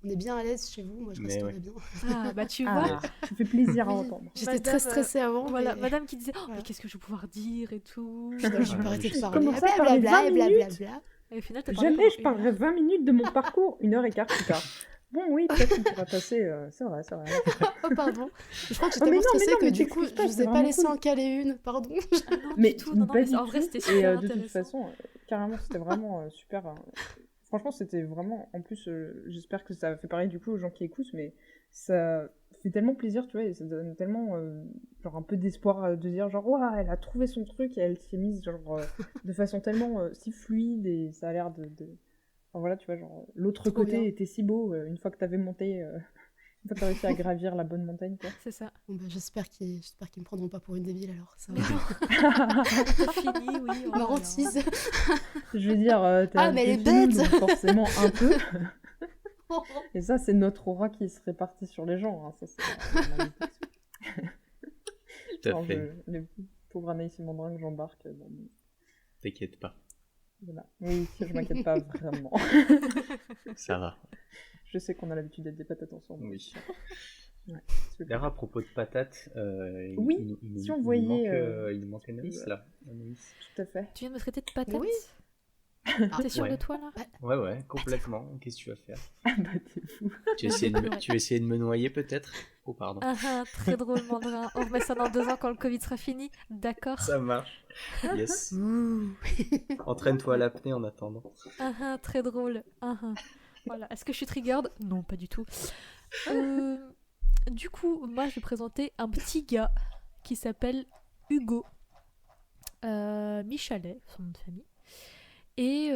on est bien à l'aise chez vous. Moi, je Mais resterai ouais. bien. Ah, bah tu vois. Ah, ça fait plaisir à Oui. entendre. J'étais Madame, très stressée avant. Voilà, mais... madame qui disait oh, Voilà. mais qu'est-ce que je vais pouvoir dire et tout. Au final, j'ai Ah, pas arrêté je de sais. parler. Commencer à parler 20 minutes. Blablabla. Et au final, t'as parlé Jamais je pendant parlerai 20 minutes de mon parcours 1h15 plus tard. Bon, oui, peut-être qu'on pourra passer. C'est vrai. Oh, pardon. Je crois que Oh, j'étais mais tellement non, stressée que mais du coup, t'excuses pas, je vous c'est ai pas vraiment laissé cool. en caler une. Pardon. Ah non, Mais du tout. Non, pas mais du en vrai, tout. c'était Et super de toute intéressant. façon, carrément, c'était vraiment super. Franchement, c'était vraiment. En plus, j'espère que ça fait pareil du coup aux gens qui écoutent, mais ça fait tellement plaisir, tu vois, et ça donne tellement genre un peu d'espoir de dire genre ouah, elle a trouvé son truc et elle s'y est mise genre de façon tellement si fluide et ça a l'air de. Enfin voilà, tu vois, genre l'autre Trop côté bien. était si beau une fois que t'avais monté, une fois que t'as réussi à gravir la bonne montagne, quoi. C'est ça. Bon, bah, j'espère qu'ils me prendront pas pour une débile alors. Ça Mais va. non, c'est fini, oui. oh là Ma là. hantise. Je veux dire, t'as Ah, mais elle est t'es filou, bête. donc forcément un peu. Et ça, c'est notre aura qui se répartit sur les gens. Hein. Ça, c'est la malédiction. Tout à Alors, fait. le pauvre Anaïs et Mandrin que j'embarque. T'inquiète pas. Voilà. Oui, je m'inquiète pas vraiment. Ça va. Je sais qu'on a l'habitude d'être des patates ensemble. Oui. Ouais, D'ailleurs, à propos de patates, Oui, si on voyait, il nous manque Anaïs là. Anaïs. tout à fait. Tu viens de me traiter de patate. Oui. T'es sûr Ouais. de toi là? Ouais, complètement. Qu'est-ce que tu vas faire? Ah bah, t'es fou. Tu vas essayer de me noyer peut-être? Oh, pardon. Ah, très drôle, Mandrin. On remet ça dans 2 ans quand le Covid sera fini. D'accord. Ça marche. Yes. Ouh. Entraîne-toi à l'apnée en attendant. Très drôle. Voilà. Est-ce que je suis triggered? Non, pas du tout. Du coup, moi, je vais présenter un petit gars qui s'appelle Hugo Michalet, son nom de famille. Et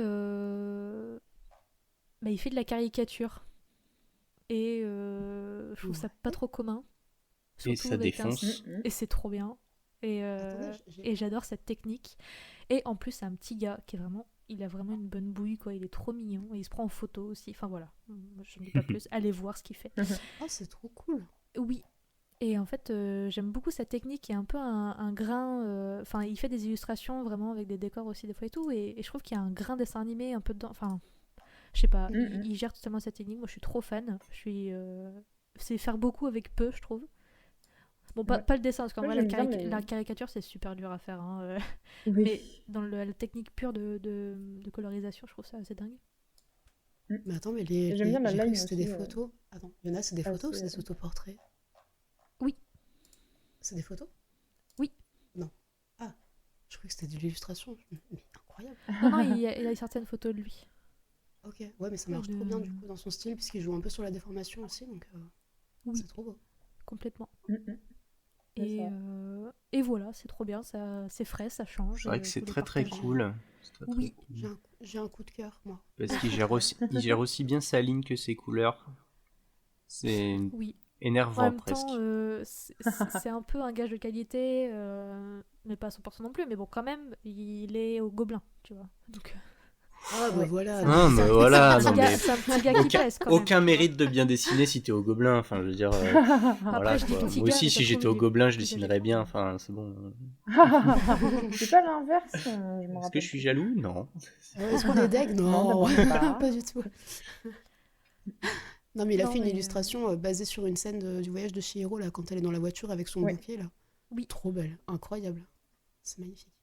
il fait de la caricature. Et je trouve ça pas trop commun. Et Surtout ça avec défonce. Et c'est trop bien. Et Attendez, et j'adore cette technique. Et en plus, c'est un petit gars qui est vraiment... Il a vraiment une bonne bouille, quoi. Il est trop mignon. Et il se prend en photo aussi. Enfin, voilà. Je ne dis pas plus. Allez voir ce qu'il fait. Oh, c'est trop cool. Oui. Et en fait, j'aime beaucoup sa technique. Il y a un peu un grain... Enfin, il fait des illustrations vraiment avec des décors aussi des fois et tout. Et je trouve qu'il y a un grain dessin animé un peu dedans. Enfin, je sais pas. Il gère totalement cette technique. Moi, je suis trop fan. C'est faire beaucoup avec peu, je trouve. Bon, pas le dessin, parce qu'en vrai, mais... la caricature, c'est super dur à faire. Hein, oui. Mais dans la technique pure de colorisation, je trouve ça assez dingue. Mais attends, mais J'aime bien la j'ai cru line que c'était aussi, des photos. Attends, il y en a, c'est des photos ou c'est des autoportraits? Oui. C'est des photos? Oui. Non. Ah, je croyais que c'était de l'illustration. Mais incroyable. Non, il y a certaines photos de lui. Ok, ouais, mais ça marche trop bien du coup dans son style, puisqu'il joue un peu sur la déformation aussi, donc oui. C'est trop beau. Complètement. Mm-hmm. Et voilà, c'est trop bien, c'est frais, ça change. C'est vrai que c'est très très cool. Oui. J'ai un coup de cœur, moi. Parce qu'il gère aussi bien sa ligne que ses couleurs. C'est énervant en même presque. Temps, c'est un peu un gage de qualité, mais pas à 100% non plus. Mais bon, quand même, il est au Gobelin, tu vois. Donc... Ah bah voilà. Ah mais voilà. C'est un petit gars qui pèse quand même. Aucun mérite de bien dessiner si t'es au Gobelin. Enfin, je veux dire. Voilà, moi aussi, si j'étais au Gobelin, je dessinerais bien. Enfin, c'est bon. C'est pas l'inverse. Est-ce que je suis jaloux? Non. Est-ce qu'on est deg? Non, pas du tout. Non, mais il a fait une illustration basée sur une scène du voyage de Chihiro, là, quand elle est dans la voiture avec son bouquet, là. Oui. Trop belle, incroyable. C'est magnifique.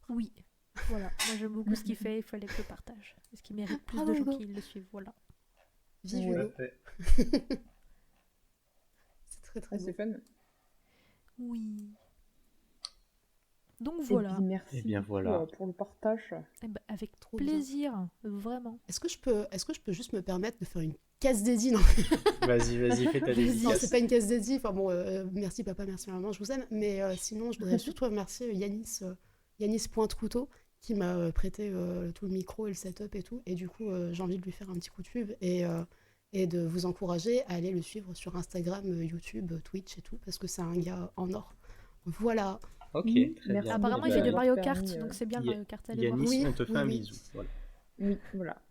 Oui. Voilà, moi j'aime beaucoup ce qu'il fait, il fallait que je le partage. Est-ce qu'il mérite plus de gens qui le suivent, voilà. Vive Hugo. C'est très très beau. C'est fun. Oui. Donc voilà. Et bien merci pour le partage. Avec trop plaisir, vraiment. Est-ce que je peux juste me permettre de faire une case dédiée? Non. Vas-y, fais ta dédicace. Non, c'est pas une case dédiée. Enfin bon, merci papa, merci maman, je vous aime. Mais sinon, je voudrais surtout remercier Yanis Pointe-Couteau qui m'a prêté tout le micro et le setup et tout. Et du coup, j'ai envie de lui faire un petit coup de pub et de vous encourager à aller le suivre sur Instagram, YouTube, Twitch et tout, parce que c'est un gars en or. Voilà. Ok, très bien. Apparemment, il fait du Mario Kart, donc c'est bien le Mario Kart. Yanis, on te fait un bisou. Oui, voilà.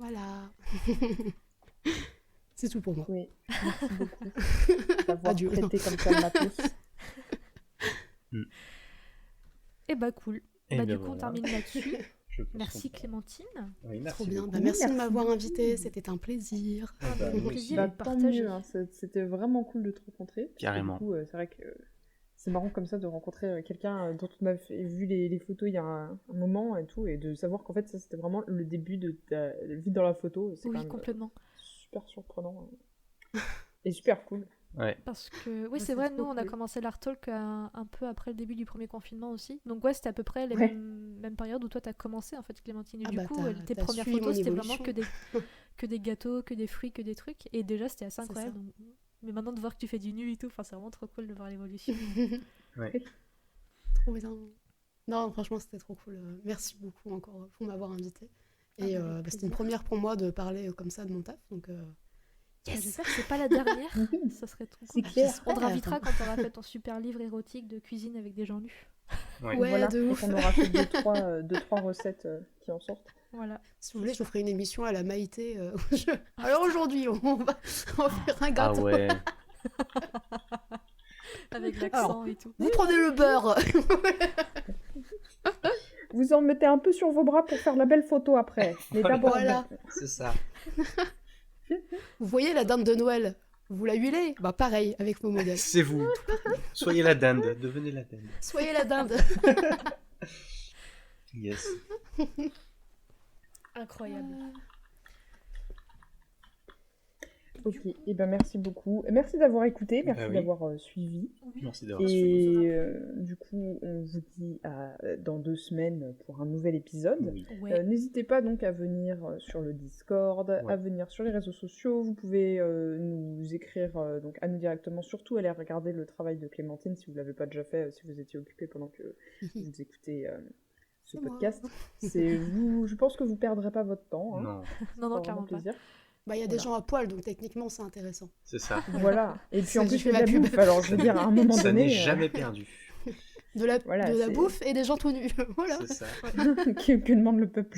C'est tout pour moi. Oui, merci beaucoup d'avoir prêté comme ça ma pouce. Et bah cool. Du coup, on termine là-dessus. Merci Clémentine. Oui, merci. Trop bien. Merci de m'avoir invité. C'était un plaisir. Tant mieux. C'était vraiment cool de te rencontrer. Carrément. Du coup, c'est vrai que c'est marrant comme ça de rencontrer quelqu'un dont on a vu les photos il y a un moment et tout, et de savoir qu'en fait ça c'était vraiment le début de ta vie dans la photo. C'est oui, quand même complètement. Super surprenant et super cool. Ouais. Parce que c'est vrai, nous on a commencé l'Art Talk un peu après le début du premier confinement aussi. Donc c'était à peu près les mêmes périodes où toi t'as commencé en fait, Clémentine. Et du coup, tes premières photos c'était vraiment que des gâteaux, que des fruits, que des trucs. Et déjà c'était assez incroyable. Donc... Mais maintenant de voir que tu fais du nu et tout, c'est vraiment trop cool de voir l'évolution. Trop bien. Non, franchement c'était trop cool. Merci beaucoup encore pour m'avoir invité. Et c'était une première pour moi de parler comme ça de mon taf. Donc j'espère que c'est pas la dernière. Ça serait trop cool. On te réinvitera quand tu auras fait ton super livre érotique de cuisine avec des gens nus. Ouais, voilà, de ouf. On aura fait 2-3 recettes qui en sortent. Voilà. Si vous voulez, je vous ferai une émission à la Maïté. Alors aujourd'hui, on va faire un gâteau. Ah ouais. Avec l'accent et tout. Vous prenez le beurre. Vous en mettez un peu sur vos bras pour faire la belle photo après. Mais d'abord, voilà. C'est ça. Vous voyez la dinde de Noël? Vous la huilez? Bah pareil, avec vos modèles. C'est vous. Soyez la dinde. Devenez la dinde. Soyez la dinde. Yes. Incroyable. Ok, et ben merci beaucoup. Merci d'avoir écouté, merci d'avoir suivi. Merci d'avoir suivi. Et du coup, on vous dit dans 2 semaines pour un nouvel épisode. Oui. N'hésitez pas donc à venir sur le Discord, à venir sur les réseaux sociaux. Vous pouvez nous écrire donc à nous directement. Surtout, allez regarder le travail de Clémentine si vous ne l'avez pas déjà fait, si vous étiez occupé pendant que vous écoutez ce podcast. Je pense que vous ne perdrez pas votre temps. Hein. Non, clairement pas. Bah, il y a des gens à poil, donc techniquement, c'est intéressant. C'est ça. Voilà. Et puis en plus, il y a de la bouffe. Alors, je veux dire, à un moment donné... Ça n'est jamais perdu. De la bouffe et des gens tout nus. Voilà. C'est ça. que demande le peuple?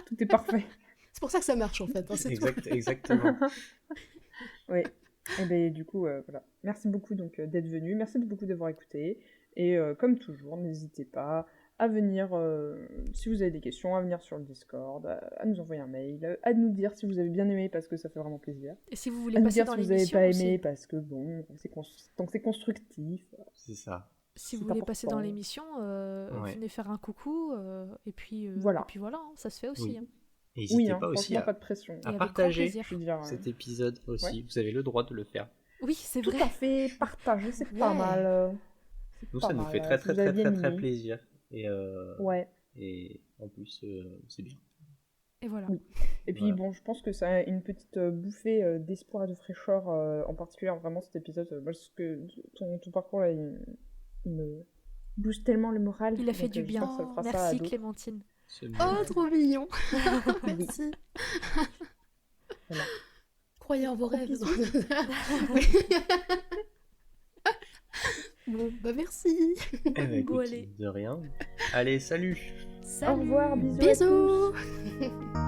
Tout est parfait. C'est pour ça que ça marche, en fait. Hein, Exactement. Oui. Et bien, du coup, voilà. Merci beaucoup d'être venu. Merci beaucoup d'avoir écouté. Et comme toujours, n'hésitez pas à venir, si vous avez des questions, à venir sur le Discord, à nous envoyer un mail, à nous dire si vous avez bien aimé parce que ça fait vraiment plaisir. Et si vous voulez À nous passer dire dans si vous n'avez l'émission pas aussi. aimé parce que bon, tant que c'est constructif. C'est ça. Si vous c'est voulez passer dans important. l'émission, Ouais. venez faire un coucou, et puis Voilà. hein, ça se fait aussi. Oui. hein. N'hésitez Oui, pas aussi franchement, à, pas de pression. Et à avec grand partager plaisir. Je veux dire, cet épisode aussi. Ouais. Vous avez le droit de le faire. Oui, c'est tout vrai. à fait, partager, c'est pas Ouais. mal. C'est Nous, pas ça nous mal, fait très si très vous avez très bien très très aimé. plaisir. Ouais. Et en plus, c'est bien. Et voilà. Oui. Et puis Voilà. bon, je pense que ça a une petite bouffée d'espoir et de fraîcheur, en particulier vraiment cet épisode. Moi, parce que ton parcours là, il me booste tellement le moral. Il a fait donc, du bien. j'espère que ça fera ça à Merci d'autres. Clémentine. C'est bon. Oh, trop mignon. Oui. Merci. Voilà. Croyez en vos Gros rêves. bisous. Oui. Bon, bah merci. Eh ben, écoute, allez. de rien. Allez, salut. Salut. Au revoir, bisous. à tous. Bisous.